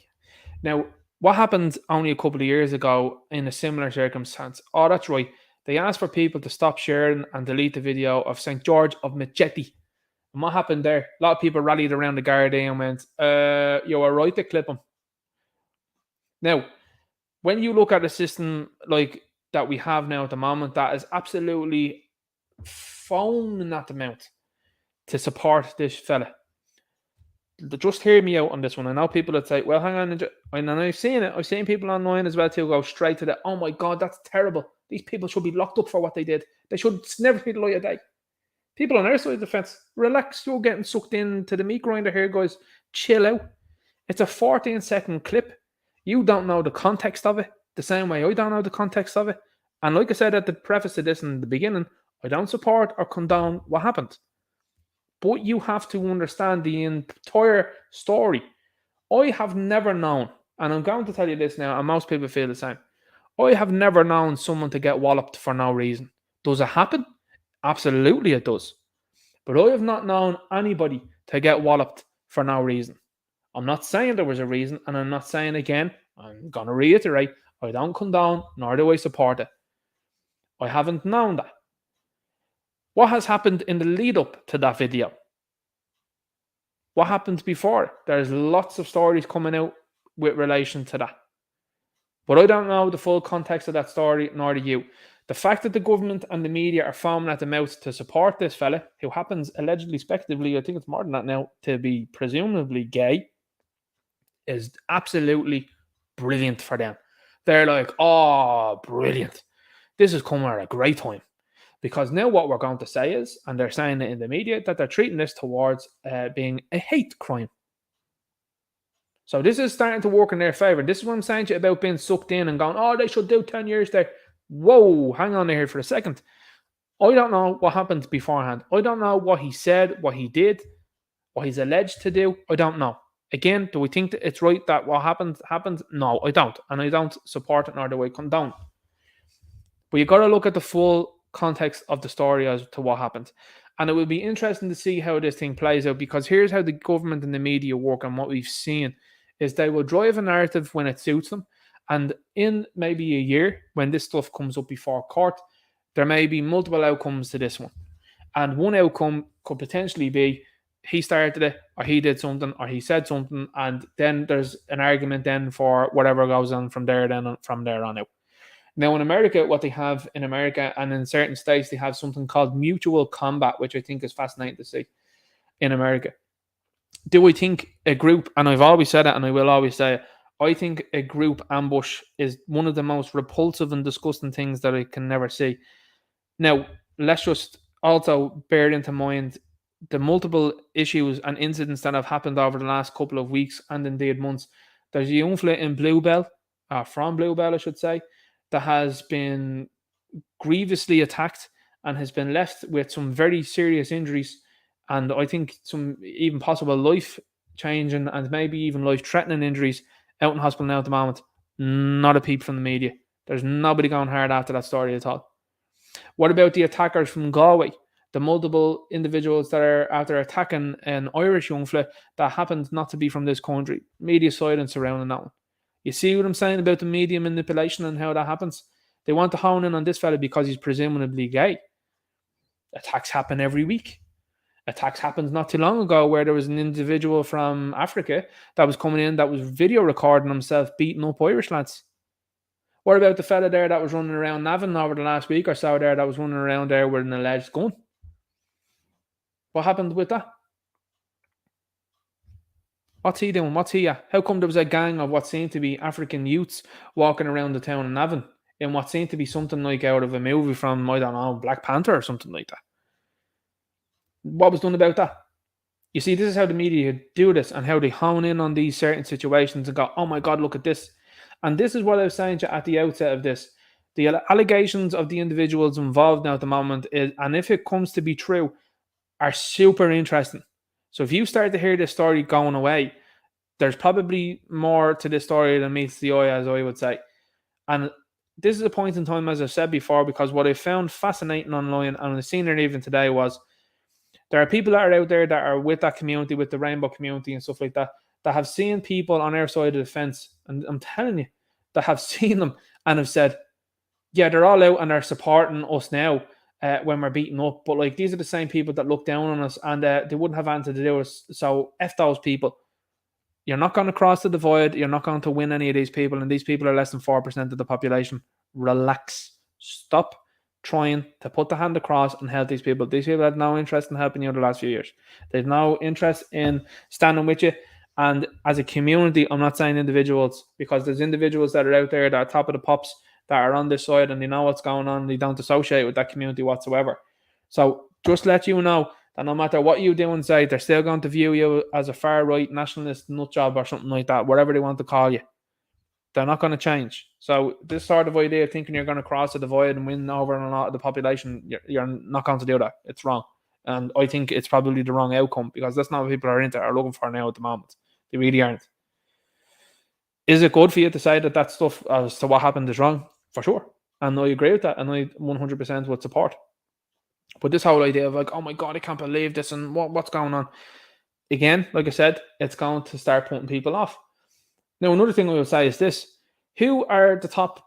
Now, what happened only a couple of years ago in a similar circumstance? Oh, that's right. They asked for people to stop sharing and delete the video of St. George of Machete And what happened there? A lot of people rallied around the Gardaí and went, you were right to clip him. Now, when you look at a system like that we have now at the moment, that is absolutely foaming at the mouth to support this fella. Just hear me out on this one. I know people that say, well, hang on, and I've seen it. I've seen people online as well too go straight to the, oh my God, that's terrible. These people should be locked up for what they did. They should never see the light of day. People on our side of the fence, relax. You're getting sucked into the meat grinder here, guys. Chill out. It's a 14-second clip. You don't know the context of it the same way I don't know the context of it. And like I said at the preface of this in the beginning, I don't support or condone what happened. But you have to understand the entire story. I have never known, and I'm going to tell you this now, and most people feel the same. I have never known someone to get walloped for no reason. Does it happen? Absolutely it does. But I have not known anybody to get walloped for no reason. I'm not saying there was a reason, and I'm not saying again, I'm going to reiterate, I don't condone, nor do I support it. I haven't known that. What has happened in the lead up to that video? What happened before? There's lots of stories coming out with relation to that. But I don't know the full context of that story, nor do you. The fact that the government and the media are foaming at the mouth to support this fella, who happens allegedly, speculatively, I think it's more than that now, to be presumably gay, is absolutely brilliant for them. They're like, oh, brilliant. This is coming at a great time. Because now what we're going to say is, and they're saying it in the media, that they're treating this towards being a hate crime. So this is starting to work in their favour. This is what I'm saying to you about being sucked in and going, oh, they should do 10 years there. Whoa, hang on here for a second. I don't know what happened beforehand. I don't know what he said, what he did, what he's alleged to do. I don't know. Again, do we think that it's right that what happened? No, I don't. And I don't support it, nor do I condone. But you've got to look at the full context of the story as to what happened. And it will be interesting to see how this thing plays out, because here's how the government and the media work, and what we've seen is they will drive a narrative when it suits them. And in maybe a year, when this stuff comes up before court, there may be multiple outcomes to this one. And one outcome could potentially be he started it, or he did something, or he said something, and then there's an argument then for whatever goes on from there on out. Now, in America, what they have in America and in certain states, they have something called mutual combat, which I think is fascinating to see in America. Do we think a group, and I've always said it and I will always say it, I think a group ambush is one of the most repulsive and disgusting things that I can never see. Now, let's just also bear into mind the multiple issues and incidents that have happened over the last couple of weeks and indeed months. There's a young fella in Bluebell, from Bluebell, I should say, that has been grievously attacked and has been left with some very serious injuries, and I think some even possible life-changing and maybe even life-threatening injuries out in hospital now at the moment. Not a peep from the media. There's nobody going hard after that story at all. What about the attackers from Galway? The multiple individuals that are after attacking an Irish young fella that happens not to be from this country. Media silence surrounding that one. You see what I'm saying about the media manipulation and how that happens? They want to hone in on this fella because he's presumably gay. Attacks happen every week. Attacks happened not too long ago where there was an individual from Africa that was coming in that was video recording himself beating up Irish lads. What about the fella there that was running around Navan over the last week or so there that was running around there with an alleged gun? What happened with that? What's he doing? What's he at? How come there was a gang of what seemed to be African youths walking around the town of Navan in what seemed to be something like out of a movie from, I don't know, Black Panther or something like that? What was done about that? You see, this is how the media do this and how they hone in on these certain situations and go, oh my God, look at this. And this is what I was saying to you at the outset of this. The allegations of the individuals involved now at the moment, and if it comes to be true, are super interesting. So if you start to hear this story going away, there's probably more to this story than meets the eye, as I would say. And this is a point in time, as I've said before, because what I found fascinating online, and I've seen it even today, was there are people that are out there that are with that community, with the rainbow community and stuff like that, that have seen people on our side of the fence, and I'm telling you, that have seen them and have said, yeah, they're all out and they're supporting us now. when we're beaten up. But like, these are the same people that look down on us, and they wouldn't have anything to do with us. So F those people. You're not going to cross the divide. You're not going to win any of these people, and these people are less than 4% of the population. Relax. Stop trying to put the hand across and help these people. These people had no interest in helping you the last few years. They've no interest in standing with you. And as a community, I'm not saying individuals, because there's individuals that are out there that are top of the pops that are on this side and they know what's going on and they don't associate with that community whatsoever. So just let you know that no matter what you do and say, they're still going to view you as a far-right nationalist nutjob or something like that, whatever they want to call you. They're not going to change. So this sort of idea of thinking you're going to cross the divide and win over a lot of the population, you're not going to do that. It's wrong. And I think it's probably the wrong outcome, because that's not what people are into, are looking for now at the moment. They really aren't. Is it good for you to say that that stuff as to what happened is wrong? For sure. And I agree with that. And I 100% would support. But this whole idea of like, oh my God, I can't believe this and what's going on? Again, like I said, it's going to start putting people off. Now, another thing I will say is this. Who are the top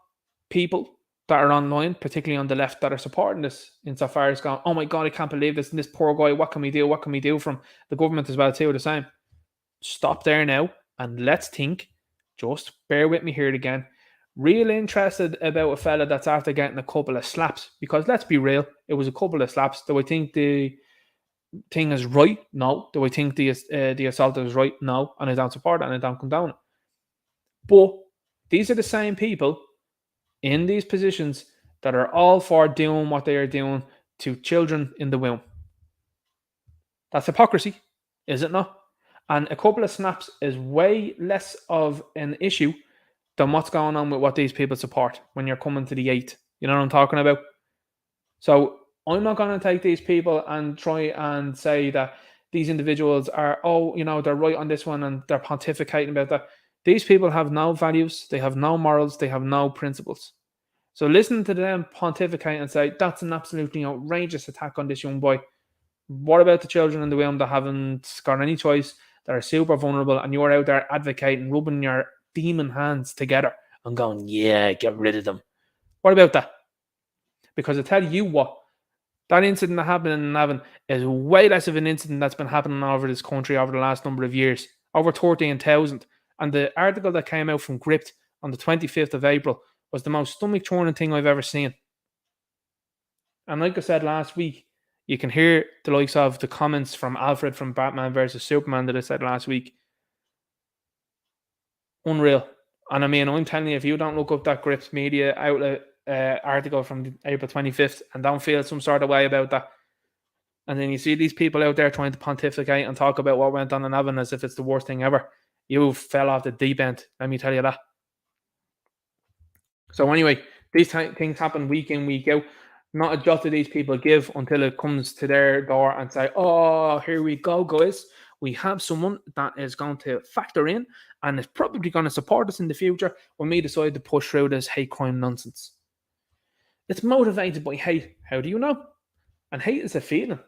people that are online, particularly on the left, that are supporting this insofar as going, oh my God, I can't believe this, and this poor guy, what can we do? What can we do? From the government as well too, the same. Stop there now and let's think. Just bear with me here again. Real interested about a fella that's after getting a couple of slaps, because let's be real, it was a couple of slaps. Do I think the thing is right? No. Do I think the assault is right? No. And I don't support it and I don't condone it. But these are the same people in these positions that are all for doing what they are doing to children in the womb. That's hypocrisy, is it not? And a couple of snaps is way less of an issue than what's going on with what these people support when you're coming to the 8th. You know what I'm talking about? So I'm not going to take these people and try and say that these individuals are, they're right on this one and they're pontificating about that. These people have no values, they have no morals, they have no principles. So listen to them pontificate and say, that's an absolutely outrageous attack on this young boy. What about the children in the womb that haven't got any choice, that are super vulnerable, and you're out there advocating, rubbing your demon hands together and going, yeah, get rid of them? What about that? Because I tell you what, that incident that happened in Navan is way less of an incident that's been happening over this country over the last number of years. Over 13,000. And the article that came out from Gript on the 25th of April was the most stomach-churning thing I've ever seen. And like I said last week, you can hear the likes of the comments from Alfred from Batman versus Superman that I said last week. Unreal. And I mean, I'm telling you, if you don't look up that Gript media outlet article from April 25th and don't feel some sort of way about that, and then you see these people out there trying to pontificate and talk about what went on in Avon as if it's the worst thing ever, you fell off the deep end. Let me tell you that. So anyway, these things happen week in, week out. Not a jot of these people give until it comes to their door and say, oh, here we go, guys. We have someone that is going to factor in and is probably going to support us in the future when we decide to push through this hate crime nonsense. It's motivated by hate. How do you know? And hate is a feeling.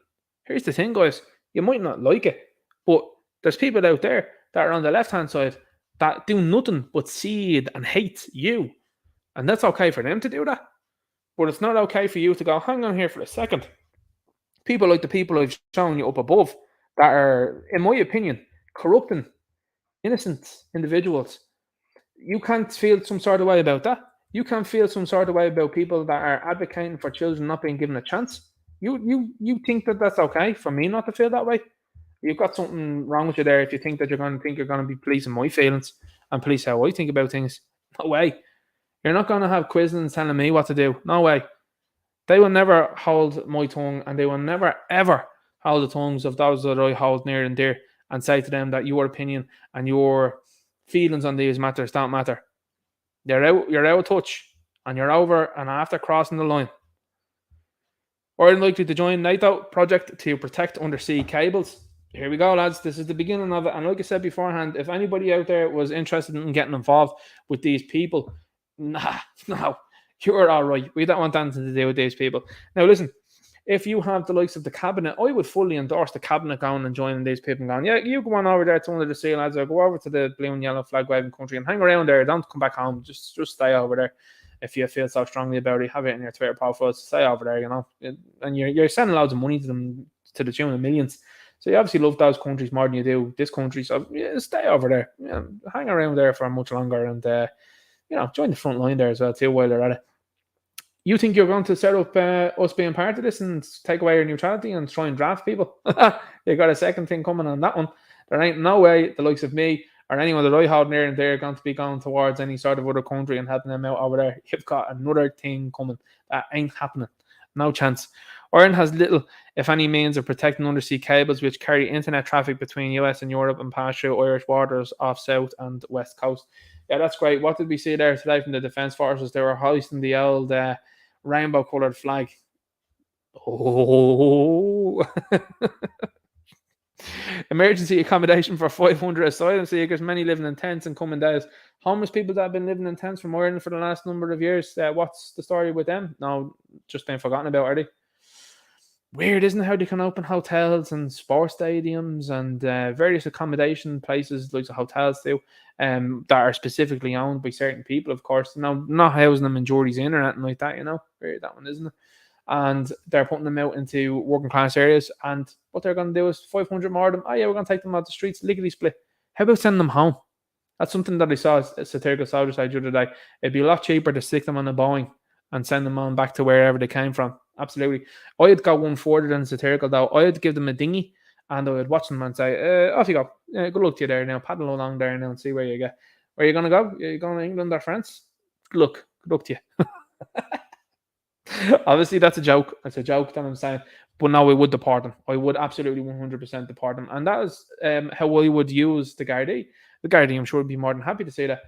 Here's the thing, guys. You might not like it, but there's people out there that are on the left-hand side that do nothing but seed and hate you. And that's okay for them to do that. But it's not okay for you to go, hang on here for a second. People like the people I've shown you up above that are, in my opinion, corrupting innocent individuals. You can't feel some sort of way about that. You can't feel some sort of way about people that are advocating for children not being given a chance. You think that that's okay for me not to feel that way? You've got something wrong with you there if you think that you're going to be policing my feelings and police how I think about things. No way. You're not going to have quizzings telling me what to do. No way. They will never hold my tongue, and they will never, ever hold the tongues of those that I hold near and dear and say to them that your opinion and your feelings on these matters don't matter. You're out of touch, and you're over and after crossing the line. Or likely to join NATO project to protect undersea cables. Here we go, lads. This is the beginning of it. And like I said beforehand, if anybody out there was interested in getting involved with these people, no, you're all right. We don't want anything to do with these people. Now, listen, if you have the likes of the cabinet, I would fully endorse the cabinet going and joining these people and going, yeah, you go on over there to under the sea, lads, or go over to the blue and yellow flag waving country and hang around there. Don't come back home. Just stay over there. if you feel so strongly about it, have it in your Twitter profiles, stay over there, and you're sending loads of money to them to the tune of millions. So you obviously love those countries more than you do this country. So yeah, stay over there, hang around there for much longer, and join the front line there as well too while they're at it. You think you're going to set up us being part of this and take away your neutrality and try and draft people? You got a second thing coming on that one. There ain't no way the likes of me or anyone that I hold near and they're going to be going towards any sort of other country and helping them out over there. You've got another thing coming that ain't happening. No chance. Ireland has little, if any, means of protecting undersea cables which carry internet traffic between US and Europe and pass through Irish waters off south and west coast. Yeah, that's great. What did we see there today from the Defence Forces? They were hoisting the old rainbow-coloured flag. Oh. Emergency accommodation for 500 asylum seekers, many living in tents and coming days. Homeless people that have been living in tents from Ireland for the last number of years. What's the story with them? No, just been forgotten about, are they? Weird, isn't it, how they can open hotels and sports stadiums and various accommodation places, like the hotels do, that are specifically owned by certain people, of course. Not housing them in Geordie's Inn or anything like that, Weird, that one, isn't it? And they're putting them out into working class areas. And what they're going to do is 500 more of them. Oh, yeah, we're going to take them out the streets, lickety split. How about sending them home? That's something that I saw a satirical soldier side the other day. It'd be a lot cheaper to stick them on a Boeing and send them on back to wherever they came from. Absolutely. I'd go one further than satirical, though. I'd give them a dinghy and I would watch them and say, off you go. Good luck to you there now. Paddle along there now and see where you get. Where are you going to go? Are you going to England or France? Good luck to you. Obviously, that's a joke. That's a joke that I'm saying. But no, I would deport them. I would absolutely 100% deport them. And that is how I would use the Gardaí. The Gardaí, I'm sure, would be more than happy to say that.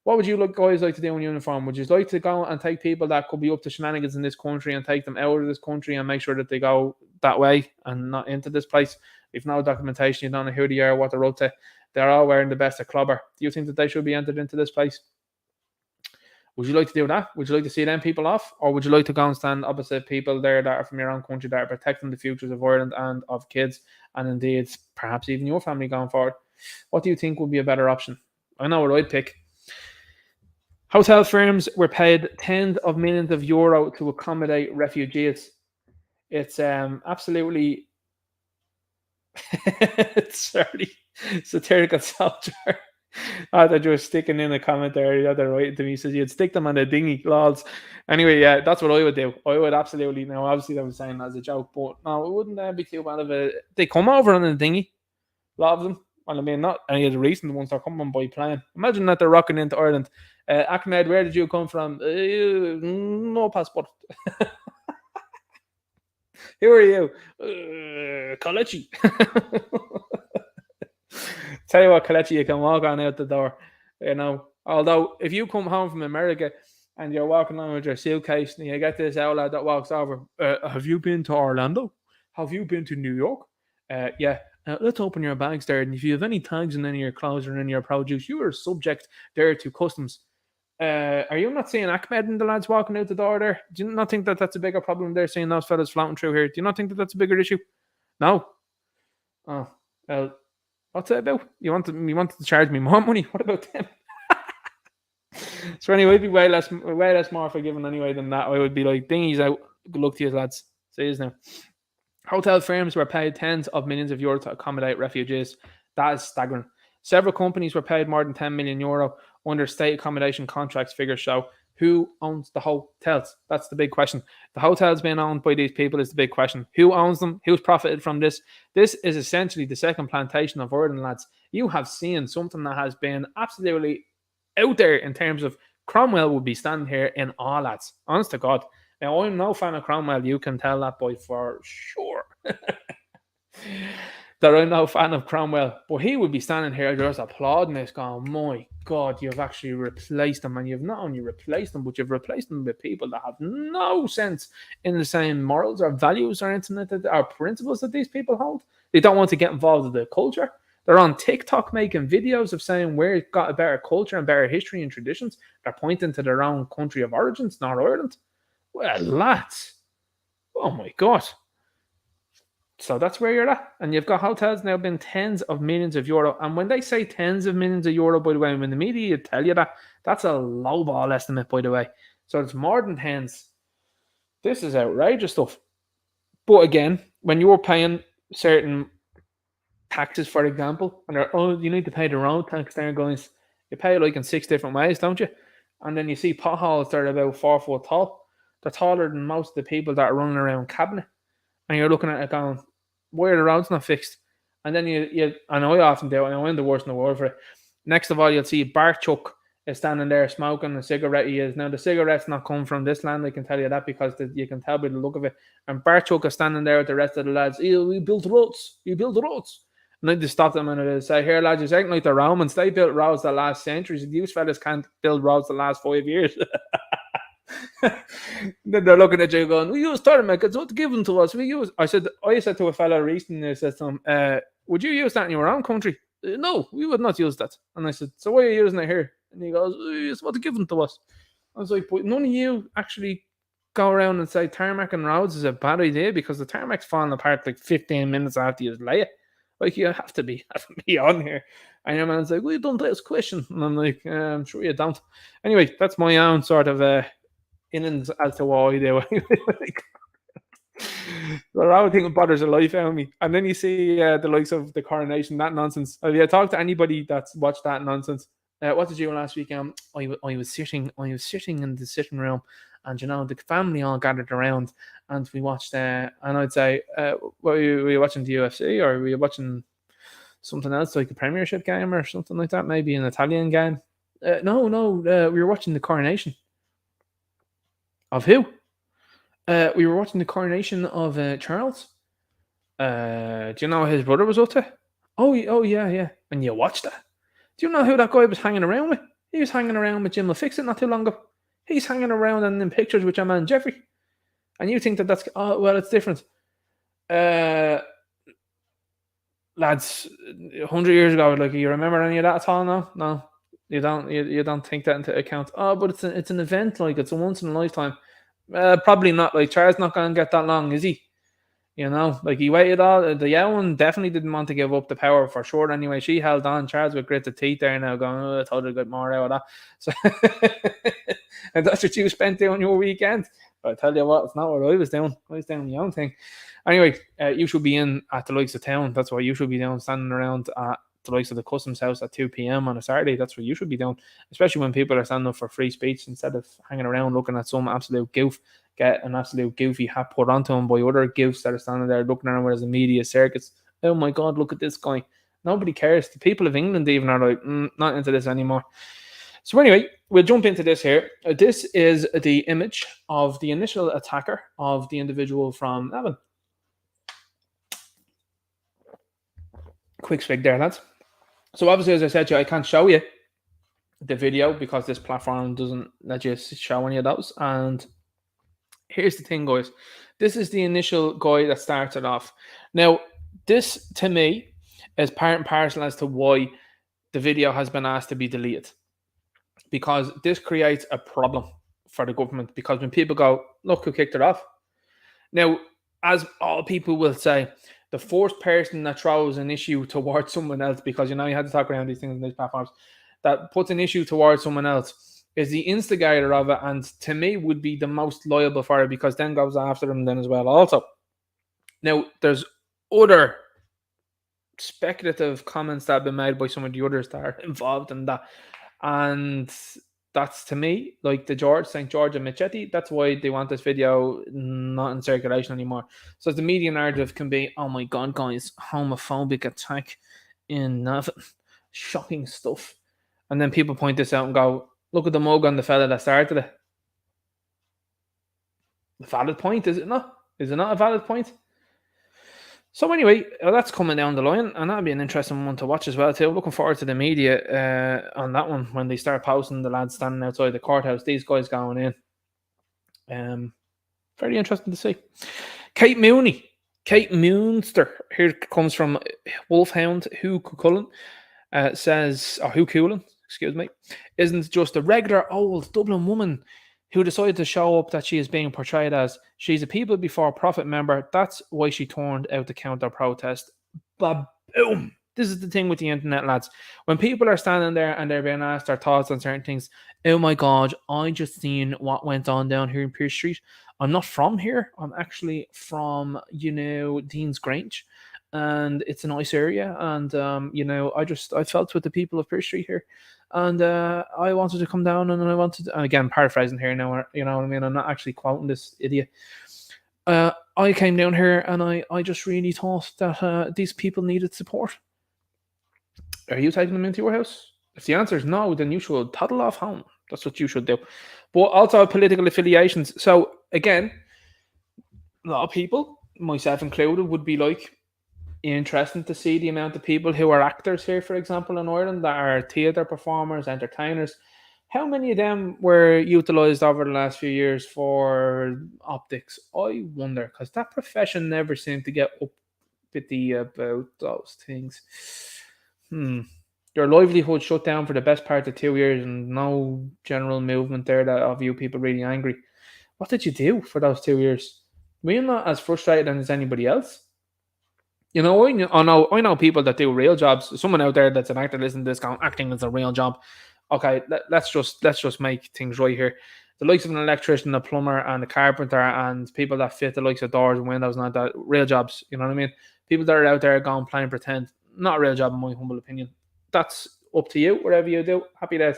What would you guys like to do in uniform? Would you like to go and take people that could be up to shenanigans in this country and take them out of this country and make sure that they go that way and not into this place? If no documentation, you don't know who they are, what they're up to. They're all wearing the best of clobber. Do you think that they should be entered into this place? Would you like to do that? Would you like to see them people off? Or would you like to go and stand opposite people there that are from your own country that are protecting the futures of Ireland and of kids and indeed perhaps even your family going forward? What do you think would be a better option? I know what I'd pick. Hotel firms were paid tens of millions of euro to accommodate refugees. It's absolutely sorry, satirical soldier. I thought you were sticking in a comment there the other right to me. He says you'd stick them on a dinghy, lols. Anyway, yeah, that's what I would do. I would absolutely. Now, obviously, I was saying as a joke, but no, it wouldn't be too bad of a. They come over on a dinghy, a lot of them. Well, I mean, not any of the recent ones are coming by plane. Imagine that they're rocking into Ireland. Ahmed, where did you come from? No passport. Who are you? Kalechi. Tell you what, Kalechi, you can walk on out the door. Although if you come home from America and you're walking on with your suitcase and you get this outlet that walks over, have you been to Orlando? Have you been to New York? Yeah. Let's open your bags there, and if you have any tags in any of your clothes or in your produce, you are subject there to customs. Are you not seeing Ahmed and the lads walking out the door there? Do you not think that that's a bigger problem there, seeing those fellas floating through here? Do you not think that that's a bigger issue? No? Oh, well, what's that about? You wanted to charge me more money? What about them? So anyway, I'd be way less more forgiving anyway than that. I would be like, dinghies out. Good luck to you, lads. See you now. Hotel firms were paid tens of millions of euro to accommodate refugees. That is staggering. Several companies were paid more than 10 million euro under state accommodation contracts, figures show. Who owns the hotels? That's the big question. The hotels being owned by these people is the big question. Who owns them? Who's profited from this? This is essentially the second plantation of Ireland, lads. You have seen something that has been absolutely out there in terms of Cromwell would be standing here in awe, lads. Honest to God. Now, I'm no fan of Cromwell. You can tell that boy for sure. That I'm no fan of Cromwell. But he would be standing here just applauding this, going, my God, you've actually replaced them. And you've not only replaced them, but you've replaced them with people that have no sense in the same morals or values or internet or principles that these people hold. They don't want to get involved with the culture. They're on TikTok making videos of saying we've got a better culture and better history and traditions. They're pointing to their own country of origins, not Ireland. Well, lads. Oh, my God. So that's where you're at. And you've got hotels now being tens of millions of euro. And when they say tens of millions of euro, by the way, when the media tell you that, that's a lowball estimate, by the way. So it's more than tens. This is outrageous stuff. But again, when you're paying certain taxes, for example, and they're, oh, you need to pay the road tax there, guys. You pay it like in 6 different ways, don't you? And then you see potholes that are about 4 foot tall. They're taller than most of the people that are running around Cabinet. And you're looking at it going, why are the roads not fixed? And then I know I often do, and I'm the worst in the world for it. Next of all, you'll see Barchuk is standing there smoking a cigarette. He is. Now, the cigarette's not come from this land, I can tell you that, because you can tell by the look of it. And Barchuk is standing there with the rest of the lads. We built roads. We built roads. And I just stop them and I say, here, lads, you're acting like the Romans. They built roads the last centuries. These fellas can't build roads the last 5 years. Then they're looking at you going, we use tarmac. It's not given to us. I said to a fellow recently, I said to him, would you use that in your own country? No, we would not use that. And I said, so why are you using it here? And he goes, it's what's given to us. I was like, but none of you actually go around and say tarmac and roads is a bad idea, because the tarmac's falling apart like 15 minutes after you lay it. Like, you have to be on here. And your man's like, well, you don't ask questions. And I'm like, I'm sure you don't. Anyway, that's my own sort of innings as to why I do. The wrong thing that bothers the life out of me. And then you see the likes of the coronation, that nonsense. Have you talked to anybody that's watched that nonsense? What did you do last week? I was sitting in the sitting room, and the family all gathered around, and we watched. And I'd say, were you watching the UFC, or were you watching something else, like a Premiership game or something like that? Maybe an Italian game? No, we were watching the coronation. Of who? We were watching the coronation of Charles. Do you know what his brother was up to? Oh yeah. And you watched that? Do you know who that guy was hanging around with? He was hanging around with Jim LaFixit not too long ago. He's hanging around and in pictures with your man Jeffrey. And you think that's... Oh, well, it's different. Lads, 100 years ago, like, you remember any of that at all? No, you don't. You don't take that into account. Oh, but it's an event, like, it's a once in a lifetime. Probably not. Like, Charles not going to get that long, is he? Like, he waited all. The Yowan definitely didn't want to give up the power, for sure. Anyway, she held on. Charles with gritted teeth there now, going, oh, I thought I'd get more out of that. So, and that's what you spent doing your weekend. But I tell you what, it's not what I was doing. I was doing my own thing. Anyway, you should be in at the likes of town. That's what you should be doing, standing around at the likes of the Customs House at 2 p.m. on a Saturday. That's what you should be doing, especially when people are standing up for free speech, instead of hanging around looking at some absolute goof get an absolute goofy hat put onto him by other goofs that are standing there looking at him as a media circus. Oh my God, look at this guy. Nobody cares. The people of England even are like, not into this anymore. So anyway, we'll jump into this here. This is the image of the initial attacker of the individual from Evan. Quick swig there, lads. So obviously, as I said to you, I can't show you the video because this platform doesn't let you show any of those. And here's the thing, guys. This is the initial guy that started off. Now, this, to me, is part and parcel as to why the video has been asked to be deleted. Because this creates a problem for the government. Because when people go, look who kicked it off. Now, as all people will say, the first person that throws an issue towards someone else, because you had to talk around these things on these platforms, that puts an issue towards someone else is the instigator of it, and to me would be the most liable for it, because then goes after them then as well also. Now, there's other speculative comments that have been made by some of the others that are involved in that, and that's, to me, like the St. George and Machete. That's why they want this video not in circulation anymore. So the media narrative can be, oh my God, guys, homophobic attack in nothing, shocking stuff. And then people point this out and go, look at the mug on the fella that started it. A valid point, is it not? Is it not a valid point? So anyway, that's coming down the line, and that'll be an interesting one to watch as well too. Looking forward to the media on that one when they start posting the lads standing outside the courthouse. These guys going in. Very interesting to see. Kate Moonster, here comes from Wolfhound Hugh Cullen, says, or Hugh Cullen, excuse me, isn't just a regular old Dublin woman who decided to show up that she is being portrayed as. She's a People Before Profit member. That's why she turned out to counter protest. Ba-boom. This is the thing with the internet, lads. When people are standing there and they're being asked their thoughts on certain things, oh my God, I just seen what went on down here in Pierce Street. I'm not from here. I'm actually from, Dean's Grange. And it's a nice area. And, I felt with the people of Pierce Street here. And I wanted to come down and and again, paraphrasing here now, you know what I mean? I'm not actually quoting this idiot. I came down here and I just really thought that these people needed support. Are you taking them into your house? If the answer is no, then you should toddle off home. That's what you should do. But also political affiliations. So again, a lot of people, myself included, would be like, interesting to see the amount of people who are actors here, for example, in Ireland, that are theatre performers, entertainers. How many of them were utilised over the last few years for optics? I wonder, because that profession never seemed to get uppity about those things. Your livelihood shut down for the best part of 2 years and no general movement there of you people really angry. What did you do for those 2 years? Were you not as frustrated as anybody else? I know people that do real jobs. Someone out there that's an actor listening to this going, acting is a real job. Okay, let's just make things right here. The likes of an electrician, a plumber, and a carpenter, and people that fit the likes of doors and windows and that, real jobs. You know what I mean? People that are out there going playing pretend, not a real job in my humble opinion. That's up to you, whatever you do. Happy days.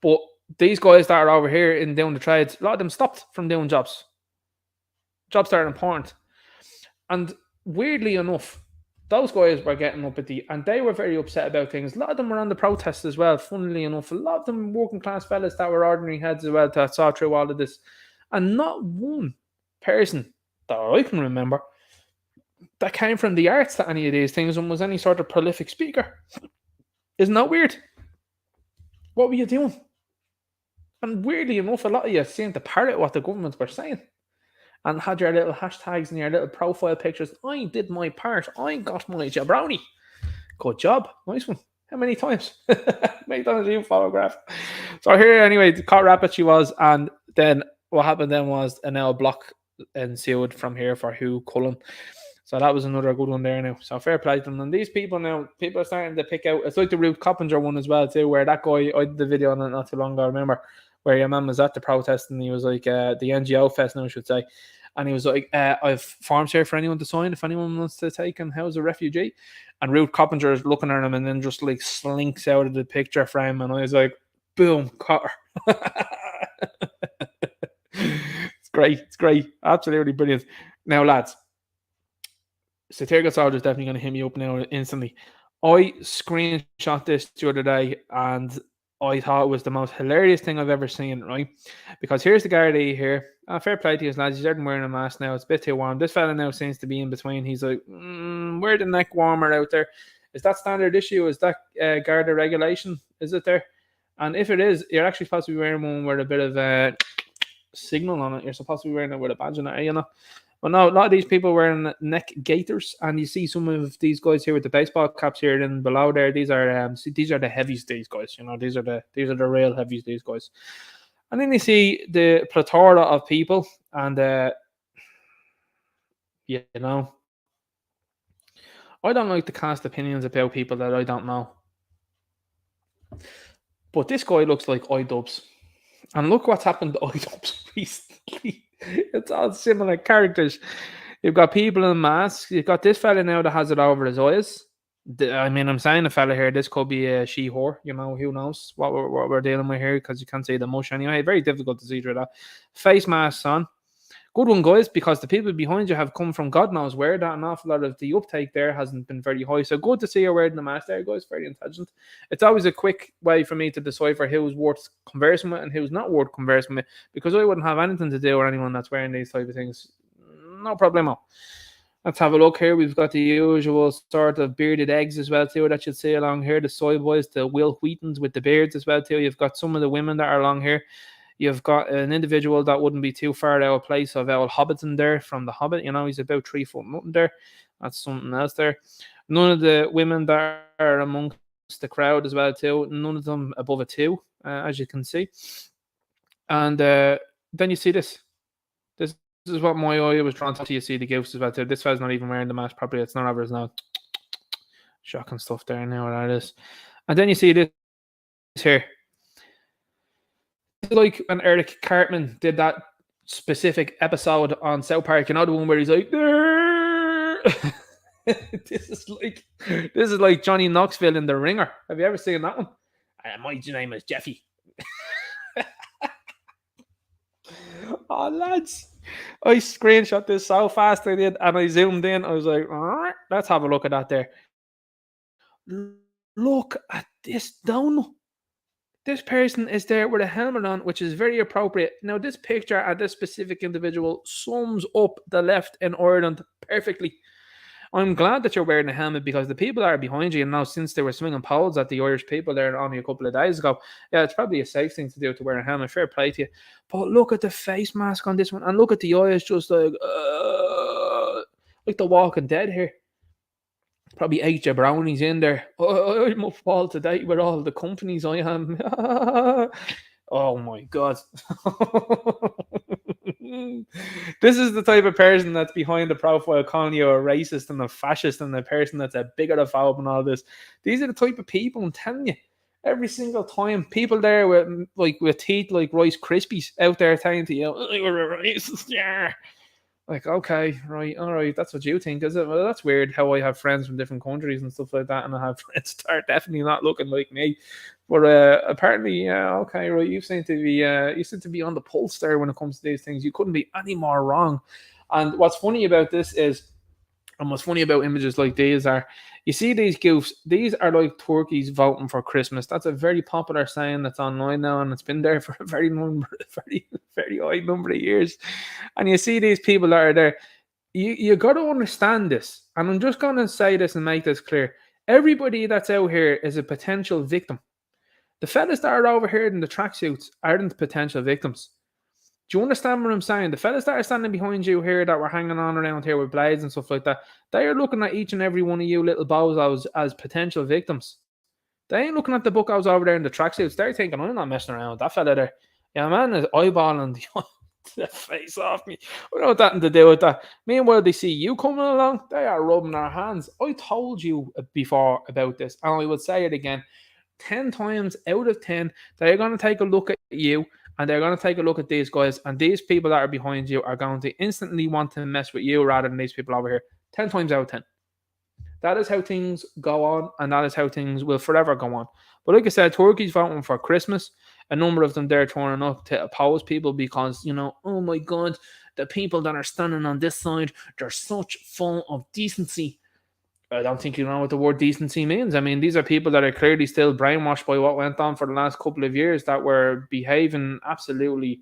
But these guys that are over here in doing the trades, a lot of them stopped from doing jobs. Jobs that are important. And weirdly enough, those guys were getting uppity and they were very upset about things. A lot of them were on the protests as well, funnily enough. A lot of them working class fellas that were ordinary heads as well that saw through all of this. And not one person that I can remember that came from the arts to any of these things and was any sort of prolific speaker. Isn't that weird? What were you doing? And weirdly enough, a lot of you seemed to parrot what the government were saying. And had your little hashtags and your little profile pictures. I did my part. I got my jabroni. Good job. Nice one. How many times? Many times you photograph. So here, anyway, the caught rabbit she was. And then what happened then was a now block ensued from here for Hugh Cullen. So that was another good one there now. So fair play to them. And these people now, people are starting to pick out. It's like the Ruth Coppinger one as well too, where that guy, I did the video on it not too long ago, I remember, where your man was at the protest and he was like, the NGO fest now I should say. And he was like, I've forms here for anyone to sign if anyone wants to take and house a refugee. And Ruth Coppinger is looking at him and then just like slinks out of the picture frame. And I was like, boom, caught her. It's great. It's great. Absolutely brilliant. Now, lads, Satirical Soldier is definitely going to hit me up now instantly. I screenshot this the other day and I thought it was the most hilarious thing I've ever seen, right? Because here's the Gardaí here. Fair play to his lads. He's starting wearing a mask now. It's a bit too warm. This fella now seems to be in between. He's like, wear the neck warmer out there. Is that standard issue? Is that Garda regulation? Is it there? And if it is, you're actually supposed to be wearing one with a bit of a signal on it. You're supposed to be wearing it with a badge on it, you know? But no, a lot of these people wearing neck gaiters, and you see some of these guys here with the baseball caps here. Then below there, these are the heavies. These guys, you know, these are the real heavies. These guys, and then you see the plethora of people, and you know, I don't like to cast opinions about people that I don't know, but this guy looks like iDubbbz, and look what's happened to iDubbbz recently. It's all similar characters. You've got people in masks. You've got this fella now that has it over his eyes. I mean, I'm saying a fella here. This could be a she-whore. You know, who knows what we're dealing with here because you can't see the mush anyway. Very difficult to see through that. Face masks on. Good one, guys, because the people behind you have come from God knows where. That an awful lot of the uptake there hasn't been very high. So good to see you wearing the mask there, guys. Very intelligent. It's always a quick way for me to decipher who's worth conversing with and who's not worth conversing with, because I wouldn't have anything to do with anyone that's wearing these type of things. No problemo. Let's have a look here. We've got the usual sort of bearded eggs as well too that you'd see along here. The soy boys, the Will Wheatons with the beards as well too. You've got some of the women that are along here. You've got an individual that wouldn't be too far out of place of Owl Hobbiton there from The Hobbit. You know, he's about 3 foot nothing there. That's something else there. None of the women that are amongst the crowd as well too. None of them above a 2, as you can see. And then you see this. This is what my eye was drawn to. You see the goose as well too. This fella's not even wearing the mask properly. It's not over his nose. Shocking stuff there now, that is. And then you see this here. It's like when Eric Cartman did that specific episode on South Park, you know, the one where he's like, this is like Johnny Knoxville in The Ringer. Have you ever seen that one? My name is Jeffy. Oh, lads, I screenshot this so fast I did, and I zoomed in. I was like, let's have a look at that there. Look at this down. This person is there with a helmet on, which is very appropriate. Now, this picture at this specific individual sums up the left in Ireland perfectly. I'm glad that you're wearing a helmet, because the people that are behind you, and now since they were swinging poles at the Irish people there only a couple of days ago, yeah, it's probably a safe thing to do to wear a helmet. Fair play to you. But look at the face mask on this one, and look at the eyes, just like The Walking Dead here. Probably 8 jabronis in there. I'm up all to date with all the companies I am. Oh my God. This is the type of person that's behind the profile calling you a racist and a fascist and a person that's a bigotophobe and all this. These are the type of people, I'm telling you. Every single time, people there with teeth like Rice Krispies out there telling to you, oh, you're a racist, yeah. Like, okay, right, all right, that's what you think, is it? Well, that's weird how I have friends from different countries and stuff like that, and I have friends that are definitely not looking like me. But apparently, yeah, okay, right, you seem to be on the pulse there when it comes to these things. You couldn't be any more wrong. And what's funny about this is, and what's funny about images like these are, you see these goofs, these are like turkeys voting for Christmas. That's a very popular saying that's online now, and it's been there for a very high number of years. And you see these people that are there. You got to understand this. And I'm just going to say this and make this clear. Everybody that's out here is a potential victim. The fellas that are over here in the tracksuits aren't potential victims. Do you understand what I'm saying? The fellas that are standing behind you here that were hanging on around here with blades and stuff like that, they are looking at each and every one of you little bozos as potential victims. They ain't looking at the buckos over there in the tracksuits. They're thinking, I'm not messing around with that fella there. Yeah, man is eyeballing the face off me. I don't want nothing to do with that. Meanwhile, they see you coming along, they are rubbing their hands. I told you before about this, and I would say it again. 10 times out of 10, they're going to take a look at you, and they're going to take a look at these guys, and these people that are behind you are going to instantly want to mess with you rather than these people over here. 10 times out of 10. That is how things go on, and that is how things will forever go on. But like I said, Turkey's voting for Christmas. A number of them, they're turning up to oppose people because, oh my God, the people that are standing on this side, they're such full of decency. I don't think you know what the word decency means. I mean, these are people that are clearly still brainwashed by what went on for the last couple of years, that were behaving absolutely,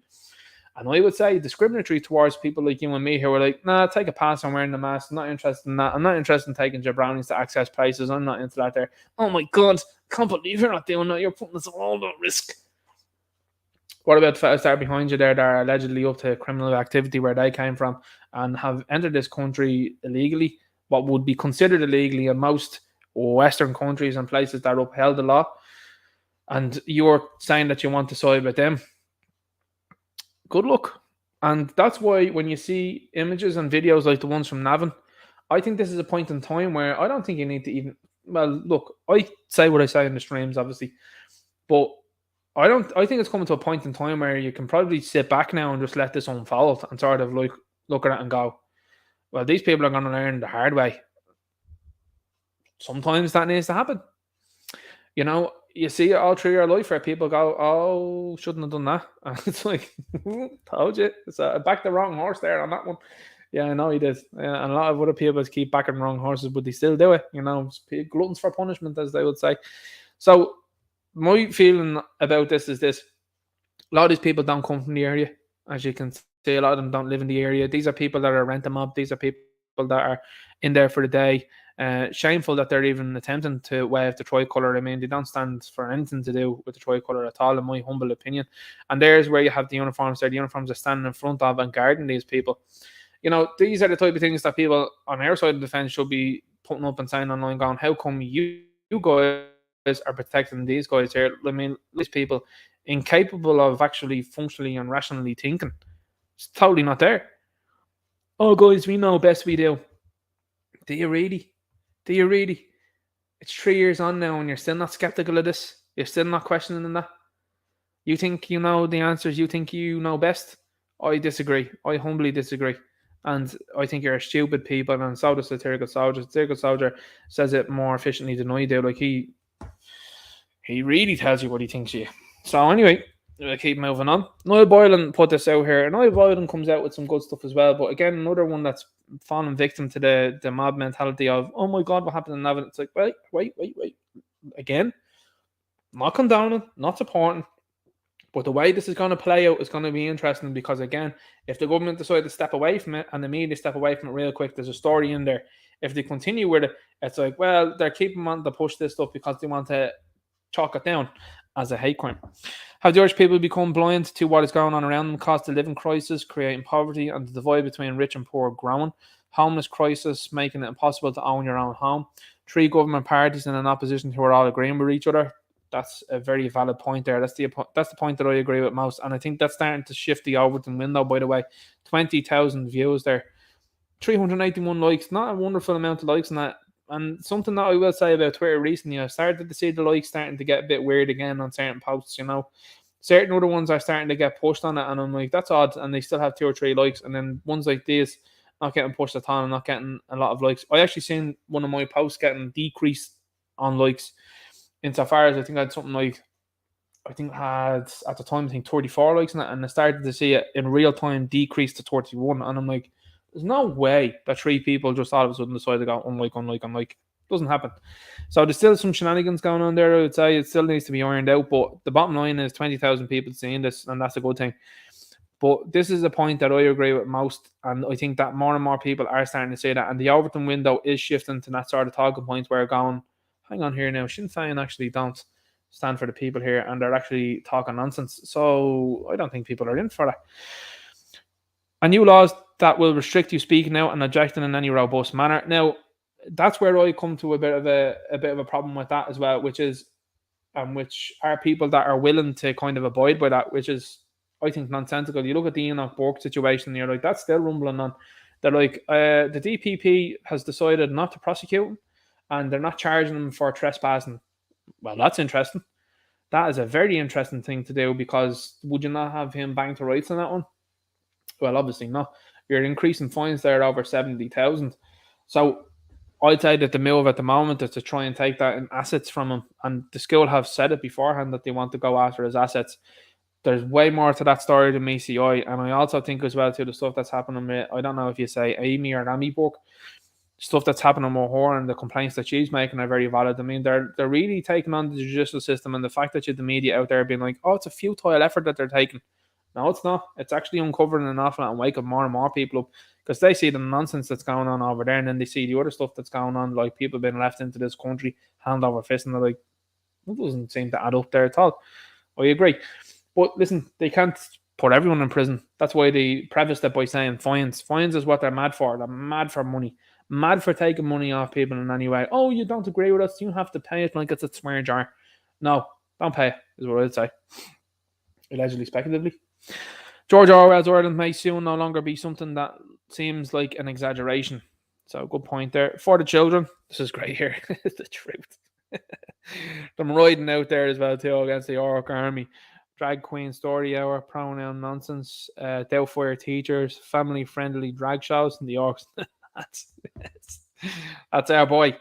and I would say, discriminatory towards people like you and me who were like, nah, take a pass on wearing the mask. I'm not interested in that. I'm not interested in taking jabronis to access places. I'm not into that there. Oh my God, can't believe you're not doing that. You're putting us all at risk. What about the fellas that are behind you there that are allegedly up to criminal activity where they came from and have entered this country illegally? What would be considered illegally in most Western countries and places that upheld the law, and you're saying that you want to side with them. Good luck. And that's why when you see images and videos like the ones from Navan, I think this is a point in time where I don't think you need to even, well, look, I say what I say in the streams, obviously, but I think it's coming to a point in time where you can probably sit back now and just let this unfold and sort of like look at it and go, well, these people are going to learn the hard way. Sometimes that needs to happen. You see it all through your life where people go, oh, shouldn't have done that. And it's like, told you. It's back the wrong horse there on that one. Yeah, I know he did. And a lot of other people keep backing wrong horses, but they still do it. Gluttons for punishment, as they would say. So my feeling about this is this. A lot of these people don't come from the area. As you can see, a lot of them don't live in the area. These are people that are rent-a-mob. These are people that are in there for the day. Shameful that they're even attempting to wave the tricolour. I mean, they don't stand for anything to do with the tricolour at all, in my humble opinion. And there's where you have the uniforms there. The uniforms are standing in front of and guarding these people. These are the type of things that people on our side of the fence should be putting up and saying online, going, how come you guys are protecting these guys here? I mean, these people incapable of actually functionally and rationally thinking. It's totally not there. Oh, guys, we know best we do. Do you really? Do you really? It's 3 years on now and you're still not skeptical of this. You're still not questioning that. You think you know the answers. You think you know best. I disagree. I humbly disagree. And I think you're a stupid people. And so does the Satirical Soldier. The Satirical Soldier says it more efficiently than I do. Like, he really tells you what he thinks of you. So anyway, we'll keep moving on. Niall Boylan put this out here. And Niall Boylan comes out with some good stuff as well. But again, another one that's fallen victim to the mob mentality of, oh my God, what happened in Navan? It's like, wait. Again, not condoning, not supporting. But the way this is going to play out is going to be interesting because, again, if the government decide to step away from it and the media step away from it real quick, there's a story in there. If they continue with it, it's like, well, they're keeping on to push this stuff because they want to chalk it down as a hate crime. Have the Irish people become blind to what is going on around them? Cost of living crisis, creating poverty, and the divide between rich and poor growing. Homeless crisis, making it impossible to own your own home. 3 government parties in an opposition who are all agreeing with each other. That's a very valid point there. That's the point that I agree with most. And I think that's starting to shift the Overton window, by the way. 20,000 views there. 381 likes. Not a wonderful amount of likes on that. And something that I will say about Twitter recently, I've started to see the likes starting to get a bit weird again on certain posts, you know. Certain other ones are starting to get pushed on it. And I'm like, that's odd. And they still have 2 or 3 likes. And then ones like these, not getting pushed a ton and not getting a lot of likes. I actually seen one of my posts getting decreased on likes. Insofar as I think I had something like, at the time, 34 likes on it, and I started to see it in real time decrease to 31. And I'm like, there's no way that 3 people just all of a sudden decided to go unlike. Doesn't happen. So there's still some shenanigans going on there, I would say. It still needs to be ironed out, but the bottom line is 20,000 people seeing this, and that's a good thing. But this is a point that I agree with most, and I think that more and more people are starting to say that, and the Overton window is shifting to that sort of talking point where going, hang on here now, Sinn Féin actually don't stand for the people here, and they're actually talking nonsense. So I don't think people are in for that. And new laws that will restrict you speaking out and objecting in any robust manner. Now, that's where I come to a bit of a problem with that as well, which are people that are willing to kind of abide by that, which is, I think, nonsensical. You look at the Enoch Burke situation, and you're like, that's still rumbling on. They're like, the DPP has decided not to prosecute him, and they're not charging him for trespassing. Well, that's interesting. That is a very interesting thing to do, because would you not have him banged to rights on that one? Well, obviously not. You're increasing fines there over 70,000. So I'd say that the move at the moment is to try and take that in assets from him. And the school have said it beforehand that they want to go after his assets. There's way more to that story than meets the eye. And I also think as well, too, the stuff that's happening with, I don't know if you say Amy or Amy Burke, stuff that's happening with her and the complaints that she's making are very valid. I mean, they're really taking on the judicial system, and the fact that you have the media out there being like, oh, it's a futile effort that they're taking. No, it's not. It's actually uncovering an awful lot and waking more and more people up, because they see the nonsense that's going on over there, and then they see the other stuff that's going on, like people being left into this country hand over fist, and they're like, it doesn't seem to add up there at all. I agree. But listen, they can't put everyone in prison. That's why they prefaced it by saying fines. Fines is what they're mad for. They're mad for money. Mad for taking money off people in any way. Oh, you don't agree with us? You have to pay it like it's a swear jar. No, don't pay, is what I'd say. Allegedly, speculatively. George Orwell's Ireland may soon no longer be something that seems like an exaggeration. So, good point there. For the children, this is great here. It's the truth. Them riding out there as well, too, against the York Army. Drag queen story hour, pronoun nonsense, Doubtfire teachers, family-friendly drag shows in the Yorks. That's our boy.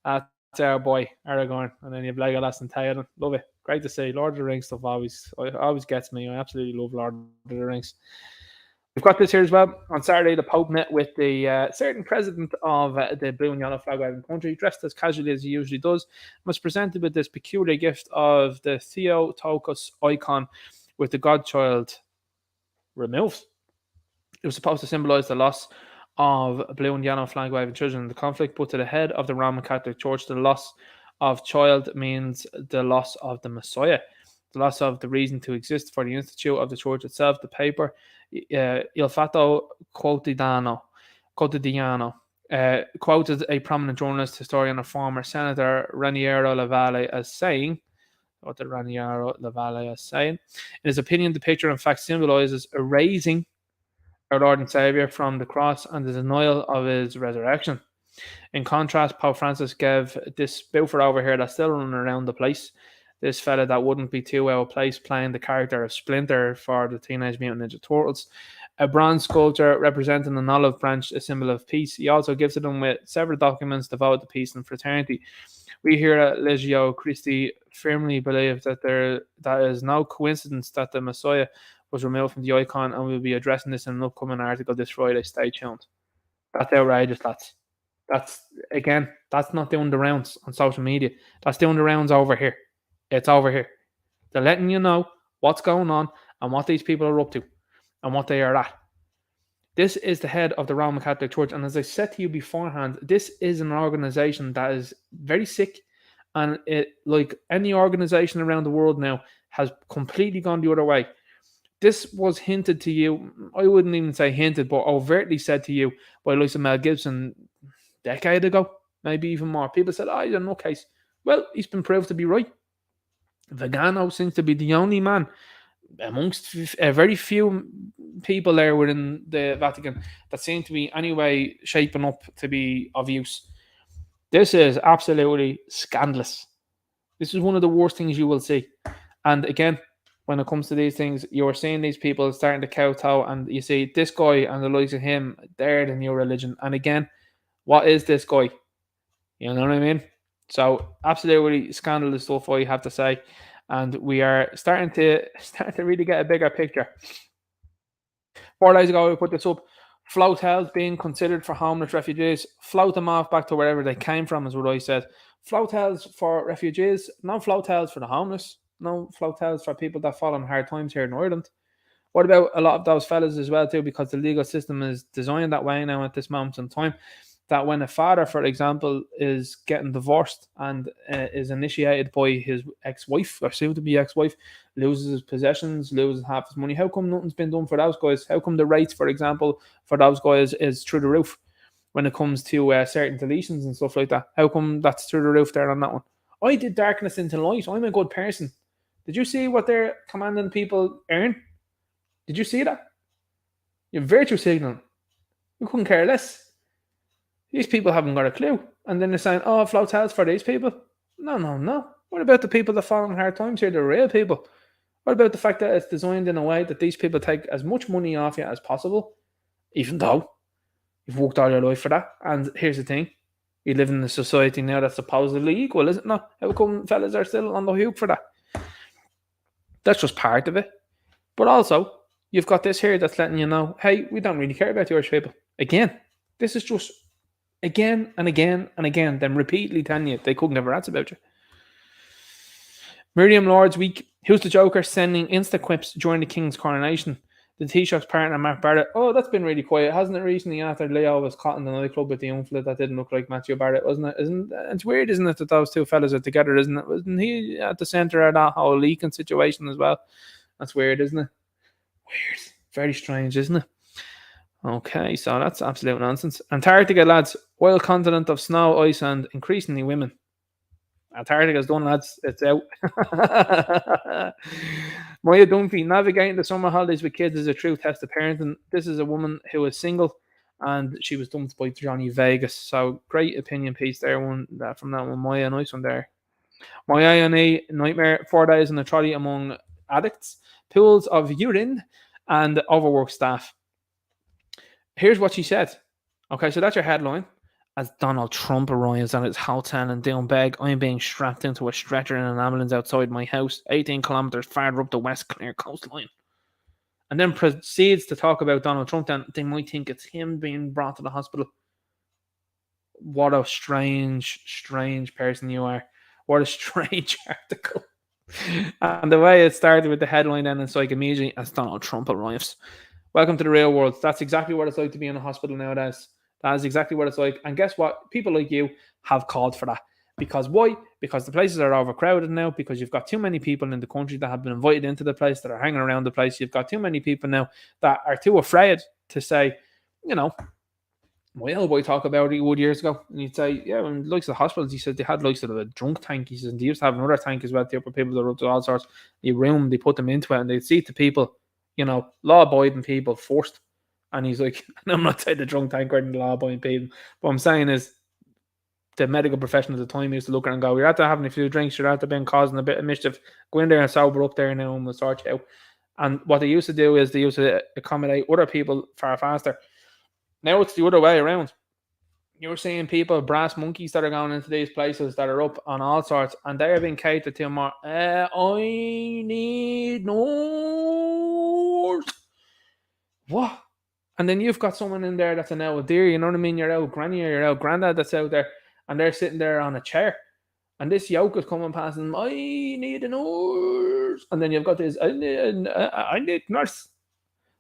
That's our boy, Aragorn. And then you have Legolas and Theoden. Love it. Great to see. Lord of the Rings stuff always gets me. I absolutely love Lord of the Rings. We've got this here as well. On Saturday, the Pope met with the certain president of the blue and yellow flag waving country, dressed as casually as he usually does, was presented with this peculiar gift of the Theotokos icon with the Godchild removed. It was supposed to symbolize the loss of blue and yellow flag waving children in the conflict, but to the head of the Roman Catholic Church, the loss of child means the loss of the Messiah, the loss of the reason to exist for the institute of the church itself. The paper, Il Fatto Quotidiano, quoted a prominent journalist, historian, and former senator, Raniero Lavalle, as saying, what did Raniero Lavalle saying? In his opinion, the picture in fact symbolizes erasing our Lord and Savior from the cross and the denial of his resurrection. In contrast, Pope Francis gave this boofer over here that's still running around the place, this fella that wouldn't be too out of place playing the character of Splinter for the Teenage Mutant Ninja Turtles, a bronze sculpture representing an olive branch, a symbol of peace. He also gifted them with several documents devoted to peace and fraternity. We here at Legio Christi firmly believe that that is no coincidence that the Messiah was removed from the icon, and we'll be addressing this in an upcoming article this Friday. Stay tuned. That's outrageous, lads. That's not doing the rounds on social media. That's doing the rounds over here. It's over here. They're letting you know what's going on and what these people are up to and what they are at. This is the head of the Roman Catholic Church, and as I said to you beforehand, this is an organization that is very sick, and it, like any organization around the world now, has completely gone the other way. This was hinted to you, I wouldn't even say hinted, but overtly said to you by Lisa Mel Gibson a decade ago, maybe even more. People said, oh, he's a nutcase. Well, he's been proved to be right. Vigano seems to be the only man amongst very few people there within the Vatican that seem to be anyway shaping up to be of use. This is absolutely scandalous. This is one of the worst things you will see. And again, when it comes to these things, you're seeing these people starting to kowtow, and you see this guy and the likes of him, they're the new religion. And again, what is this guy? You know what I mean? So absolutely scandalous stuff, I have to say. And we are starting to really get a bigger picture. 4 days ago, we put this up. Flotels being considered for homeless refugees. Float them off back to wherever they came from, is what I said. Flotels for refugees, no flotels for the homeless. No flotels for people that fall on hard times here in Ireland. What about a lot of those fellas as well too? Because the legal system is designed that way now at this moment in time, that when a father, for example, is getting divorced and is initiated by his ex-wife or soon-to-be ex-wife, loses his possessions, loses half his money. How come nothing's been done for those guys? How come the rates, for example, for those guys is through the roof when it comes to certain deletions and stuff like that? How come that's through the roof there on that one? I did darkness into light. I'm a good person. Did you see what they're commanding people earn? Did you see that? You're virtue signaling. You couldn't care less. These people haven't got a clue. And then they're saying, oh, flotels for these people. No. What about the people that fall in hard times here, the real people? What about the fact that it's designed in a way that these people take as much money off you as possible, even though you've worked all your life for that? And here's the thing. You live in a society now that's supposedly equal, isn't it? No. How come fellas are still on the hook for that? That's just part of it. But also, you've got this here that's letting you know, hey, we don't really care about the Irish people. Again, this is just again and again and again, them repeatedly telling you they couldn't give a rat's about you. Miriam Lord's week. Who's the Joker sending Insta quips during the King's coronation? The Taoiseach's partner, Mark Barrett. Oh, that's been really quiet, hasn't it, recently, after Leo was caught in the nightclub with the young fella that didn't look like Matthew Barrett, wasn't it? It's weird, isn't it, that those two fellas are together, isn't it? Wasn't he at the centre of that whole leaking situation as well? That's weird, isn't it? Weird. Very strange, isn't it? Okay, so that's absolute nonsense. Antarctica, lads. Wild continent of snow, ice, and increasingly women. Antarctica's done, lads. It's out. Maya Dunphy, navigating the summer holidays with kids is a true test of parenting. This is a woman who is single, and she was dumped by Johnny Vegas. So great opinion piece there, from that one. Maya, nice one there. Maya A&E, nightmare. 4 days in a trolley among addicts, pools of urine, and overworked staff. Here's what she said. Okay, so that's your headline. As Donald Trump arrives at his hotel in Doonbeg, I'm being strapped into a stretcher in an ambulance outside my house, 18 kilometres farther up the West Clare coastline. And then proceeds to talk about Donald Trump, and they might think it's him being brought to the hospital. What a strange person you are. What a strange article. And the way it started with the headline, then it's like immediately, as Donald Trump arrives. Welcome to the real world. That's exactly what it's like to be in a hospital nowadays. That is exactly what it's like. And guess what? People like you have called for that. Because why? Because the places are overcrowded now, because you've got too many people in the country that have been invited into the place, that are hanging around the place. You've got too many people now that are too afraid to say, you know, my old boy talked about it years ago. And he'd say, yeah, when likes of the hospitals, he said they had likes of a drunk tank. He says, and they used to have another tank as well, for people that were up to all sorts. They put them into it, and they'd see the people, you know, law-abiding people first. And he's like, I'm not saying the drunk tank or the law-abiding people. What I'm saying is, the medical profession at the time used to look at and go, you're after having a few drinks, you're after being causing a bit of mischief. Go in there and sober up there now and we'll sort you out. And what they used to do is they used to accommodate other people far faster. Now it's the other way around. You're seeing people, brass monkeys that are going into these places that are up on all sorts, and they are being catered to more. I need nose. What? And then you've got someone in there that's an old dear, you know what I mean? You're out granny or you're out granddad that's out there, and they're sitting there on a chair. And this yoke is coming past them. I need a nurse. And then you've got this, I need nurse.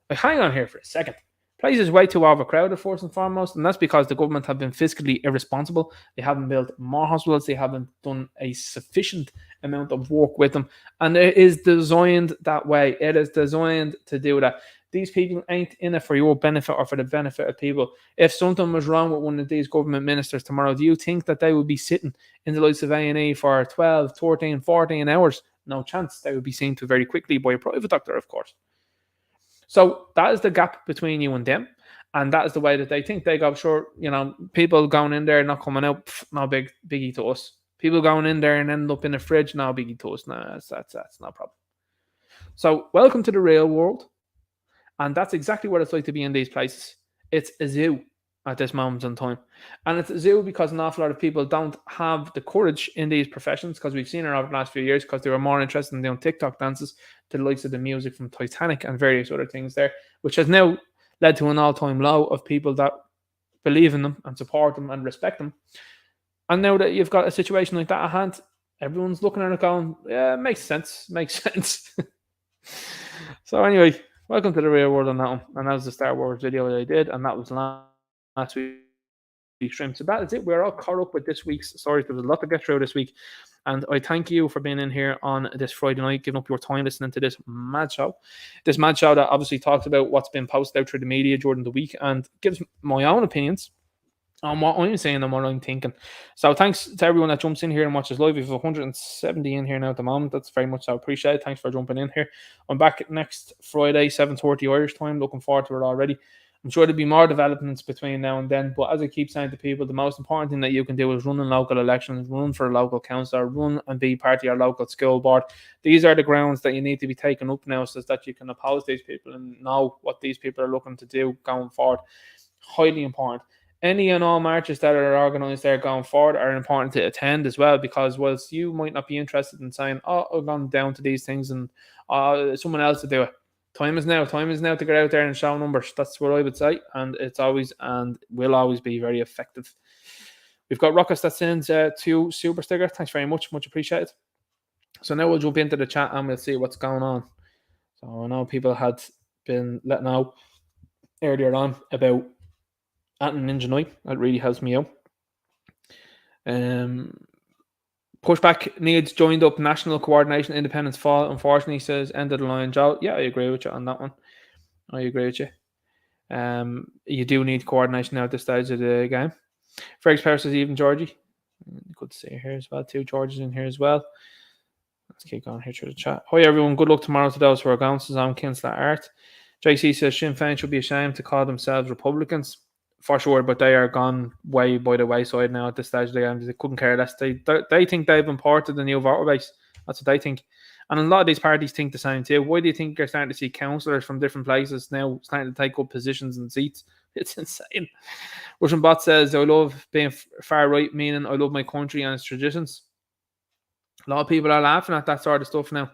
Like, hang on here for a second. Place is way too overcrowded, first and foremost, and that's because the government have been fiscally irresponsible. They haven't built more hospitals. They haven't done a sufficient amount of work with them, and it is designed that way. It is designed to do that. These people ain't in it for your benefit or for the benefit of people. If something was wrong with one of these government ministers tomorrow, do you think that they would be sitting in the likes of A&E for 12, 13, 14 hours? No chance. They would be seen to very quickly by a private doctor, of course. So that is the gap between you and them. And that is the way that they think. They go, sure, you know, people going in there, not coming out, no biggie to us. People going in there and end up in the fridge, no biggie to us. No, that's no problem. So welcome to the real world. And that's exactly what it's like to be in these places. It's a zoo at this moment in time. And it's a zoo because an awful lot of people don't have the courage in these professions, because we've seen it over the last few years, because they were more interested in doing TikTok dances to the likes of the music from Titanic and various other things there, which has now led to an all-time low of people that believe in them and support them and respect them. And now that you've got a situation like that at hand, everyone's looking at it going, yeah, makes sense. So anyway, welcome to the real world on that one. And that was the Star Wars video that I did, and that was last week's stream. So that is it. We're all caught up with this week's stories. There was a lot to get through this week. And I thank you for being in here on this Friday night, giving up your time listening to this mad show. This mad show that obviously talks about what's been posted out through the media during the week and gives my own opinions on what I'm saying and what I'm thinking. So thanks to everyone that jumps in here and watches live. We have 170 in here now at the moment. That's very much so appreciated. Thanks for jumping in here. I'm back next Friday, 7:30 Irish time. Looking forward to it already. I'm sure there'll be more developments between now and then, but as I keep saying to people, the most important thing that you can do is run in local elections, run for a local councillor, run and be part of your local school board. These are the grounds that you need to be taken up now, so that you can oppose these people and know what these people are looking to do going forward. Highly important. Any and all marches that are organised there going forward are important to attend as well, because whilst you might not be interested in saying, oh, I've gone down to these things and someone else will do it. Time is now to get out there and show numbers. That's what I would say, and it's always and will always be very effective. We've got Rockets that sends 2 super stickers. Thanks very much appreciated. So now we'll jump into the chat and we'll see what's going on. So I know people had been letting out earlier on about Ninja Night. That really helps me out. Pushback needs joined up national coordination. Independence fall. Unfortunately, says end of the line, Joe. Yeah, I agree with you on that one. I agree with you. You do need coordination now at this stage of the game. Frank's Power says even Georgie. Good to see you here as well. 2 Georges in here as well. Let's keep going here through the chat. Hi everyone. Good luck tomorrow to those who are going. Suzanne Kinsler Art. JC says Sinn Féin should be ashamed to call themselves Republicans. For sure, but they are gone way by the wayside now at this stage of the game. They couldn't care less. They think they've imported the new voter base. That's what they think. And a lot of these parties think the same too. Why do you think you're starting to see councillors from different places now starting to take up positions and seats? It's insane. Russian Bot says, I love being far right, meaning I love my country and its traditions. A lot of people are laughing at that sort of stuff now.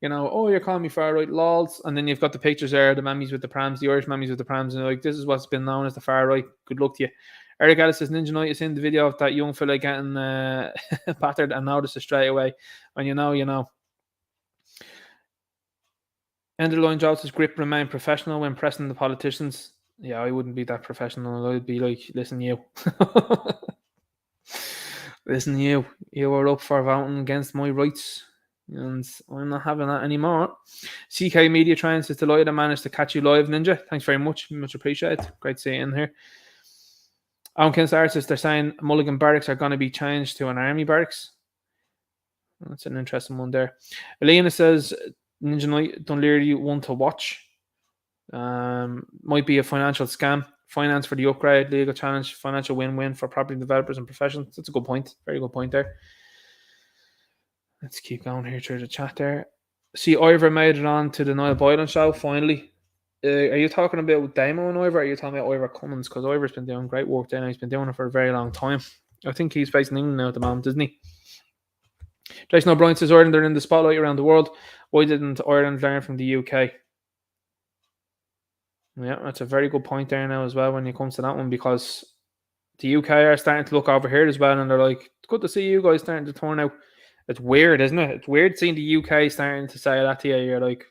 You know, oh, you're calling me far right, lols. And then you've got the pictures there, the mammies with the prams, the Irish mammies with the prams, and like, this is what's been known as the far right. Good luck to you. Eric Ellis says, Ninja Night is in the video of that young fella getting battered and noticed it straight away. And you know. End of the line, Joseph's grip remain professional when pressing the politicians. Yeah, I wouldn't be that professional. I'd be like, listen, you. Listen, you are up for voting against my rights. And I'm not having that anymore. CK Media Trends is delighted I managed to catch you live, Ninja. Thanks very much. Much appreciated. Great to see you in here. Owen says they're saying Mulligan barracks are going to be changed to an army barracks. That's an interesting one there. Elena says Ninja Night Dunleary one to watch. Might be a financial scam. Finance for the upgrade, legal challenge, financial win-win for property developers and professionals. That's a good point. Very good point there. Let's keep going here through the chat there. See, Ivor made it on to the Niall Boylan show finally. Are you talking about Damo and Ivor, or are you talking about Ivor Cummins? Because Ivor's been doing great work there, and he's been doing it for a very long time. I think he's based in England now at the moment, isn't he? Jason O'Brien says Ireland are in the spotlight around the world. Why didn't Ireland learn from the UK? Yeah, that's a very good point there now as well when it comes to that one, because the UK are starting to look over here as well, and they're like, it's good to see you guys starting to turn out. It's weird, isn't it? It's weird seeing the UK starting to say that to you. You're like,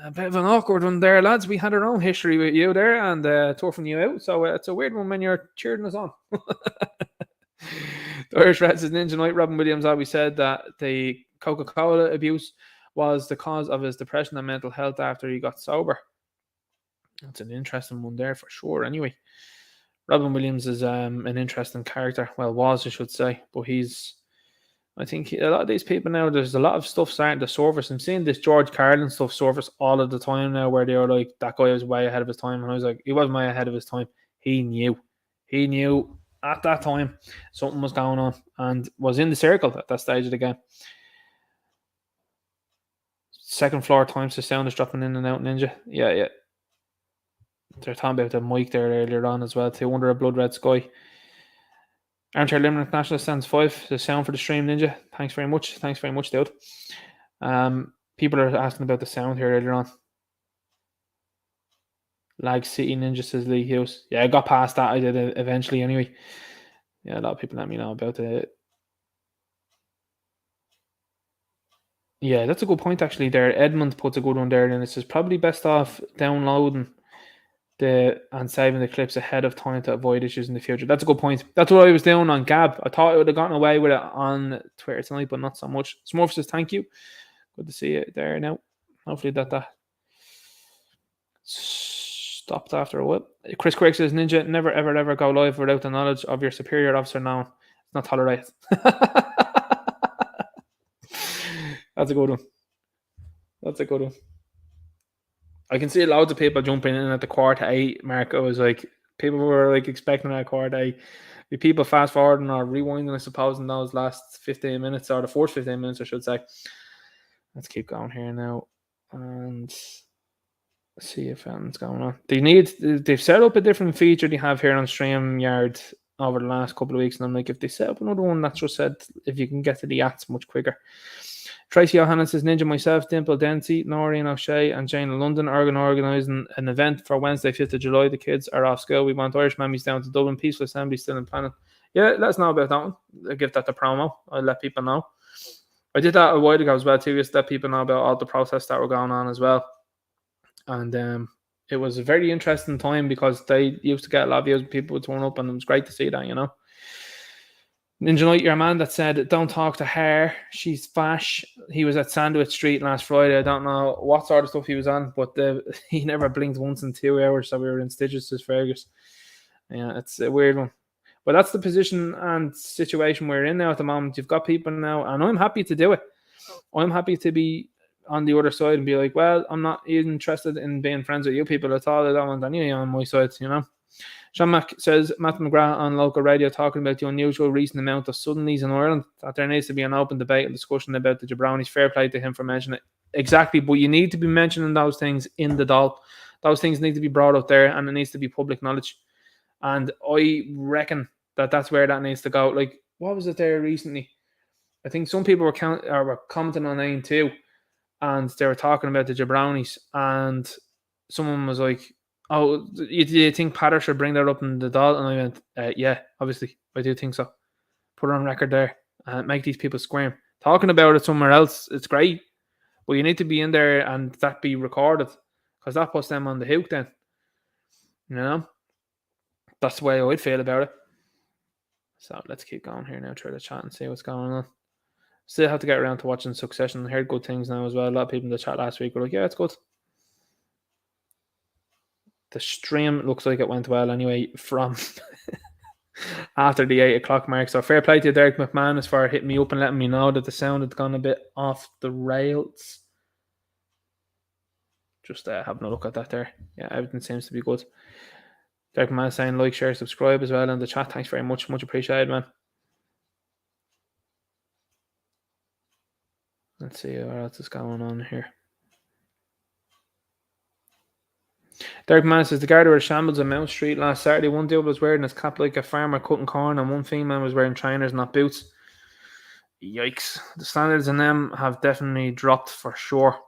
a bit of an awkward one there, lads. We had our own history with you there and toughing you out. So it's a weird one when you're cheering us on. The Irish Red says Ninja Knight Robin Williams always said that the Coca-Cola abuse was the cause of his depression and mental health after he got sober. That's an interesting one there for sure. Anyway, Robin Williams is an interesting character. Well, was, I should say. But I think a lot of these people now, there's a lot of stuff starting to surface. I'm seeing this George Carlin stuff surface all of the time now, where they're like, that guy was way ahead of his time. And I was like, he wasn't way ahead of his time. He knew at that time something was going on and was in the circle at that stage of the game. Second floor times the sound is dropping in and out, Ninja. Yeah. They're talking about the mic there earlier on as well too. Under a blood red sky. Armchair Limerick National stands 5. The sound for the stream, Ninja. Thanks very much, dude. People are asking about the sound here earlier on. Lag City Ninja says Lee Hughes. Yeah, I got past that. I did it eventually anyway. Yeah, a lot of people let me know about it. Yeah, that's a good point actually there. Edmund puts a good one there, and it says probably best off downloading and saving the clips ahead of time to avoid issues in the future. That's a good point. That's what I was doing on Gab. I thought I would have gotten away with it on Twitter tonight, but not so much. Smurf says thank you. Good to see you there now. Hopefully that stopped after a while. Chris Craig says Ninja, never ever go live without the knowledge of your superior officer known. It's not tolerated. That's a good one. I can see loads of people jumping in at the 7:45 mark. I was like, people were like expecting that 7:45. The people fast forwarding or rewinding, I suppose, in those last 15 minutes, or the first 15 minutes, I should say. Let's keep going here now and see if anything's going on. They've set up a different feature they have here on StreamYard over the last couple of weeks, and I'm like, if they set up another one that just said if you can get to the ads much quicker. Tracy O'Hanlon says Ninja, myself, Dimple Dempsey, Noreen O'Shea and Jane in London are organising an event for Wednesday 5th of July. The kids are off school. We want Irish mammies down to Dublin. Peaceful Assembly still in planning. Yeah, let us know about that one. I'll give that the promo. I'll let people know. I did that a while ago as well too, just to let people know about all the protests that were going on as well. And it was a very interesting time because they used to get a lot of views. People would turn up, and it was great to see that, you know. Ninja Knight, your man that said, don't talk to her, she's fash. He was at Sandwich Street last Friday. I don't know what sort of stuff he was on, but he never blinked once in 2 hours, so we were in stitches to Fergus. Yeah, it's a weird one. But that's the position and situation we're in now at the moment. You've got people now, and I'm happy to do it. I'm happy to be on the other side and be like, well, I'm not even interested in being friends with you people at all. I don't want any on my side, you know. Sean Mack says, Matt McGrath on local radio talking about the unusual recent amount of suddenlies in Ireland, that there needs to be an open debate and discussion about the jabronis. Fair play to him for mentioning it. Exactly, but you need to be mentioning those things in the doll. Those things need to be brought up there, and it needs to be public knowledge. And I reckon that's where that needs to go. Like, what was it there recently? I think some people were commenting on AIM too, and they were talking about the jabronis, and someone was like, oh, do you think Patter should bring that up in the doll? And I went, yeah, obviously, I do think so. Put it on record there and make these people scream. Talking about it somewhere else, it's great, but you need to be in there and that be recorded, because that puts them on the hook then. You know? That's the way I'd feel about it. So let's keep going here now, try to chat and see what's going on. Still have to get around to watching Succession. I heard good things now as well. A lot of people in the chat last week were like, yeah, it's good. The stream looks like it went well anyway from after the 8 o'clock mark. So fair play to Derek McManus for hitting me up and letting me know that the sound had gone a bit off the rails. Just having a look at that there. Yeah, everything seems to be good. Derek Man saying like, share, subscribe as well in the chat. Thanks very much. Much appreciated, man. Let's see what else is going on here. Derek Man says the Garda were shambles on Mount Street last Saturday. One dude was wearing his cap like a farmer cutting corn, and one female was wearing trainers, not boots. Yikes. The standards in them have definitely dropped for sure.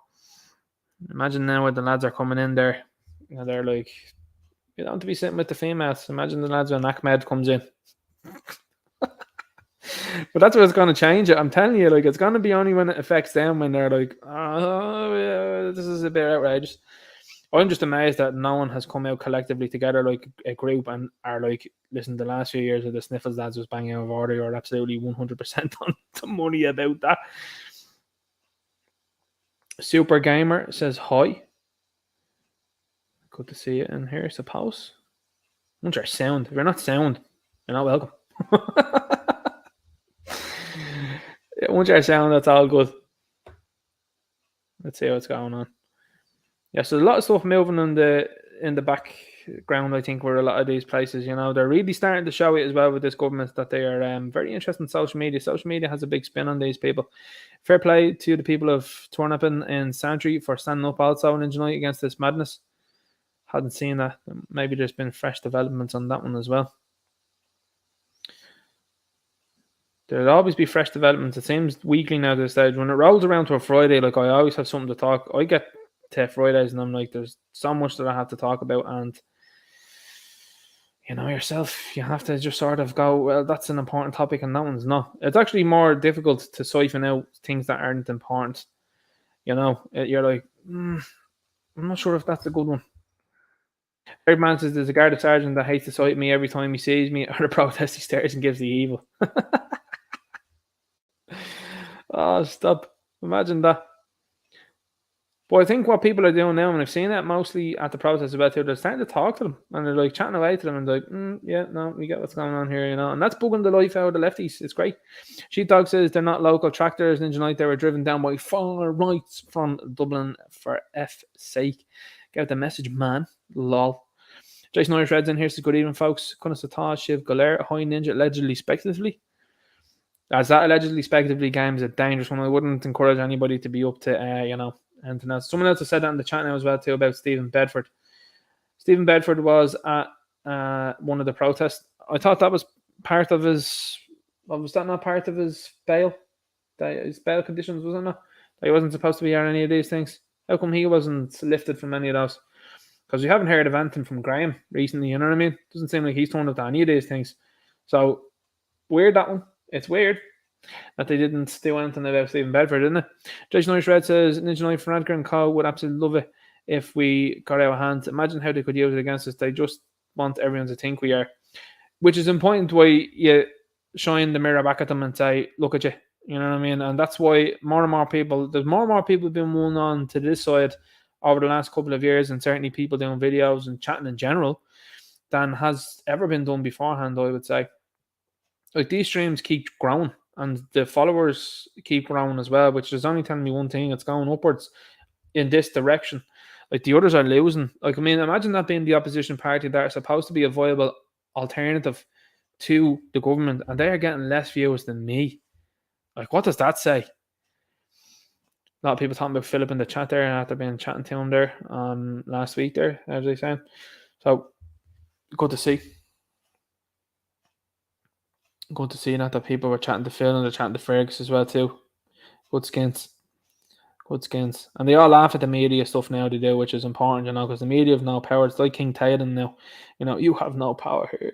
Imagine now where the lads are coming in there. You know, they're like, you don't want to be sitting with the females. Imagine the lads when Ahmed comes in. But that's what's going to change it. I'm telling you, like, it's going to be only when it affects them, when they're like, oh, yeah, this is a bit outrageous. I'm just amazed that no one has come out collectively together like a group and are like, listen, the last few years of the Sniffles lads was banging out of order. You're absolutely 100% on the money about that. Super Gamer says hi. Good to see you in here, I suppose. Once you're sound. If you're not sound, you're not welcome. Once you're sound, that's all good. Let's see what's going on. Yeah, so there's a lot of stuff moving in the background, I think, where a lot of these places, you know, they're really starting to show it as well with this government that they are very interested in social media. Social media has a big spin on these people. Fair play to the people of Turnitin in Santry for standing up also on tonight against this madness. Hadn't seen that. Maybe there's been fresh developments on that one as well. There'll always be fresh developments. It seems weekly now to the stage. When it rolls around to a Friday, like, I always have something to talk. I get to Fridays and I'm like, there's so much that I have to talk about, and you know yourself, you have to just sort of go, well, that's an important topic and that one's not. It's actually more difficult to siphon out things that aren't important. You know, you're like, I'm not sure if that's a good one. Third man says there's a Garda sergeant that hates to sight me every time he sees me, or the protest he stares and gives the evil. Oh, stop. Imagine that. But I think what people are doing now, and I've seen that mostly at the protests about too, they're starting to talk to them, and they're like chatting away to them, and they're like, yeah, no, we get what's going on here, you know, and that's bugging the life out of the lefties. It's great. Sheepdog says they're not local tractors. Ninja Night, they were driven down by far rights from Dublin for F's sake. Get out the message, man. Lol. Jason Irish Reds in here says, good evening, folks. Kunasata, Shiv, Galer, High Ninja, allegedly, speculatively. As that allegedly, speculatively game is a dangerous one. I wouldn't encourage anybody to be up to, you know, anything else. Someone else has said that in the chat now as well, too, about Stephen Bedford. Stephen Bedford was at one of the protests. I thought that was part of his, was that not part of his bail? His bail conditions, wasn't it? He wasn't supposed to be on any of these things. How come he wasn't lifted from any of those? Because we haven't heard of anything from Graham recently, you know what I mean? Doesn't seem like he's turned up to any of these things. So, weird, that one. It's weird that they didn't do anything about Stephen Bedford, isn't it? Jason Irish Red says, Ninja Knight, Fanatic and Co. would absolutely love it if we got our hands. Imagine how they could use it against us. They just want everyone to think we are. Which is important why you shine the mirror back at them and say, look at you. You know what I mean? And that's why more and more people, there's more and more people being won on to this side over the last couple of years, and certainly people doing videos and chatting in general, than has ever been done beforehand, I would say. Like, these streams keep growing and the followers keep growing as well, which is only telling me one thing: it's going upwards in this direction. Like, the others are losing. Like, I mean, imagine that being the opposition party that are supposed to be a viable alternative to the government, and they are getting less views than me. Like, what does that say? A lot of people talking about Philip in the chat there after being chatting to him there last week there, as they saying. So, good to see. Good to see that people were chatting to Phil and they're chatting to Fergus as well too. Good skins. Good skins. And they all laugh at the media stuff now they do, which is important, you know, because the media have no power. It's like King Taden now. You know, you have no power here.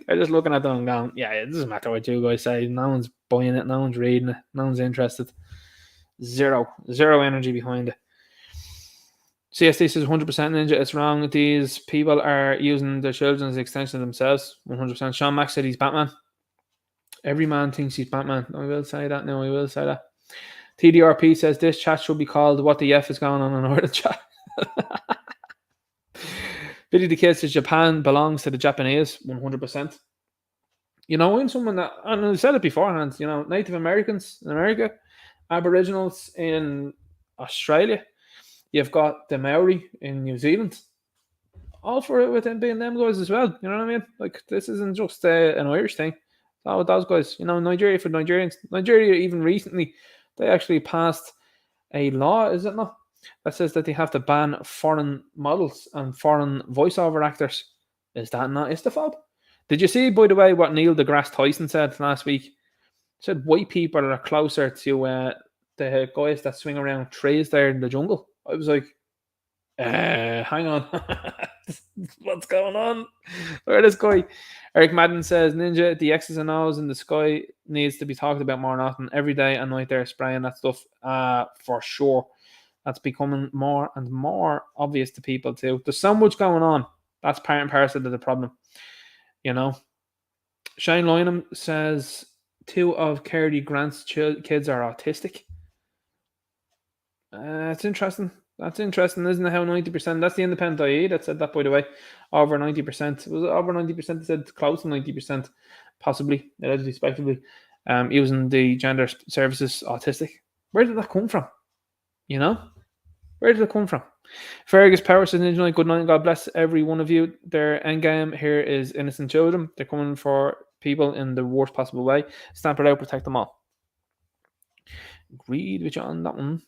They're just looking at them and going, yeah, it doesn't matter what you guys say. No one's buying it. No one's reading it. No one's interested. Zero energy behind it. CSD says 100% Ninja. It's wrong. These people are using their children as an extension of themselves. 100%. Sean Max said he's Batman. Every man thinks he's Batman. I will say that. No, I will say that. TDRP says this chat should be called What the F is going on in Northern Chat. Billy the Kid says Japan belongs to the Japanese. 100%. You know, I'm someone that, and I said it beforehand, you know, Native Americans in America, Aboriginals in Australia, you've got the Maori in New Zealand. all for it with them being them guys as well. You know what I mean? Like, this isn't just an Irish thing. Oh, those guys, you know, Nigeria for Nigerians. Nigeria, even recently, they actually passed a law, is it not, that says that they have to ban foreign models and foreign voiceover actors. Is that not Istafab? Did you see, by the way, what Neil deGrasse Tyson said last week? He said white people are closer to the guys that swing around trees there in the jungle. I was like, hang on. What's going on? Where this guy? Eric Madden says, Ninja, the X's and O's in the sky needs to be talked about more often. Every day and night they're spraying that stuff. For sure. That's becoming more and more obvious to people too. There's so much going on. That's part and parcel of the problem. You know? Shane Lynham says 2 of Cary Grant's kids are autistic. It's interesting. That's interesting, isn't it? How 90%, that's the independent IE that said that, by the way. Over 90%. Was it over 90%? They said close to 90%, possibly, respectively, using the gender services autistic. Where did that come from? You know? Where did it come from? Fergus Power says, good night, God bless every one of you. Their end game here is innocent children. They're coming for people in the worst possible way. Stamp it out, protect them all. Agreed with you on that one.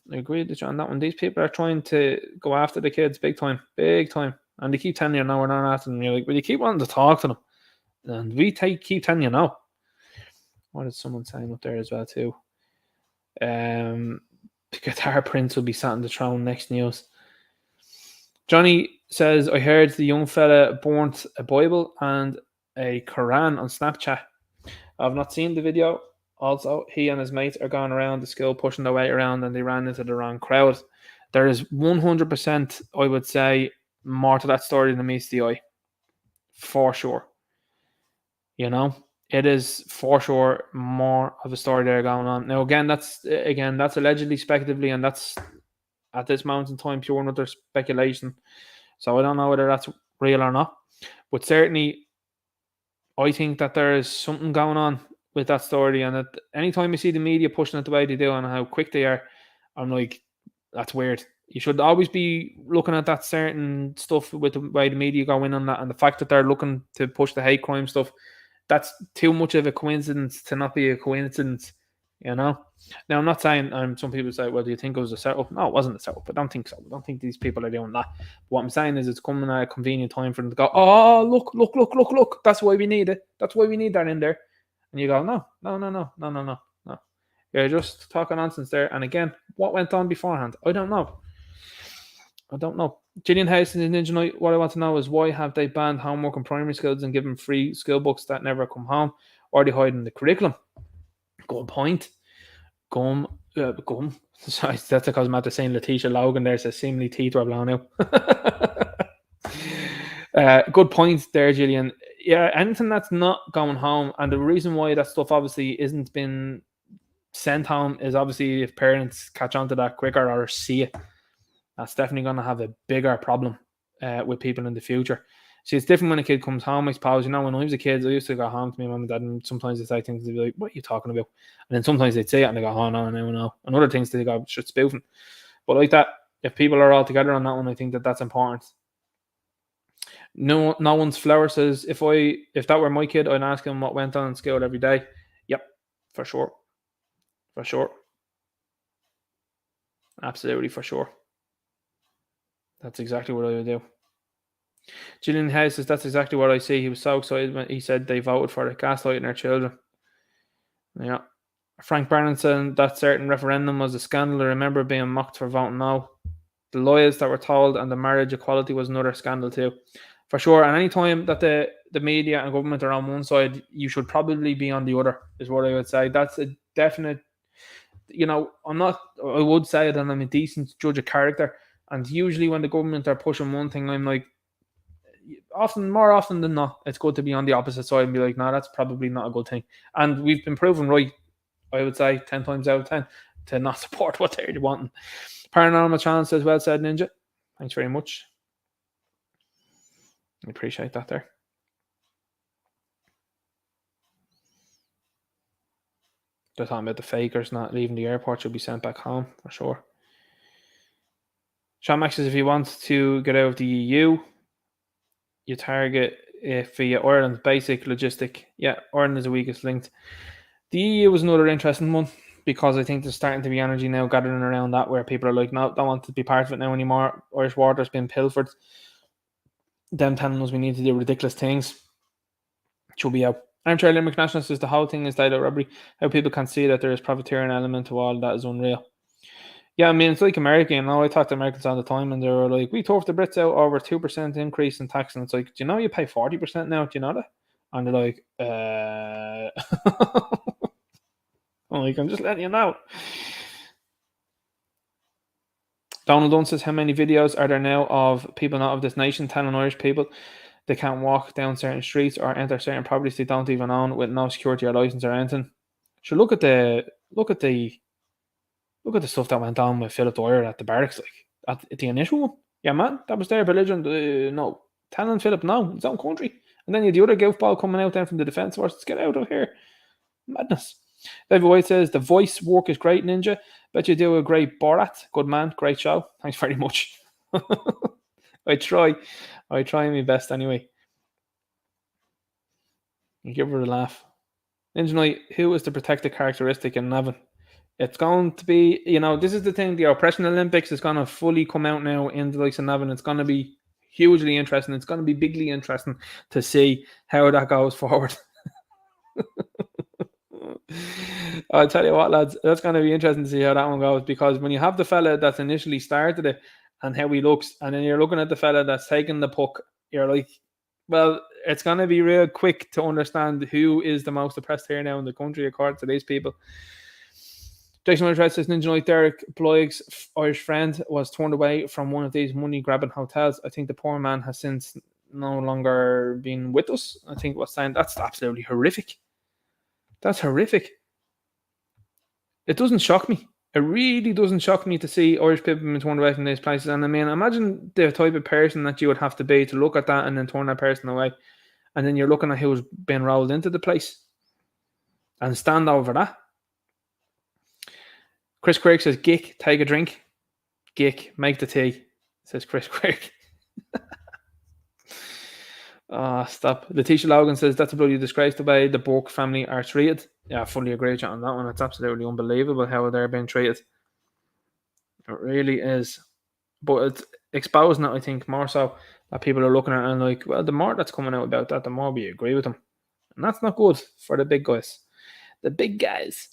These people are trying to go after the kids big time. And they keep telling you no, we're not after them. You're like, well, you keep wanting to talk to them. And we keep telling you no. What is someone saying up there as well too? The Guitar Prince will be sat on the throne next news. Johnny says, I heard the young fella burnt a Bible and a Quran on Snapchat. I've not seen the video. Also, he and his mates are going around the school pushing their way around and they ran into the wrong crowd. There is 100%, I would say, more to that story than meets the eye. For sure. You know, it is for sure more of a story there going on. Now, again, that's allegedly, speculatively, and that's at this moment in time pure and utter speculation. So I don't know whether that's real or not. But certainly, I think that there is something going on with that story, and that anytime you see the media pushing it the way they do and how quick they are, I'm like, that's weird. You should always be looking at that certain stuff with the way the media go in on that, and the fact that they're looking to push the hate crime stuff, that's too much of a coincidence to not be a coincidence, you know? Now, I'm not saying, some people say, well, do you think it was a setup? No, it wasn't a setup. I don't think so. I don't think these people are doing that. But what I'm saying is it's coming at a convenient time for them to go, oh, look. That's why we need it. That's why we need that in there. And you go, no. You're just talking nonsense there. And again, what went on beforehand? I don't know. Gillian House in Ninja Night, what I want to know is why have they banned homework in primary schools and given free school books that never come home? Or are they hiding the curriculum? Good point. Gum. Sorry, that's because I'm at the saying Letitia Logan there says seemingly teeth are blown out. Good point there, Gillian. Yeah, anything that's not going home, and the reason why that stuff obviously isn't been sent home is obviously if parents catch on to that quicker or see it, that's definitely going to have a bigger problem with people in the future. See, it's different when a kid comes home, I suppose. You know, when I was a kid, I used to go home to my mum and dad, and sometimes they'd say things, they'd be like, what are you talking about? And then sometimes they'd say it and they go, oh, no. And other things they go, shit, spoofing. But like that, if people are all together on that one, I think that that's important. No one's flower says, if that were my kid, I'd ask him what went on in school every day. Yep, for sure. Absolutely, for sure. That's exactly what I would do. Gillian House says, that's exactly what I see. He was so excited when he said they voted for it, gaslighting their children. Yeah. Frank Barron said that certain referendum was a scandal. I remember being mocked for voting no. The lies that were told and the marriage equality was another scandal too. For sure. And any time that the media and government are on one side, you should probably be on the other, is what I would say. That's a definite, I would say that I'm a decent judge of character. And usually when the government are pushing one thing, I'm like, more often than not, it's good to be on the opposite side and be like, no, that's probably not a good thing. And we've been proven right, I would say, 10 times out of 10, to not support what they're wanting. Paranormal Challenge says, well said, Ninja. Thanks very much. I appreciate that there. They're talking about the fakers not leaving the airport should be sent back home, for sure. Sean Max says, if he wants to get out of the EU, you target via Ireland's basic logistic. Yeah, Ireland is the weakest linked. The EU was another interesting one because I think there's starting to be energy now gathering around that where people are like, no, don't want to be part of it now anymore. Irish water's been pilfered. Them telling us we need to do ridiculous things. Should be out. Armchair Limerick Nationalist says the whole thing is data robbery. How people can see that there is profiteering element to all that is unreal. Yeah, I mean, it's like America, you know, I talk to Americans all the time and they were like, we turfed the Brits out over 2% increase in tax. And it's like, do you know you pay 40% now? Do you know that? And they're like, I'm like, I'm just letting you know. Donald Dunn says, how many videos are there now of people not of this nation telling Irish people they can't walk down certain streets or enter certain properties they don't even own with no security or license or anything? So look at the stuff that went on with Philip Dwyer at the barracks, like at the initial one. Yeah, man, that was their religion. No, telling Philip no, his own country, and then you had the other goofball coming out then from the defence forces. Get out of here, madness. David White says the voice work is great, Ninja. Bet you do a great Borat. Good man, great show. Thanks very much. I try my best anyway. You give her a laugh. Ninja Knight, who is the protected characteristic in Navan? It's going to be, you know, this is the thing. The Oppression Olympics is going to fully come out now in the likes of Navan. It's going to be hugely interesting. It's going to be bigly interesting to see how that goes forward. I'll tell you what, lads, that's going to be interesting to see how that one goes, because when you have the fella that's initially started it and how he looks, and then you're looking at the fella that's taking the puck, you're like, well, it's going to be real quick to understand who is the most oppressed here now in the country according to these people. Jason Winter says, Ninja Knight, Derek Bloig's Irish friend was turned away from one of these money-grabbing hotels. I think the poor man has since no longer been with us. I think what's saying, that's absolutely horrific. That's horrific. It doesn't shock me. It really doesn't shock me to see Irish people being turned away from these places. And I mean, imagine the type of person that you would have to be to look at that and then turn that person away. And then you're looking at who's been rolled into the place and stand over that. Chris Craig says, Gick, take a drink. Gick, make the tea, says Chris Craig. Stop. Letitia Logan says, that's a bloody disgrace the way the Burke family are treated. Yeah, I fully agree with you on that one. It's absolutely unbelievable how they're being treated. It really is. But it's exposing it, I think, more so that people are looking at it and like, well, the more that's coming out about that, the more we agree with them. And that's not good for the big guys. The big guys.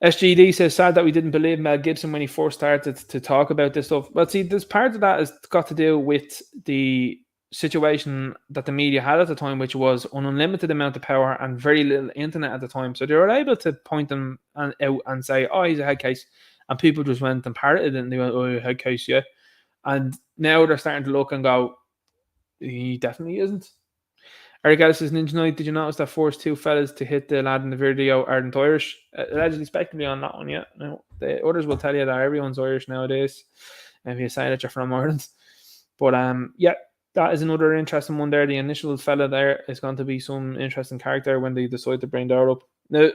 SGD says, sad that we didn't believe Mel Gibson when he first started to talk about this stuff. But see, there's part of that has got to do with the situation that the media had at the time, which was an unlimited amount of power and very little internet at the time. So they were able to point them out and say, oh, he's a head case. And people just went and parroted it and they went, oh, head case, yeah. And now they're starting to look and go, he definitely isn't. Eric Ellis says, Ninja Knight, did you notice that forced two fellas to hit the lad in the video aren't Irish? Allegedly speculating on that one, yeah. No, the others will tell you that everyone's Irish nowadays if you say that you're from Ireland. But yeah, that is another interesting one there. The initial fella there is going to be some interesting character when they decide to bring that up. Now,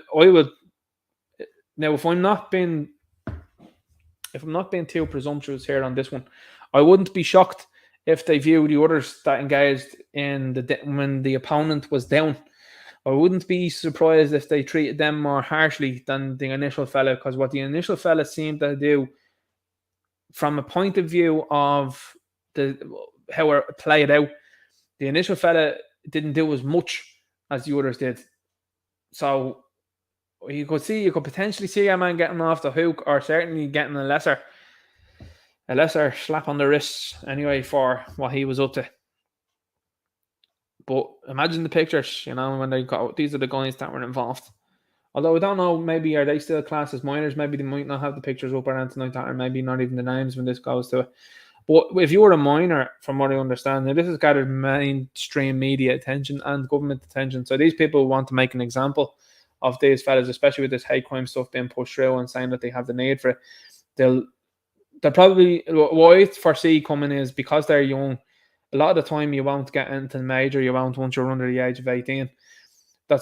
if I'm not being too presumptuous here on this one, I wouldn't be shocked if they view the others that engaged in when the opponent was down. I wouldn't be surprised if they treated them more harshly than the initial fella, because what the initial fella seemed to do, from a point of view of how it played out, the initial fella didn't do as much as the others did. So you could potentially see a man getting off the hook, or certainly getting a lesser slap on the wrists anyway for what he was up to. But imagine the pictures, when they got, these are the guys that were involved. Although I don't know, maybe are they still classed as minors? Maybe they might not have the pictures up or anything like that, or maybe not even the names when this goes to it. But if you were a minor, from what I understand, now this has gathered mainstream media attention and government attention. So these people want to make an example of these fellas, especially with this hate crime stuff being pushed through and saying that they have the need for it. They'll probably, what I foresee coming is, because they're young, a lot of the time you won't get into major, you won't once you're under the age of 18.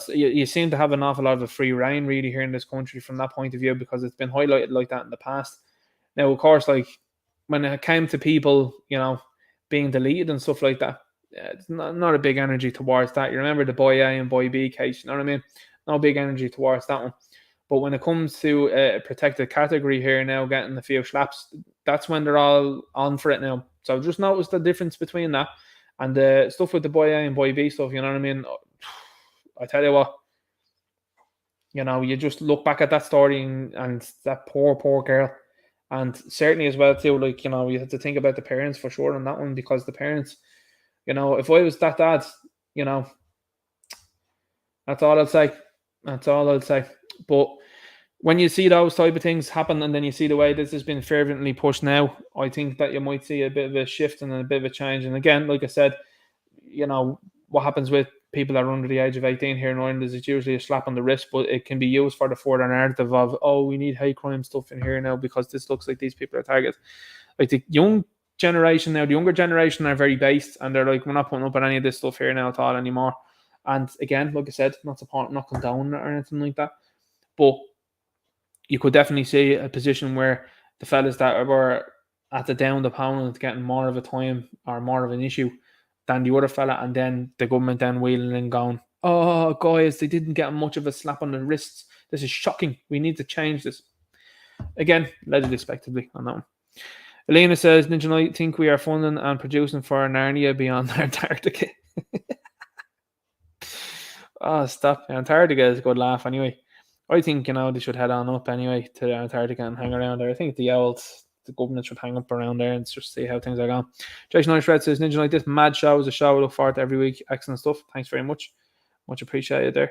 You seem to have an awful lot of a free reign really here in this country from that point of view, because it's been highlighted like that in the past. Now, of course, like when it came to people, being deleted and stuff like that, it's not a big energy towards that. You remember the boy A and boy B case, you know what I mean? No big energy towards that one. But when it comes to a protected category here now, getting a few slaps, that's when they're all on for it now. So just notice the difference between that and the stuff with the boy A and boy B stuff, you know what I mean? I tell you what, you know, you just look back at that story and that poor girl. And certainly as well too, like, you know, you have to think about the parents for sure on that one, because the parents, you know, if I was that dad, you know, that's all I'll say. That's all I'll say. But when you see those type of things happen, and then you see the way this has been fervently pushed now, I think that you might see a bit of a shift and a bit of a change. And again, like I said, you know, what happens with people that are under the age of 18 here in Ireland is it's usually a slap on the wrist, but it can be used for the further narrative of, oh, we need hate crime stuff in here now because this looks like these people are targets. Like the young generation now, the younger generation are very based, and they're like, we're not putting up at any of this stuff here now at all anymore. And again, like I said, not condone or anything like that, but you could definitely see a position where the fellas that were at the down opponent getting more of a time or more of an issue than the other fella, and then the government then wheeling and going, oh guys, they didn't get much of a slap on the wrists. This is shocking. We need to change this. Again, legislatively on that one. Elena says, Ninja Knight think we are funding and producing for Narnia beyond Antarctica. Oh, stop. Antarctica is a good laugh anyway. I think, you know, they should head on up anyway to Antarctica and hang around there. I think the government should hang up around there and just see how things are going. Jason Irish Red says, Ninja Knight, this mad show is a show I look forward to every week. Excellent stuff. Thanks very much. Much appreciated there.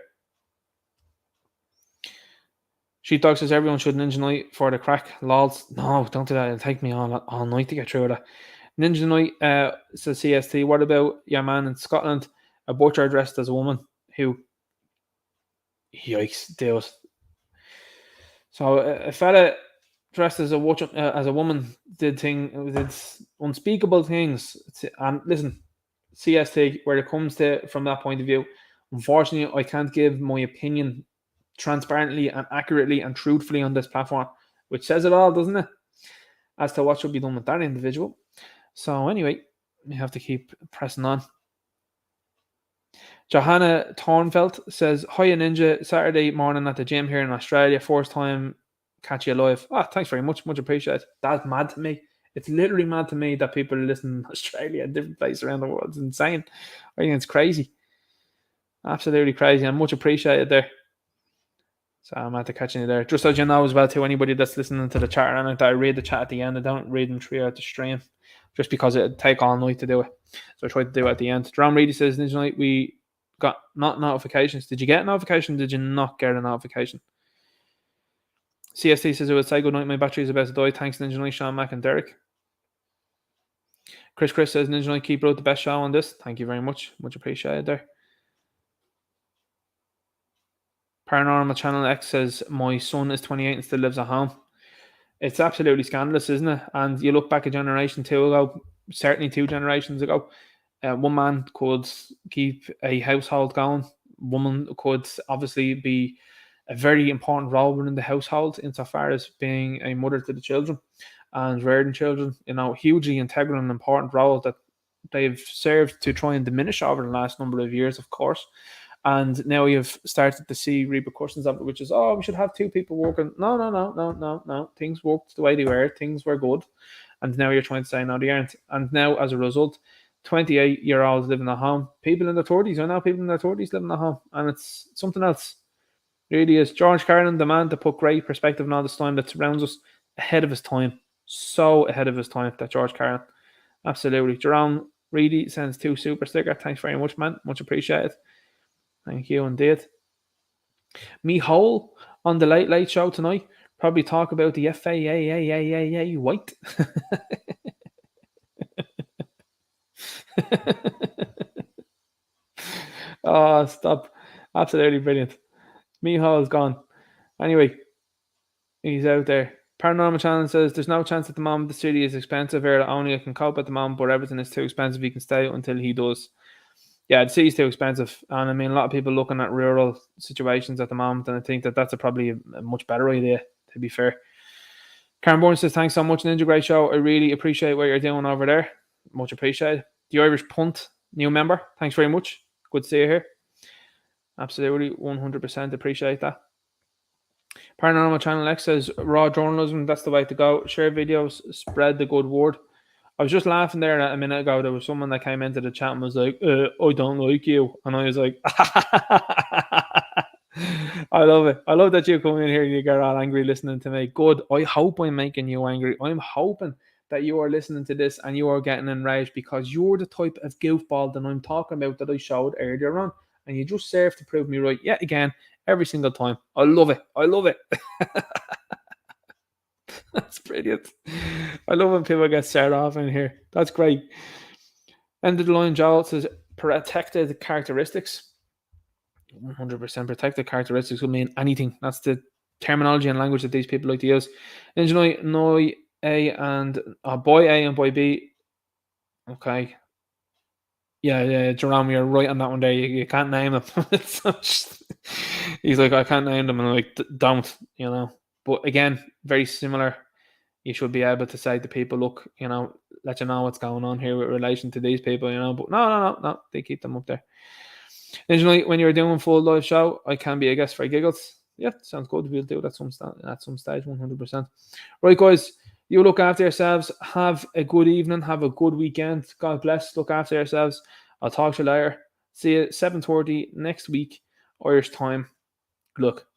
Sheepdog says, everyone should Ninja Knight for the crack. Lols. No, don't do that. It'll take me all night to get through that. Ninja Knight says CST, what about your man in Scotland, a butcher dressed as a woman who, yikes, deals. So a fella dressed as a woman did unspeakable things. And listen, CST, where it comes to from that point of view, unfortunately, I can't give my opinion transparently and accurately and truthfully on this platform, which says it all, doesn't it? As to what should be done with that individual. So anyway, we have to keep pressing on. Johanna Thornfelt says, Hiya Ninja, Saturday morning at the gym here in Australia. First time catch you live. Oh, thanks very much. Much appreciated. That's mad to me. It's literally mad to me that people are listening in Australia and different places around the world. It's insane. I think it's crazy. Absolutely crazy. And much appreciated there. So I'm at the catching you there. Just as you know as well, to anybody that's listening to the chat, and I read the chat at the end. I don't read them throughout the stream just because it'd take all night to do it. So I tried to do it at the end. Jerome Reedy says, Ninja Knight, we got not notifications. Did you get a notification? Did you not get a notification? CST says, I would say good night. My battery is about to die. Thanks, Ninja Knight, Sean, Mac, and Derek. Chris says, Ninja Knight, keep out the best show on this. Thank you very much. Much appreciated there. Paranormal Channel X says, my son is 28 and still lives at home. It's absolutely scandalous, isn't it? And you look back a generation two ago, certainly 2 generations ago, one man could keep a household going. Woman could obviously be a very important role within the household insofar as being a mother to the children and rearing children, you know, hugely integral and important role that they've served to try and diminish over the last number of years, of course. And now you've started to see repercussions of it, which is, oh, we should have 2 people working. No. Things worked the way they were. Things were good. And now you're trying to say, no, they aren't. And now, as a result, 28-year-olds living at home. People in their 30s are now people in their 30s living at home. And it's something else. It really is. George Carlin, the man to put great perspective on all this time that surrounds us, ahead of his time. So ahead of his time, that George Carlin. Absolutely. Jerome Reedy sends 2 super sticker. Thanks very much, man. Much appreciated. Thank you indeed. Me Hole on the Late Late Show tonight. Probably talk about the FAA white. Oh, stop. Absolutely brilliant. Me Hole's gone. Anyway, he's out there. Paranormal Channel says, there's no chance at the moment the city is expensive here. Only I can cope at the moment, but everything is too expensive. He can stay until he does. Yeah, the city's too expensive. And I mean, a lot of people looking at rural situations at the moment, and I think that that's probably a much better idea, to be fair. Karen Bourne says, thanks so much, Ninja. Great show. I really appreciate what you're doing over there. Much appreciated. The Irish punt new member. Thanks very much. Good to see you here. Absolutely, 100% appreciate that. Paranormal Channel X says, raw journalism, that's the way to go. Share videos, spread the good word. I was just laughing there a minute ago. There was someone that came into the chat and was like, I don't like you. And I was like, I love it. I love that you come in here and you get all angry listening to me. Good. I hope I'm making you angry. I'm hoping that you are listening to this and you are getting enraged because you're the type of goofball that I'm talking about that I showed earlier on. And you just serve to prove me right yet again, every single time. I love it. I love it. That's brilliant. I love when people get set off in here. That's great. End of the line, Joel says, protected characteristics. 100% protected characteristics will mean anything. That's the terminology and language that these people like to use. Enjoy boy A and boy B. Okay. Yeah, Jerome, you're right on that one there. You can't name them. He's like, I can't name them. And I'm like, don't, But again, very similar. You should be able to say to people, look, let you know what's going on here with relation to these people, But no, they keep them up there. Originally, when you're doing full live show, I can be a guest for giggles. Yeah, sounds good. We'll do it at some stage, 100%. Right, guys, you look after yourselves. Have a good evening. Have a good weekend. God bless. Look after yourselves. I'll talk to you later. See you 7:30 next week, Irish time. Look.